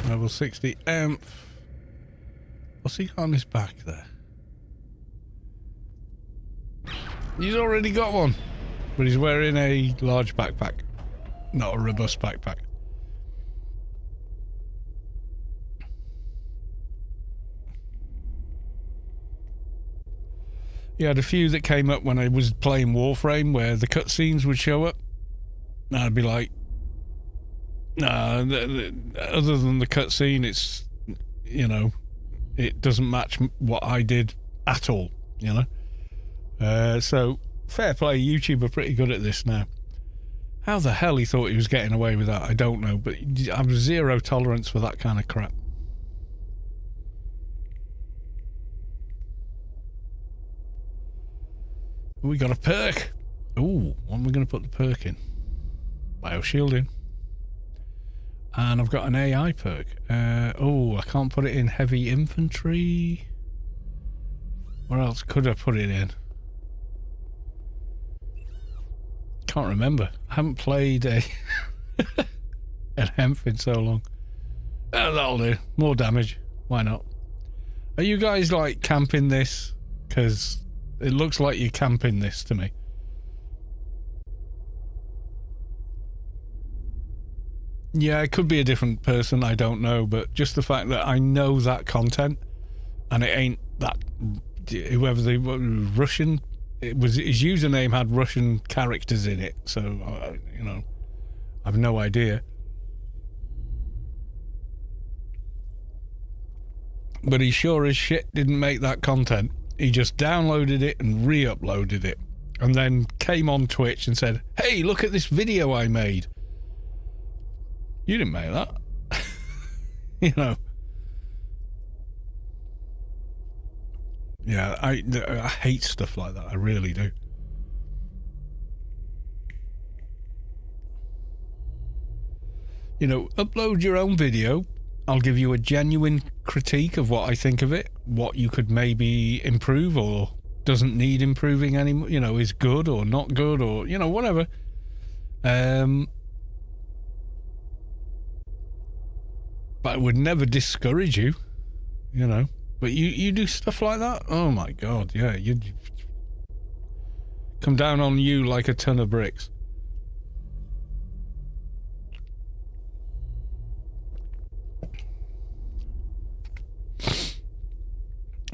Level 60 amp. What's he got on his back there? He's already got one, but he's wearing a large backpack, not a robust backpack. You had a few that came up when I was playing Warframe where the cutscenes would show up. And I'd be like, nah, other than the cutscene, it's, you know, it doesn't match what I did at all, you know? So, fair play, YouTube are pretty good at this now. How the hell he thought he was getting away with that, I don't know, but I have zero tolerance for that kind of crap. We got a perk. Ooh, what am we going to put the perk in? Bioshielding. And I've got an AI perk. Oh, I can't put it in heavy infantry. Where else could I put it in? Can't remember. I haven't played an hemp in so long. That'll do. More damage. Why not? Are you guys like camping this? Because it looks like you're camping this to me. Yeah, it could be a different person, I don't know, but just the fact that I know that content and it ain't that, whoever the Russian, it was, his username had Russian characters in it, so you know, I've no idea. But he sure as shit didn't make that content. He just downloaded it and re-uploaded it, and then came on Twitch and said, hey, look at this video I made. You didn't make that. You know. Yeah, I hate stuff like that. I really do. You know, upload your own video. I'll give you a genuine critique of what I think of it, what you could maybe improve or doesn't need improving anymore, you know, is good or not good or, you know, whatever. But I would never discourage you, you know. But you do stuff like that? Oh my God, yeah. You'd come down on you like a ton of bricks.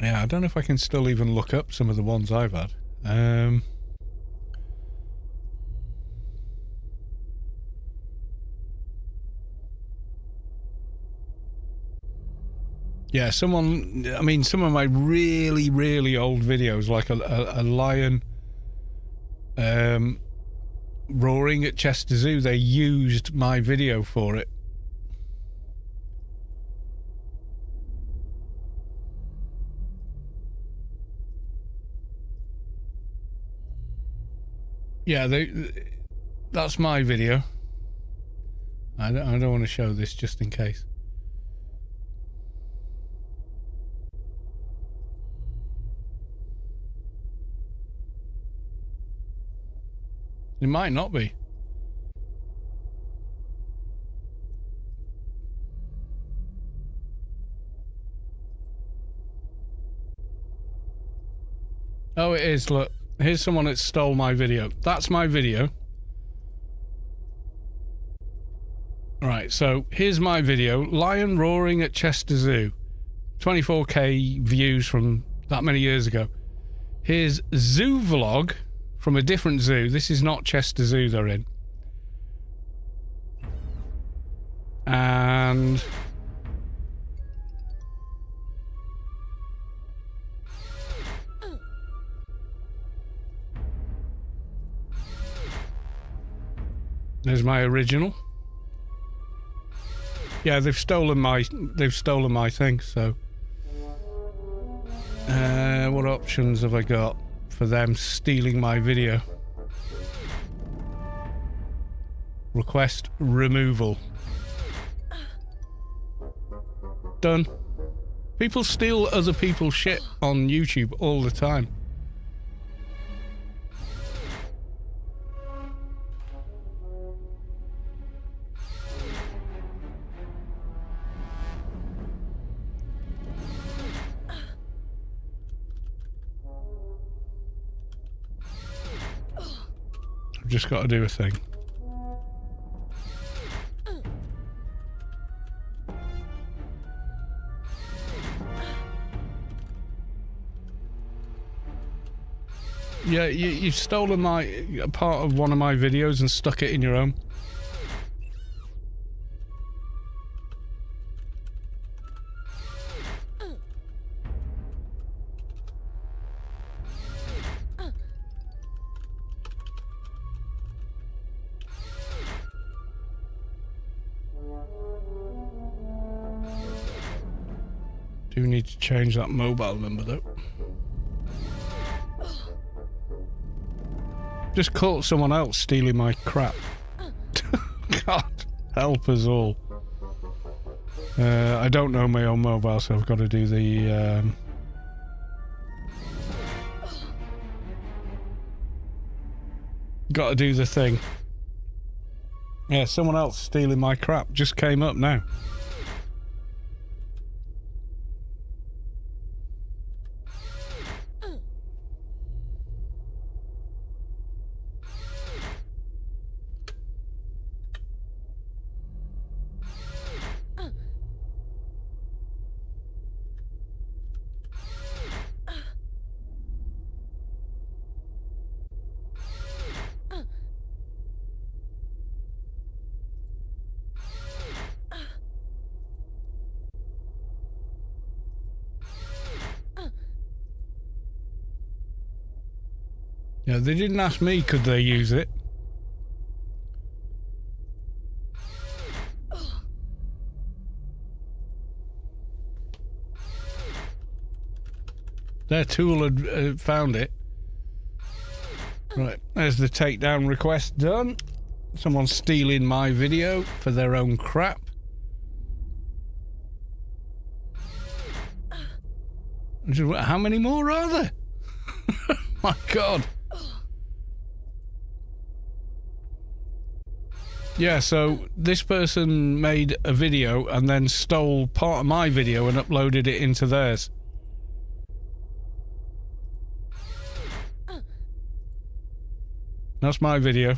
Yeah, I don't know if I can still even look up some of the ones I've had. Yeah, someone, I mean, some of my really, really old videos, like a lion roaring at Chester Zoo, they used my video for it. Yeah, that's my video. I don't want to show this just in case. It might not be. Oh, it is. Look, here's someone that stole my video. That's my video. Right, so here's my video. Lion roaring at Chester Zoo. 24k views from that many years ago. Here's zoo vlog from a different zoo. This is not Chester Zoo they're in. And there's my original. Yeah, they've stolen my thing, so what options have I got for them stealing my video? Request removal. Done. People steal other people's shit on YouTube all the time. I've just got to do a thing. Yeah, you've stolen a part of one of my videos and stuck it in your own. Do need to change that mobile number though. Just caught someone else stealing my crap. God, help us all. I don't know my own mobile, so I've got to do the... got to do the thing. Yeah, someone else stealing my crap just came up now. Yeah, they didn't ask me could they use it. Their tool had found it. Right, there's the takedown request done. Someone's stealing my video for their own crap. How many more are there? My God. Yeah, so this person made a video and then stole part of my video and uploaded it into theirs. That's my video.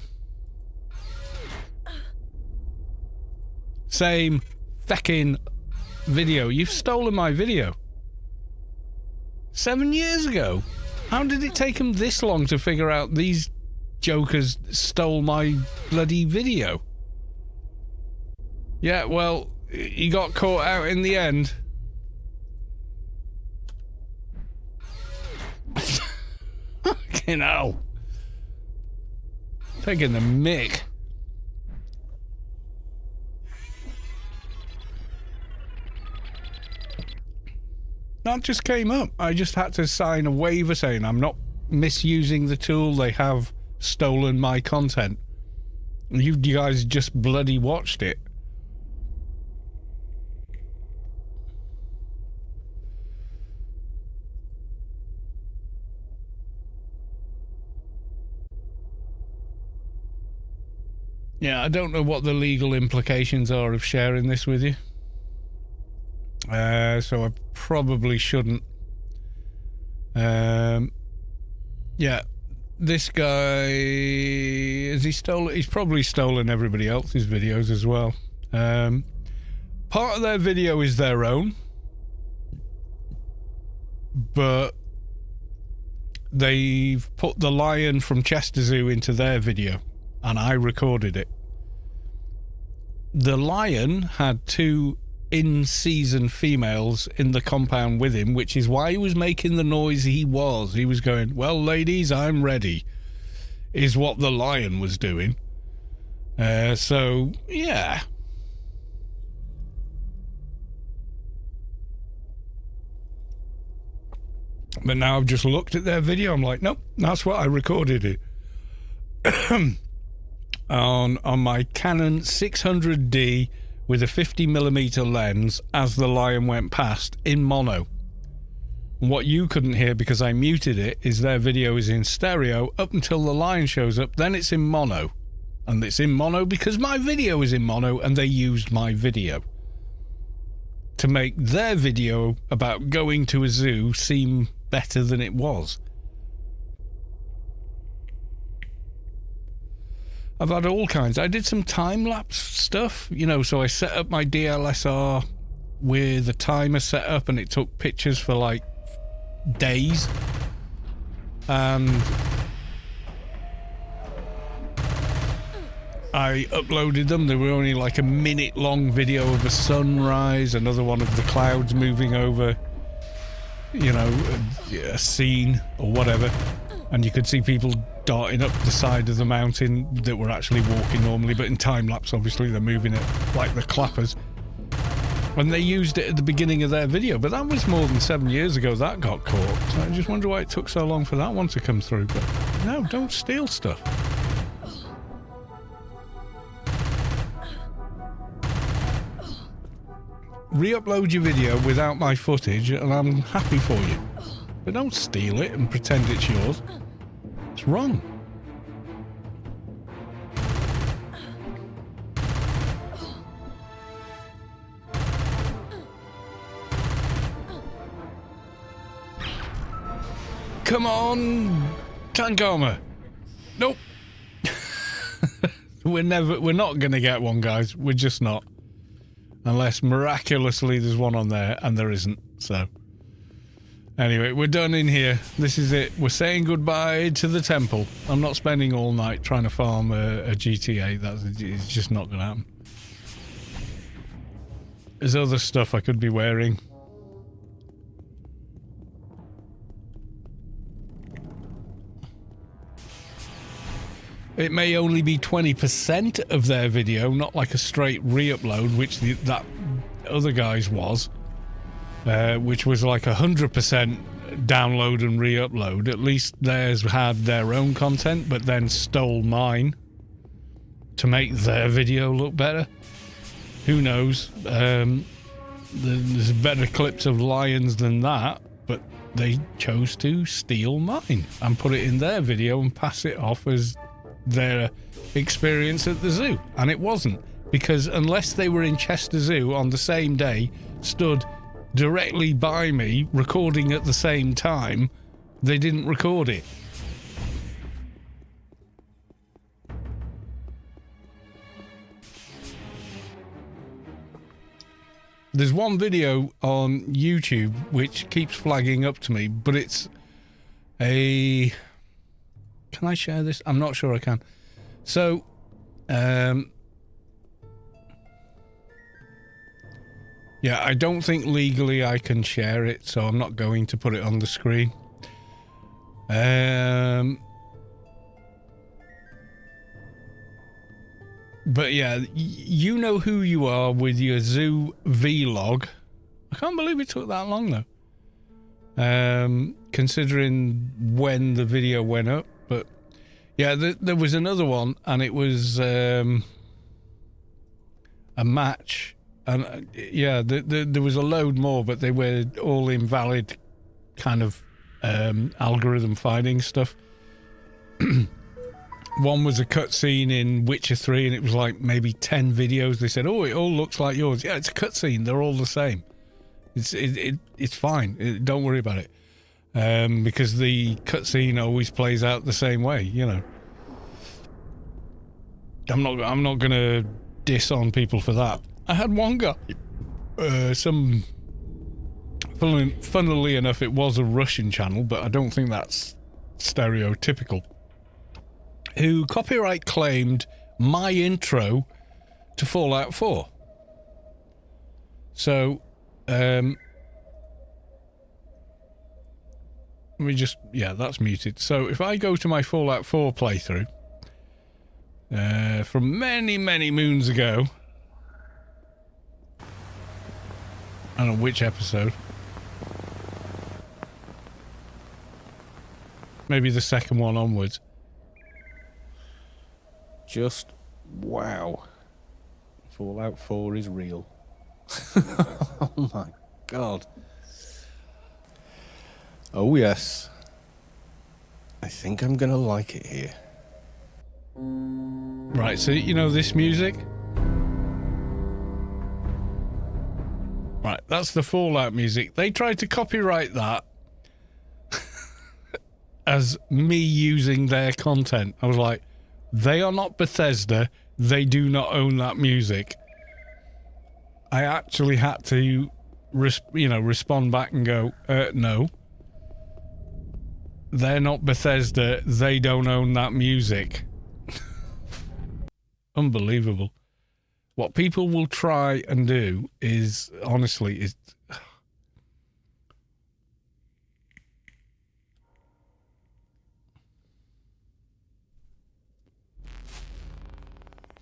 Same feckin' video. You've stolen my video. 7 years ago? How did it take them this long to figure out these jokers stole my bloody video? Yeah, well, you got caught out in the end. Fucking hell. Taking the mick. That just came up. I just had to sign a waiver saying I'm not misusing the tool. They have stolen my content. You guys just bloody watched it. Yeah, I don't know what the legal implications are of sharing this with you. So I probably shouldn't. Yeah, this guy, has he stolen? He's probably stolen everybody else's videos as well. Part of their video is their own, but they've put the lion from Chester Zoo into their video, and I recorded it. The lion had 2 in-season females in the compound with him, which is why he was making the noise he was. He was going, "Well, ladies, I'm ready," is what the lion was doing. So, yeah. But now I've just looked at their video. I'm like, nope, that's what I recorded it. on my Canon 600D with a 50mm lens as the lion went past in mono. And what you couldn't hear because I muted it is their video is in stereo up until the lion shows up, then it's in mono. And it's in mono because my video is in mono and they used my video to make their video about going to a zoo seem better than it was. I've had all kinds. I did some time-lapse stuff, you know, so I set up my DLSR with a timer set up and it took pictures for like days. And I uploaded them. They were only like a minute-long video of a sunrise, another one of the clouds moving over, you know, a scene or whatever. And you could see people darting up the side of the mountain that were actually walking normally, but in time-lapse, obviously, they're moving it like the clappers. And they used it at the beginning of their video, but that was more than 7 years ago that got caught. So I just wonder why it took so long for that one to come through. But no, don't steal stuff. Re-upload your video without my footage and I'm happy for you. But don't steal it and pretend it's yours. It's wrong. Come on, tank armor. Nope. We're not gonna get one, guys. We're just not. Unless miraculously there's one on there, and there isn't, so. Anyway, we're done in here. This is it. We're saying goodbye to the temple. I'm not spending all night trying to farm a GTA. It's just not going to happen. There's other stuff I could be wearing. It may only be 20% of their video, not like a straight re-upload, which that other guy's was. Which was like 100% download and re-upload. At least theirs had their own content, but then stole mine to make their video look better. Who knows? There's better clips of lions than that, but they chose to steal mine and put it in their video and pass it off as their experience at the zoo. And it wasn't, because unless they were in Chester Zoo on the same day, stood directly by me, recording at the same time, they didn't record it. There's one video on YouTube which keeps flagging up to me, but it's a... Can I share this? I'm not sure I can. So, yeah, I don't think legally I can share it, so I'm not going to put it on the screen. But yeah, you know who you are with your zoo vlog. I can't believe it took that long though. Considering when the video went up, but Yeah, there was another one, and it was a match, and yeah, there was a load more, but they were all invalid kind of algorithm finding stuff. One was a cutscene in Witcher 3, and it was like maybe 10 videos. They said, "Oh, it all looks like yours." Yeah, it's a cutscene. They're all the same. It's fine. Don't worry about it, because the cutscene always plays out the same way. You know, I'm not gonna diss on people for that. I had one guy, funnily enough, it was a Russian channel, but I don't think that's stereotypical, who copyright claimed my intro to Fallout 4. So, let me just, yeah, that's muted. So if I go to my Fallout 4 playthrough, from many, many moons ago, I don't know which episode, maybe the second one onwards. Just wow. Fallout 4 is real. Oh my god. Oh yes. I think I'm gonna like it here. Right, so you know this music? Right, that's the Fallout music. They tried to copyright that as me using their content. I was like, they are not Bethesda. They do not own that music. I actually had to, respond back and go, no. They're not Bethesda. They don't own that music. Unbelievable. What people will try and do is, honestly, is...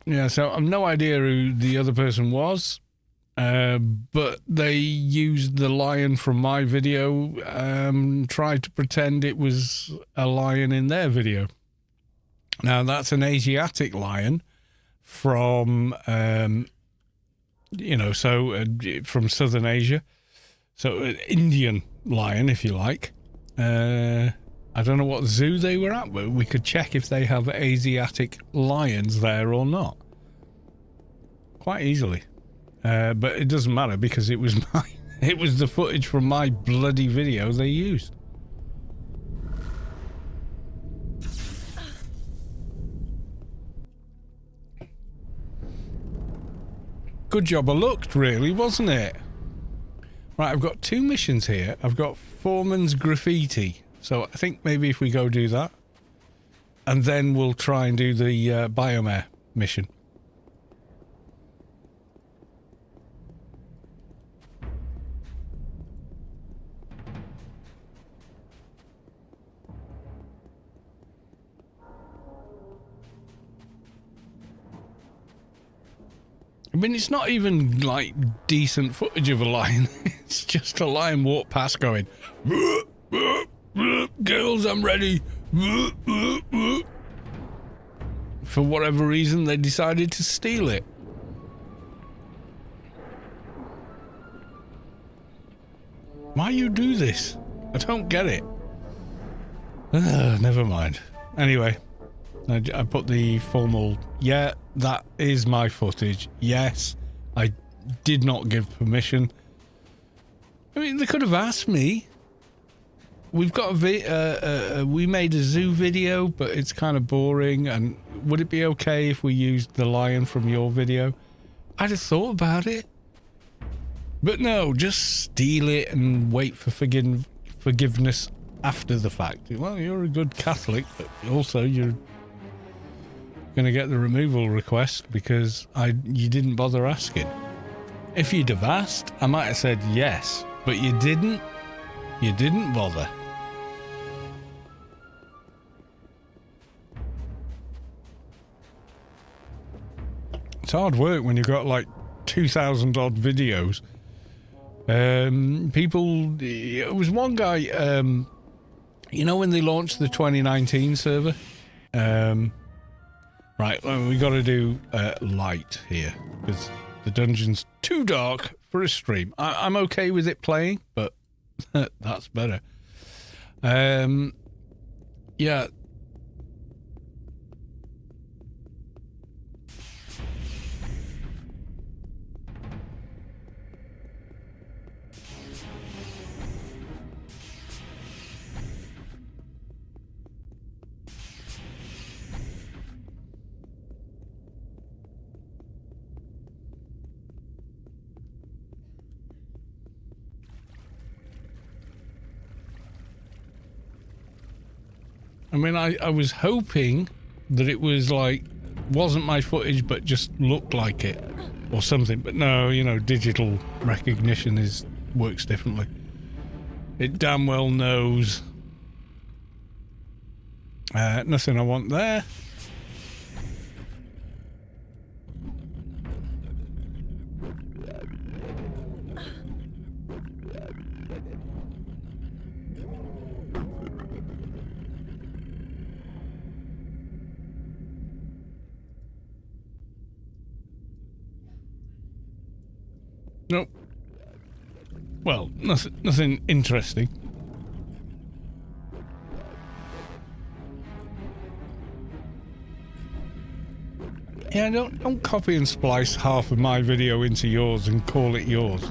Yeah, so I've no idea who the other person was, but they used the lion from my video, tried to pretend it was a lion in their video. Now, that's an Asiatic lion from, from Southern Asia. So an Indian lion, if you like. I don't know what zoo they were at, but we could check if they have Asiatic lions there or not. Quite easily. But it doesn't matter because it was it was the footage from my bloody video they used. Good job I looked, really, wasn't it? Right, I've got 2 missions here. I've got Foreman's Graffiti. So I think maybe if we go do that, and then we'll try and do the Biomare mission. I mean, it's not even, like, decent footage of a lion. It's just a lion walk past going, "Girls, I'm ready." For whatever reason, they decided to steal it. Why you do this? I don't get it. Never mind. Anyway, I put the formal, yeah, that is my footage. Yes, I did not give permission. I mean, they could have asked me. We've got we made a zoo video, but it's kind of boring. And would it be okay if we used the lion from your video? I'd have thought about it. But no, just steal it and wait for forgiveness after the fact. Well, you're a good Catholic, but also you're going to get the removal request because you didn't bother asking. If you'd have asked, I might have said yes, but you didn't. You didn't bother. It's hard work when you've got like 2,000 odd videos. It was one guy, when they launched the 2019 server, Right, well, we got to do light here because the dungeon's too dark for a stream. I'm okay with it playing, but that's better. Yeah. I mean, I was hoping that it was like, wasn't my footage, but just looked like it or something. But no, you know, digital recognition works differently. It damn well knows. Nothing I want there. Nope. Well, nothing interesting. Yeah, don't copy and splice half of my video into yours and call it yours,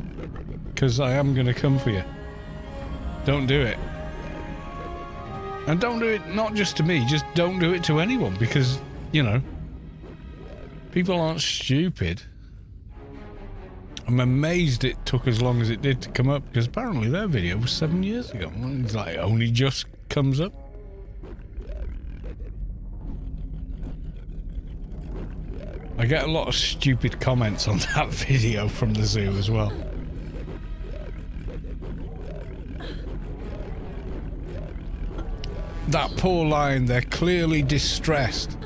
because I am going to come for you. Don't do it. And don't do it not just to me, just don't do it to anyone, because, you know, people aren't stupid. I'm amazed it took as long as it did to come up, because apparently their video was 7 years ago. It's like, only just comes up. I get a lot of stupid comments on that video from the zoo as well. That poor lion, they're clearly distressed.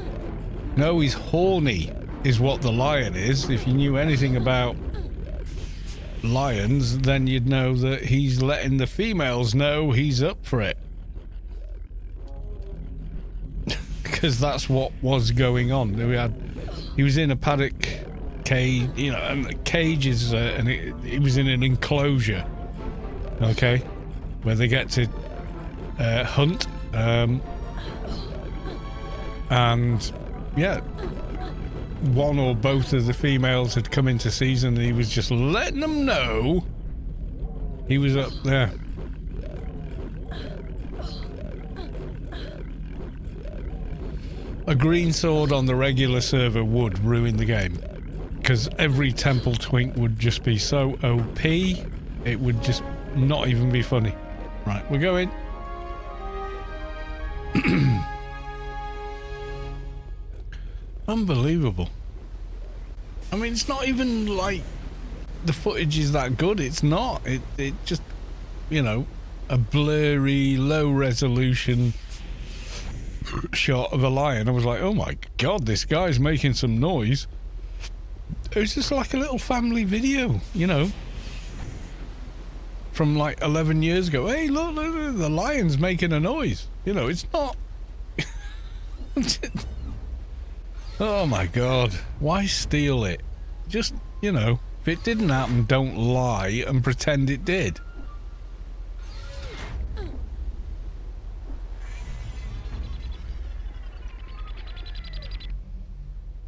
No, he's horny, is what the lion is. If you knew anything about lions, then you'd know that he's letting the females know he's up for it. Because that's what was going on. He was in a paddock cage, you know, and the cage is, and he was in an enclosure, okay, where they get to hunt, and yeah, one or both of the females had come into season, and he was just letting them know he was up there. A green sword on the regular server would ruin the game, because every temple twink would just be so OP, it would just not even be funny. Right, we're going. Unbelievable. I mean, it's not even like the footage is that good. It's not. It just, you know, a blurry, low resolution shot of a lion. I was like, oh my god, this guy's making some noise. It was just like a little family video, you know, from like 11 years ago. Hey, look, the lion's making a noise. You know, it's not. Oh my god, why steal it? Just, you know, if it didn't happen, don't lie and pretend it did.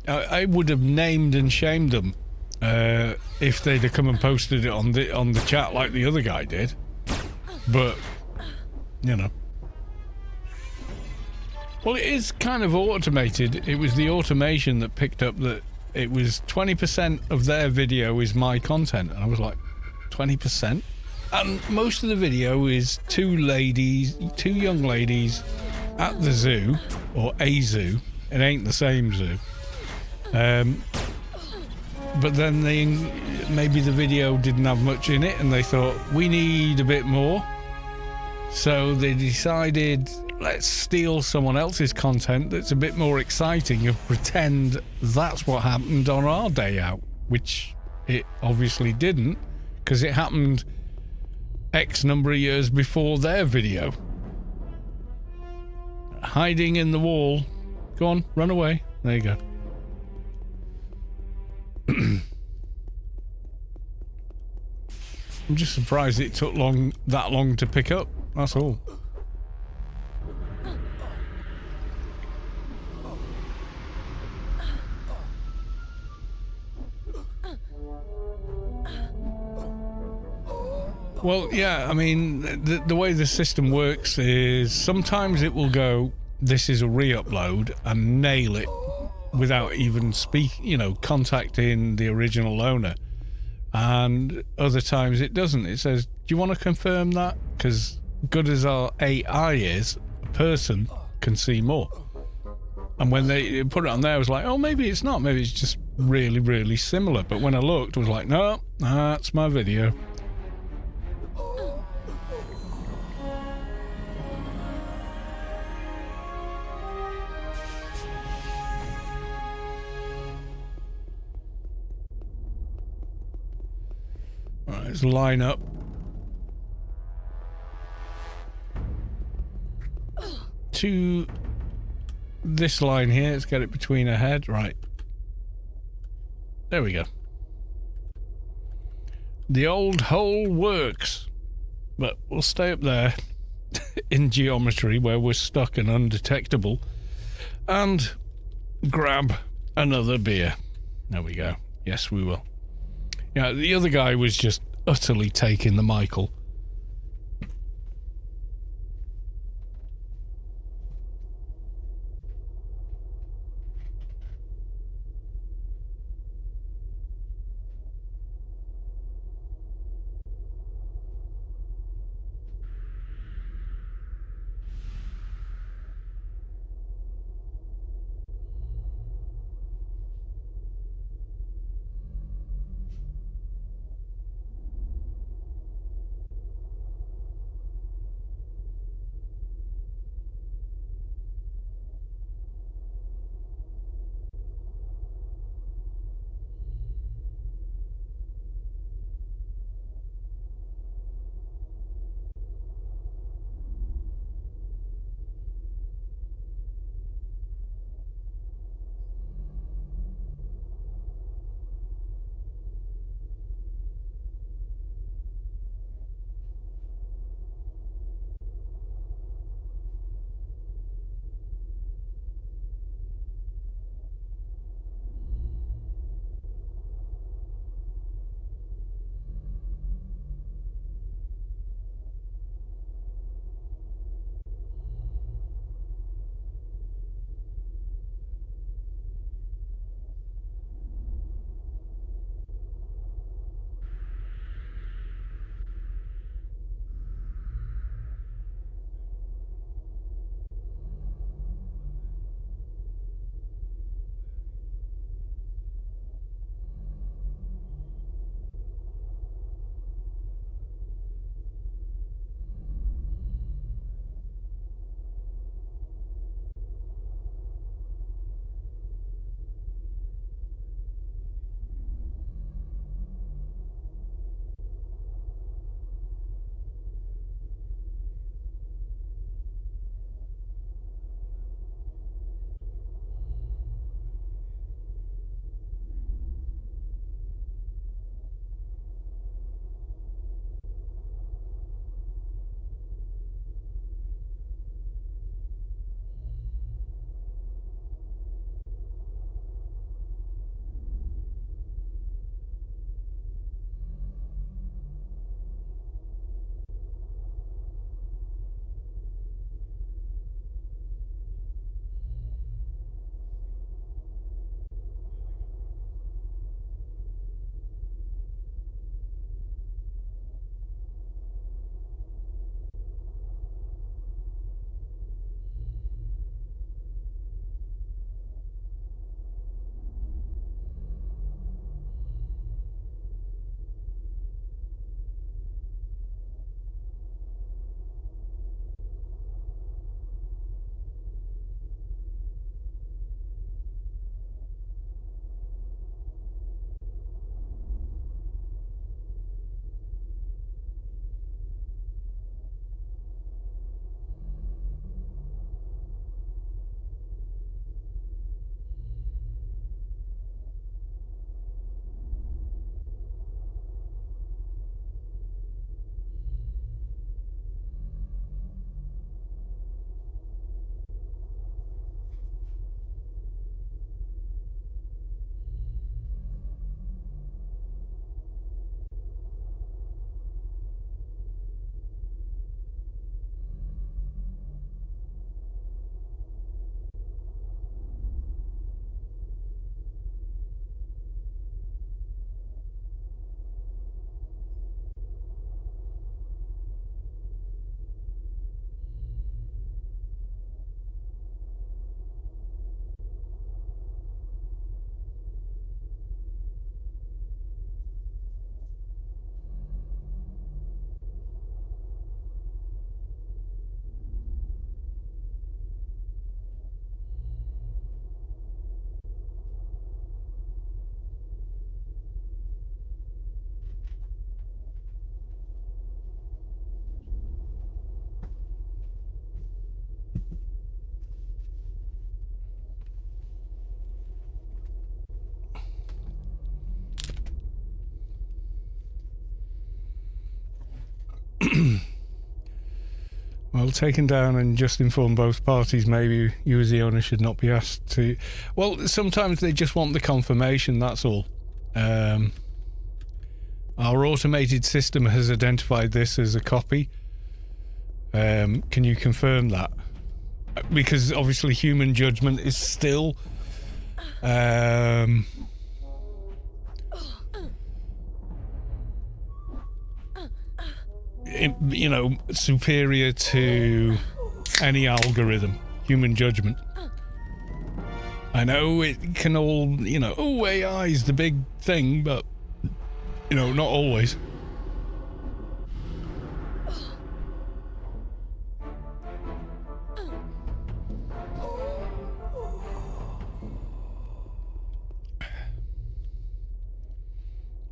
I would have named and shamed them if they'd have come and posted it on the chat like the other guy did. But, you know. Well, it is kind of automated. It was the automation that picked up that it was 20% of their video is my content. And I was like, 20%? And most of the video is two young ladies at the zoo, or a zoo. It ain't the same zoo. But then maybe the video didn't have much in it and they thought, we need a bit more. So they decided, let's steal someone else's content that's a bit more exciting and pretend that's what happened on our day out, which it obviously didn't, because it happened X number of years before their video. Hiding in the wall Go on, run away. There you go. I'm just surprised it took that long to pick up. That's all. Well, yeah, I mean, the way the system works is sometimes it will go, this is a re-upload, and nail it without even contacting the original owner. And other times it doesn't. It says, do you want to confirm that? Because good as our AI is, a person can see more. And when they put it on there, I was like, oh, maybe it's not. Maybe it's just really, really similar. But when I looked, I was like, no, that's my video. Right, let's line up. To this line here, let's get it between her head. Right. There we go. The old hole works. But we'll stay up there in geometry where we're stuck and undetectable and grab another beer. There we go. Yes, we will. Yeah, the other guy was just utterly taking the Michael. Well, taken down and just inform both parties. Maybe you as the owner should not be asked to... Well, sometimes they just want the confirmation, that's all. Our automated system has identified this as a copy. Can you confirm that? Because obviously human judgment is still... superior to any algorithm, human judgment. I know it can all, AI is the big thing, but, not always.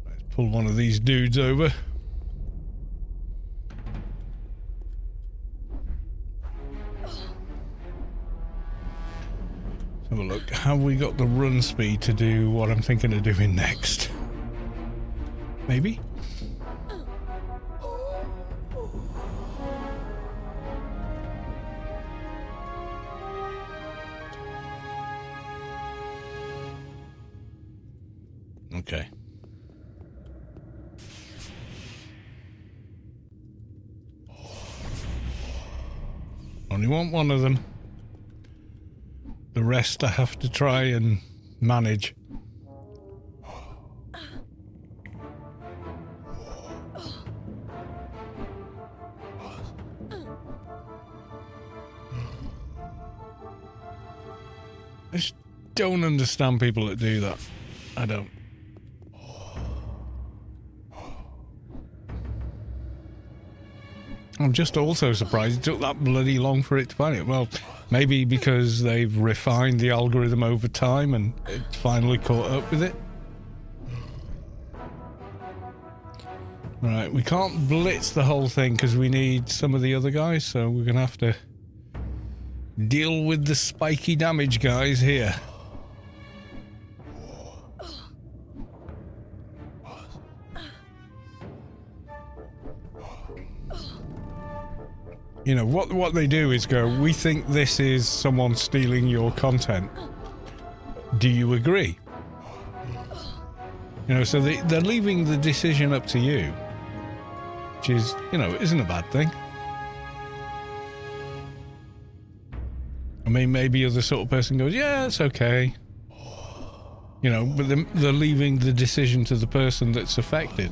Let's pull one of these dudes over. Have a look. Have we got the run speed to do what I'm thinking of doing next? Maybe? Okay. Only want one of them. The rest I have to try and manage. I just don't understand people that do that. I don't. I'm just also surprised it took that bloody long for it to find it. Well, maybe because they've refined the algorithm over time and it's finally caught up with it. Right, we can't blitz the whole thing because we need some of the other guys, so we're going to have to deal with the spiky damage guys here. What they do is go, we think this is someone stealing your content. Do you agree? So they're leaving the decision up to you. Which is, isn't a bad thing. I mean, maybe you're the sort of person who goes, yeah, it's okay. But they're leaving the decision to the person that's affected.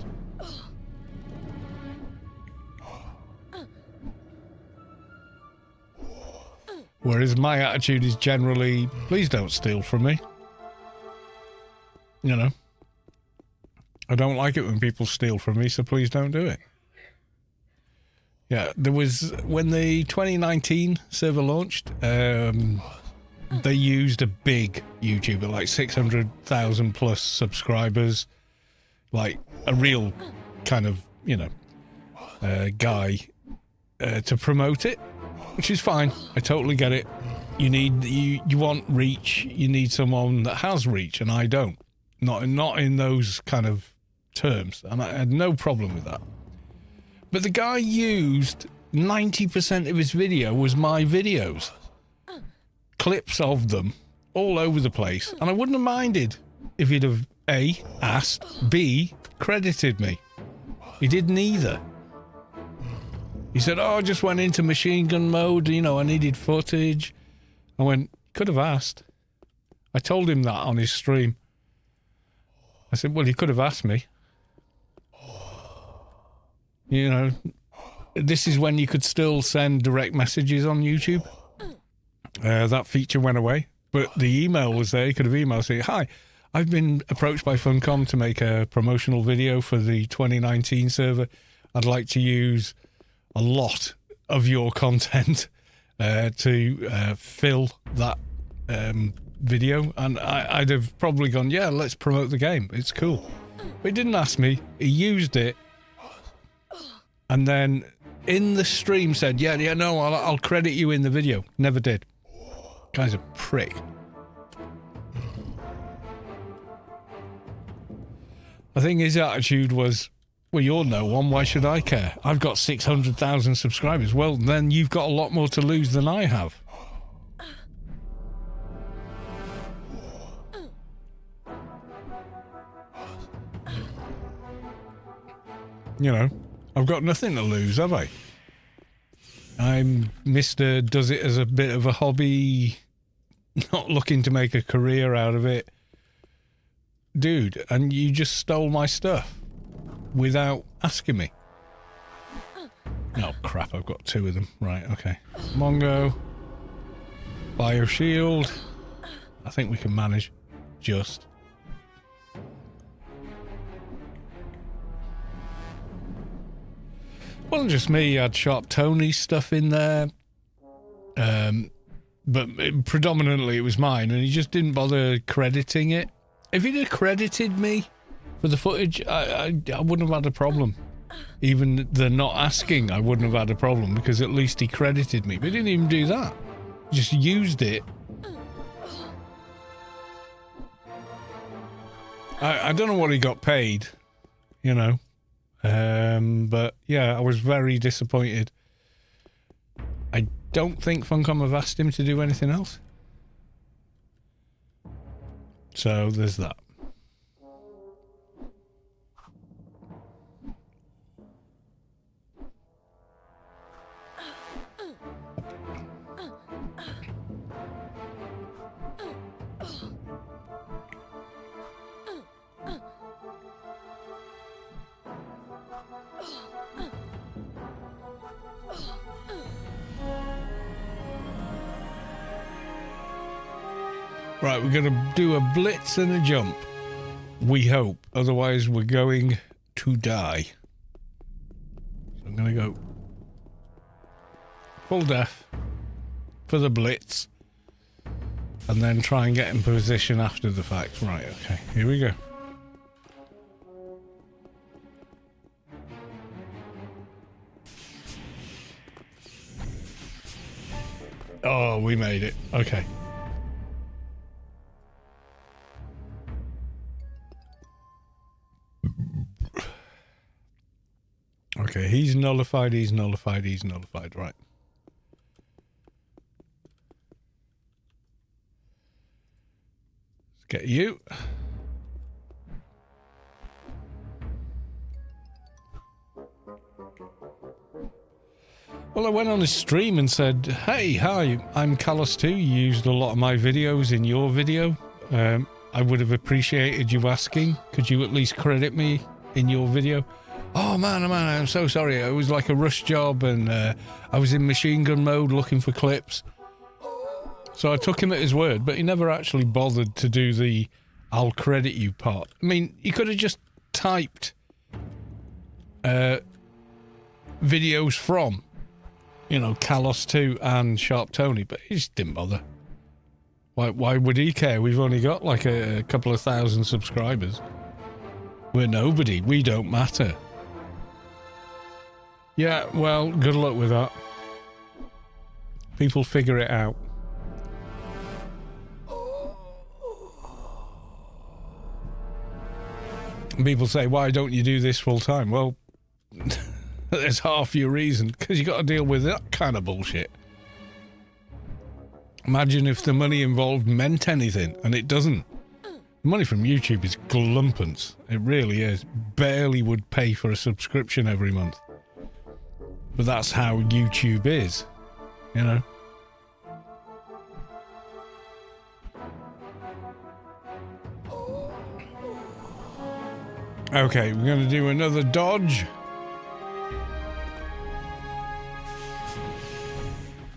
Whereas my attitude is generally, please don't steal from me. I don't like it when people steal from me, so please don't do it. Yeah, there was, when the 2019 server launched, they used a big YouTuber, like 600,000 plus subscribers, like a real kind of, guy, to promote it. Which is fine. I totally get it. You want reach. You need someone that has reach, and I don't. Not in those kind of terms. And I had no problem with that. But the guy used 90% of his video was my videos. Clips of them all over the place. And I wouldn't have minded if he'd have A, asked, B, credited me. He did neither. He said, I just went into machine gun mode, I needed footage. I went, could have asked. I told him that on his stream. I said, well, you could have asked me. This is when you could still send direct messages on YouTube. That feature went away, but the email was there. You could have emailed saying, hi, I've been approached by Funcom to make a promotional video for the 2019 server. I'd like to use a lot of your content to fill that video, and I'd have probably gone, yeah, let's promote the game, it's cool. But he didn't ask me, he used it, and then in the stream said, yeah, no, I'll credit you in the video. Never did. Guy's a prick. I think his attitude was, Well, you're no one. Why should I care? I've got 600,000 subscribers. Well, then you've got a lot more to lose than I have. You know, I've got nothing to lose, have I? I'm Mr. Does it as a bit of a hobby, not looking to make a career out of it. Dude, and you just stole my stuff without asking me. Oh, crap, I've got 2 of them. Right, okay. Mongo. Bioshield. I think we can manage. Just. Wasn't just me, you had Sharp Tony's stuff in there. But predominantly it was mine, and he just didn't bother crediting it. If he'd have credited me for the footage, I wouldn't have had a problem. Even the not asking, I wouldn't have had a problem, because at least he credited me. But he didn't even do that. He just used it. I don't know what he got paid, you know. But yeah, I was very disappointed. I don't think Funcom have asked him to do anything else. So there's that. Right, we're going to do a blitz and a jump. We hope. Otherwise, we're going to die. So I'm going to go full death for the blitz. And then try and get in position after the fact. Right, okay. Here we go. Oh, we made it. Okay. Okay, he's nullified, he's nullified, he's nullified, right. Let's get you. Well, I went on his stream and said, hey, hi, I'm Callus2. You used a lot of my videos in your video. I would have appreciated you asking. Could you at least credit me in your video? Oh man, I'm so sorry. It was like a rush job, and I was in machine gun mode looking for clips. So I took him at his word, but he never actually bothered to do the I'll credit you part. I mean, he could have just typed videos from, you know, Kalos2 and Sharp Tony, but he just didn't bother. Why would he care? We've only got like a couple of thousand subscribers. We're nobody. We don't matter. Yeah, well, good luck with that. People figure it out. And people say, why don't you do this full time? Well, there's half your reason, because you got to deal with that kind of bullshit. Imagine if the money involved meant anything, and it doesn't. The money from YouTube is glumpence. It really is. Barely would pay for a subscription every month. But that's how YouTube is, you know. Okay, we're going to do another dodge.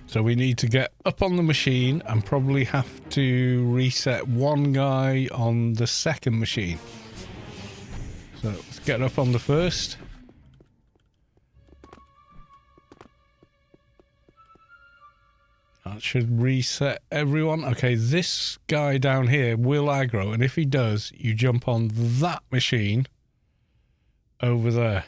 So we need to get up on the machine and probably have to reset one guy on the second machine. So let's get up on the first. That should reset everyone. Okay, this guy down here will aggro, and if he does, you jump on that machine over there.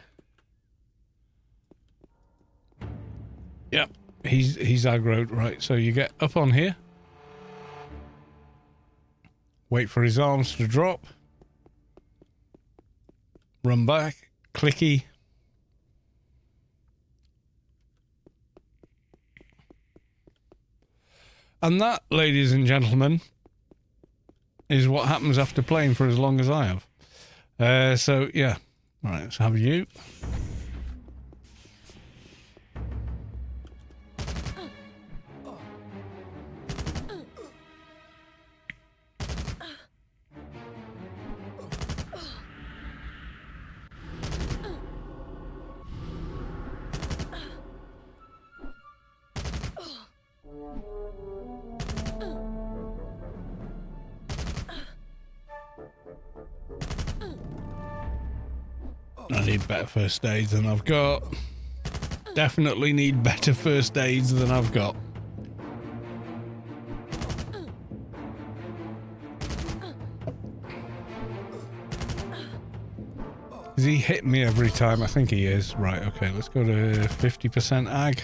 Yep, he's aggroed, right? So you get up on here, wait for his arms to drop, run back, clicky. And that, ladies and gentlemen, is what happens after playing for as long as I have. So, yeah. All right, let's have you. I need better first aids than I've got. Definitely need better first aids than I've got. Is he hitting me every time? I think he is. Right, okay, let's go to 50% ag.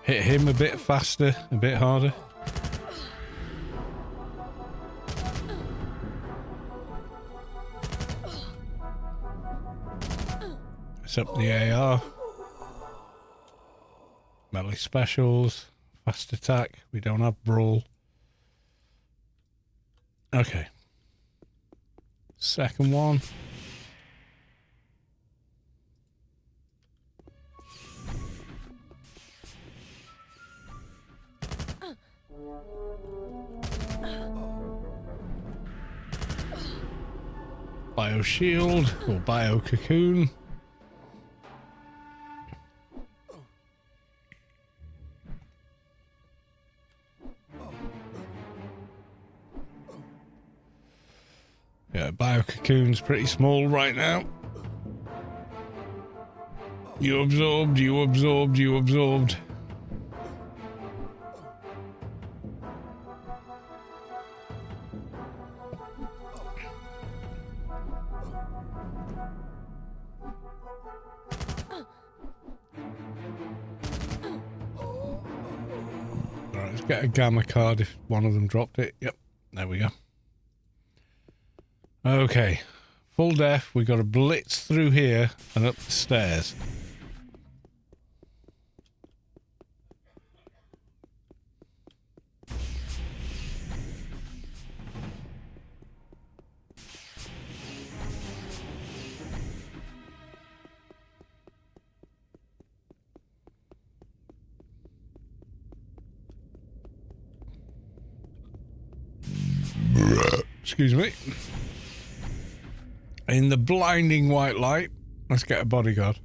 Hit him a bit faster, a bit harder. Up the AR. Melee specials. Fast attack. We don't have brawl. Okay. Second one. Bio shield or bio cocoon. Yeah, bio cocoon's pretty small right now. You absorbed, you absorbed, you absorbed. Alright, let's get a gamma card if one of them dropped it. Yep, there we go. Okay, full def, we got to blitz through here and up the stairs. Excuse me. In the blinding white light, let's get a bodyguard.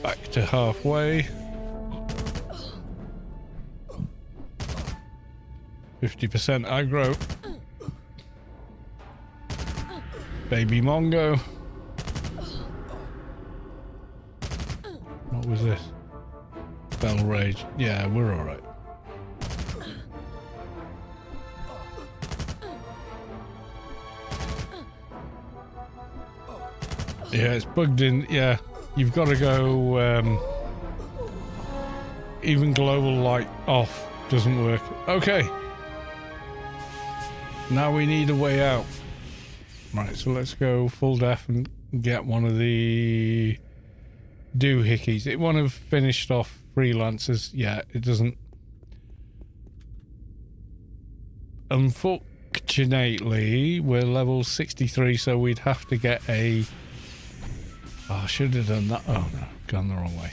Back to halfway. 50% aggro. Baby Mongo. What was this? Bell Rage. Yeah, we're alright. Yeah, it's bugged in. Yeah, you've got to go. Even global light off doesn't work. Okay. Now we need a way out. Right, so let's go full def and get one of the doohickeys. It won't have finished off freelancers. Yeah, it doesn't. Unfortunately, we're level 63, so we'd have to get a... Oh, I should have done that. Oh, no, gone the wrong way.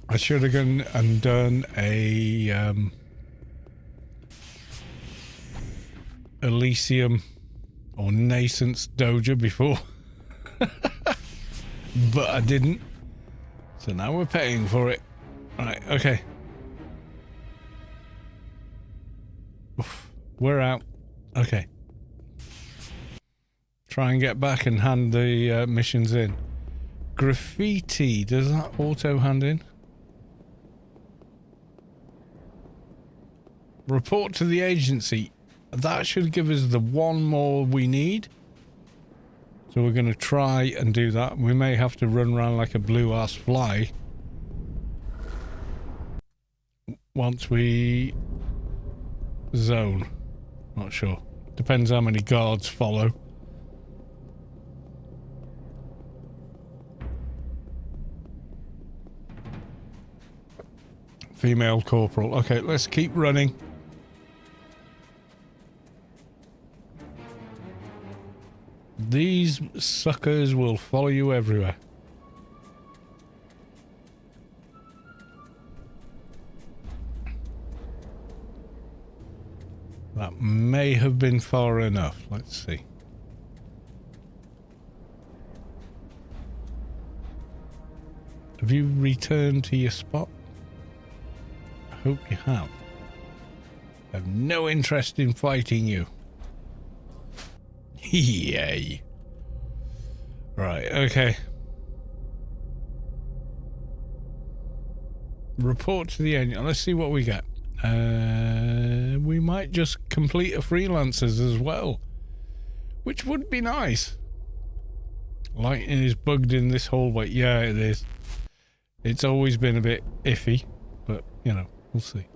I should have gone and done a Elysium or Nascent's Doja before. But I didn't. So now we're paying for it. Right, okay. Oof, we're out. Okay. Try and get back and hand the missions in. Graffiti, does that auto hand in? Report to the agency. That should give us the one more we need. So we're going to try and do that. We may have to run around like a blue-ass fly. Once we zone. Not sure. Depends how many guards follow. Female corporal. Okay, let's keep running. These suckers will follow you everywhere. That may have been far enough. Let's see. Have you returned to your spot? I hope you have. I have no interest in fighting you. Yay. Right, okay. Report to the engine. Let's see what we get. We might just complete a freelancers as well, which would be nice. Lighting is bugged in this hallway. Yeah, it is. It's always been a bit iffy, but you know, we'll see.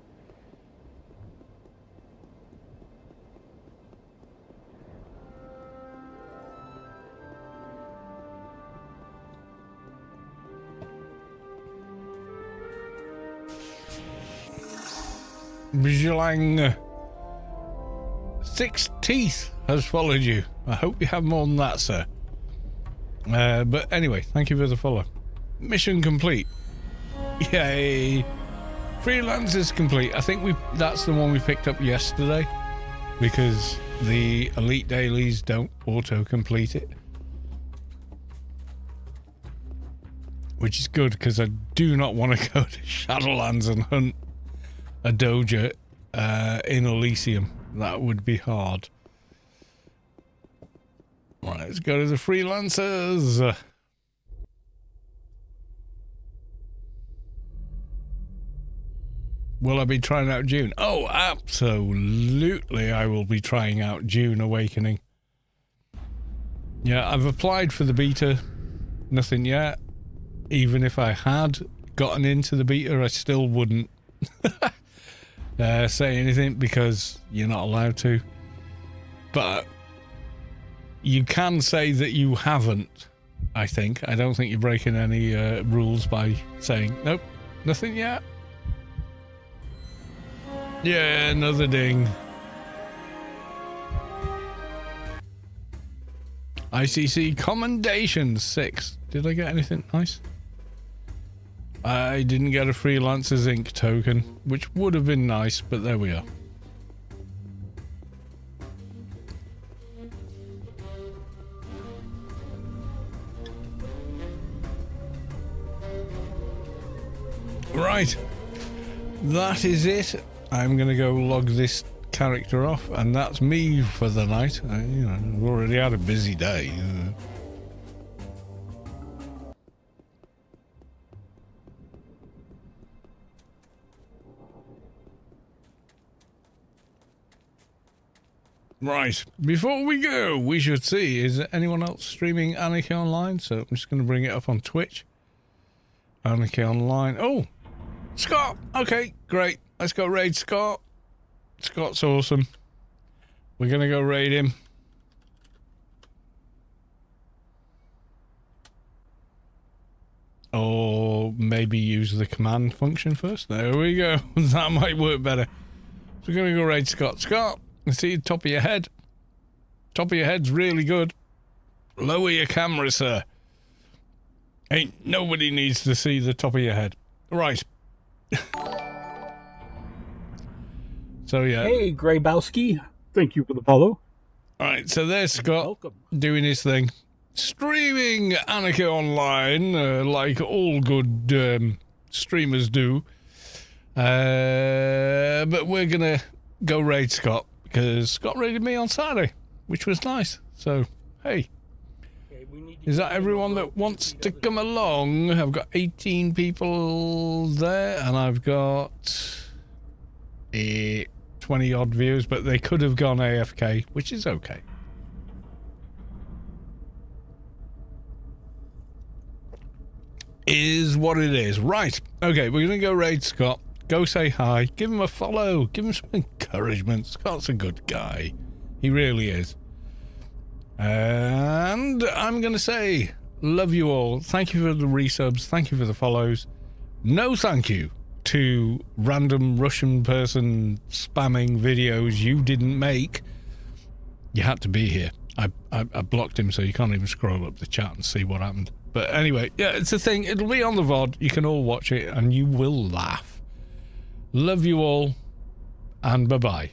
Bjlang. 6 teeth has followed you. I hope you have more than that, sir. But anyway, thank you for the follow. Mission complete. Yay. Freelance is complete. I think that's the one we picked up yesterday, because the elite dailies don't auto-complete it. Which is good, because I do not want to go to Shadowlands and hunt a doja in Elysium. That would be hard. Right, let's go to the freelancers. Will I be trying out June? Oh, absolutely I will be trying out June Awakening. Yeah, I've applied for the beta. Nothing yet. Even if I had gotten into the beta, I still wouldn't say anything, because you're not allowed to. But you can say that you haven't, I think. I don't think you're breaking any rules by saying, nope, nothing yet. Yeah, another ding. ICC Commendation 6. Did I get anything nice? I didn't get a Freelancers Inc. token, which would have been nice, but there we are. Right. That is it. I'm going to go log this character off, and that's me for the night. I've already had a busy day. Right, before we go, we should see, is there anyone else streaming Anarchy Online? So I'm just going to bring it up on Twitch. Anarchy Online. Oh, Scott! Okay, great. Let's go raid Scott. Scott's awesome. We're going to go raid him. Or maybe use the command function first. There we go. That might work better. So we're going to go raid Scott. Scott! See the top of your head. Top of your head's really good. Lower your camera, sir. Ain't nobody needs to see the top of your head. Right. So yeah. Hey, Graybowski. Thank you for the follow. Alright, so there's Scott Welcome. doing his thing. Streaming Anarchy Online, like all good streamers do. But we're gonna go raid Scott, because Scott raided me on Saturday, which was nice. So, hey. Is that everyone that wants to come along? I've got 18 people there, and I've got 20 odd views, but they could have gone AFK, which is okay. Is what it is. Right. Okay, we're going to go raid Scott. Go say hi. Give him a follow. Give him some encouragement. Scott's a good guy. He really is. And I'm going to say, love you all. Thank you for the resubs. Thank you for the follows. No thank you to random Russian person spamming videos you didn't make. You had to be here. I blocked him so you can't even scroll up the chat and see what happened. But anyway, yeah, it's a thing. It'll be on the VOD. You can all watch it and you will laugh. Love you all, and bye-bye.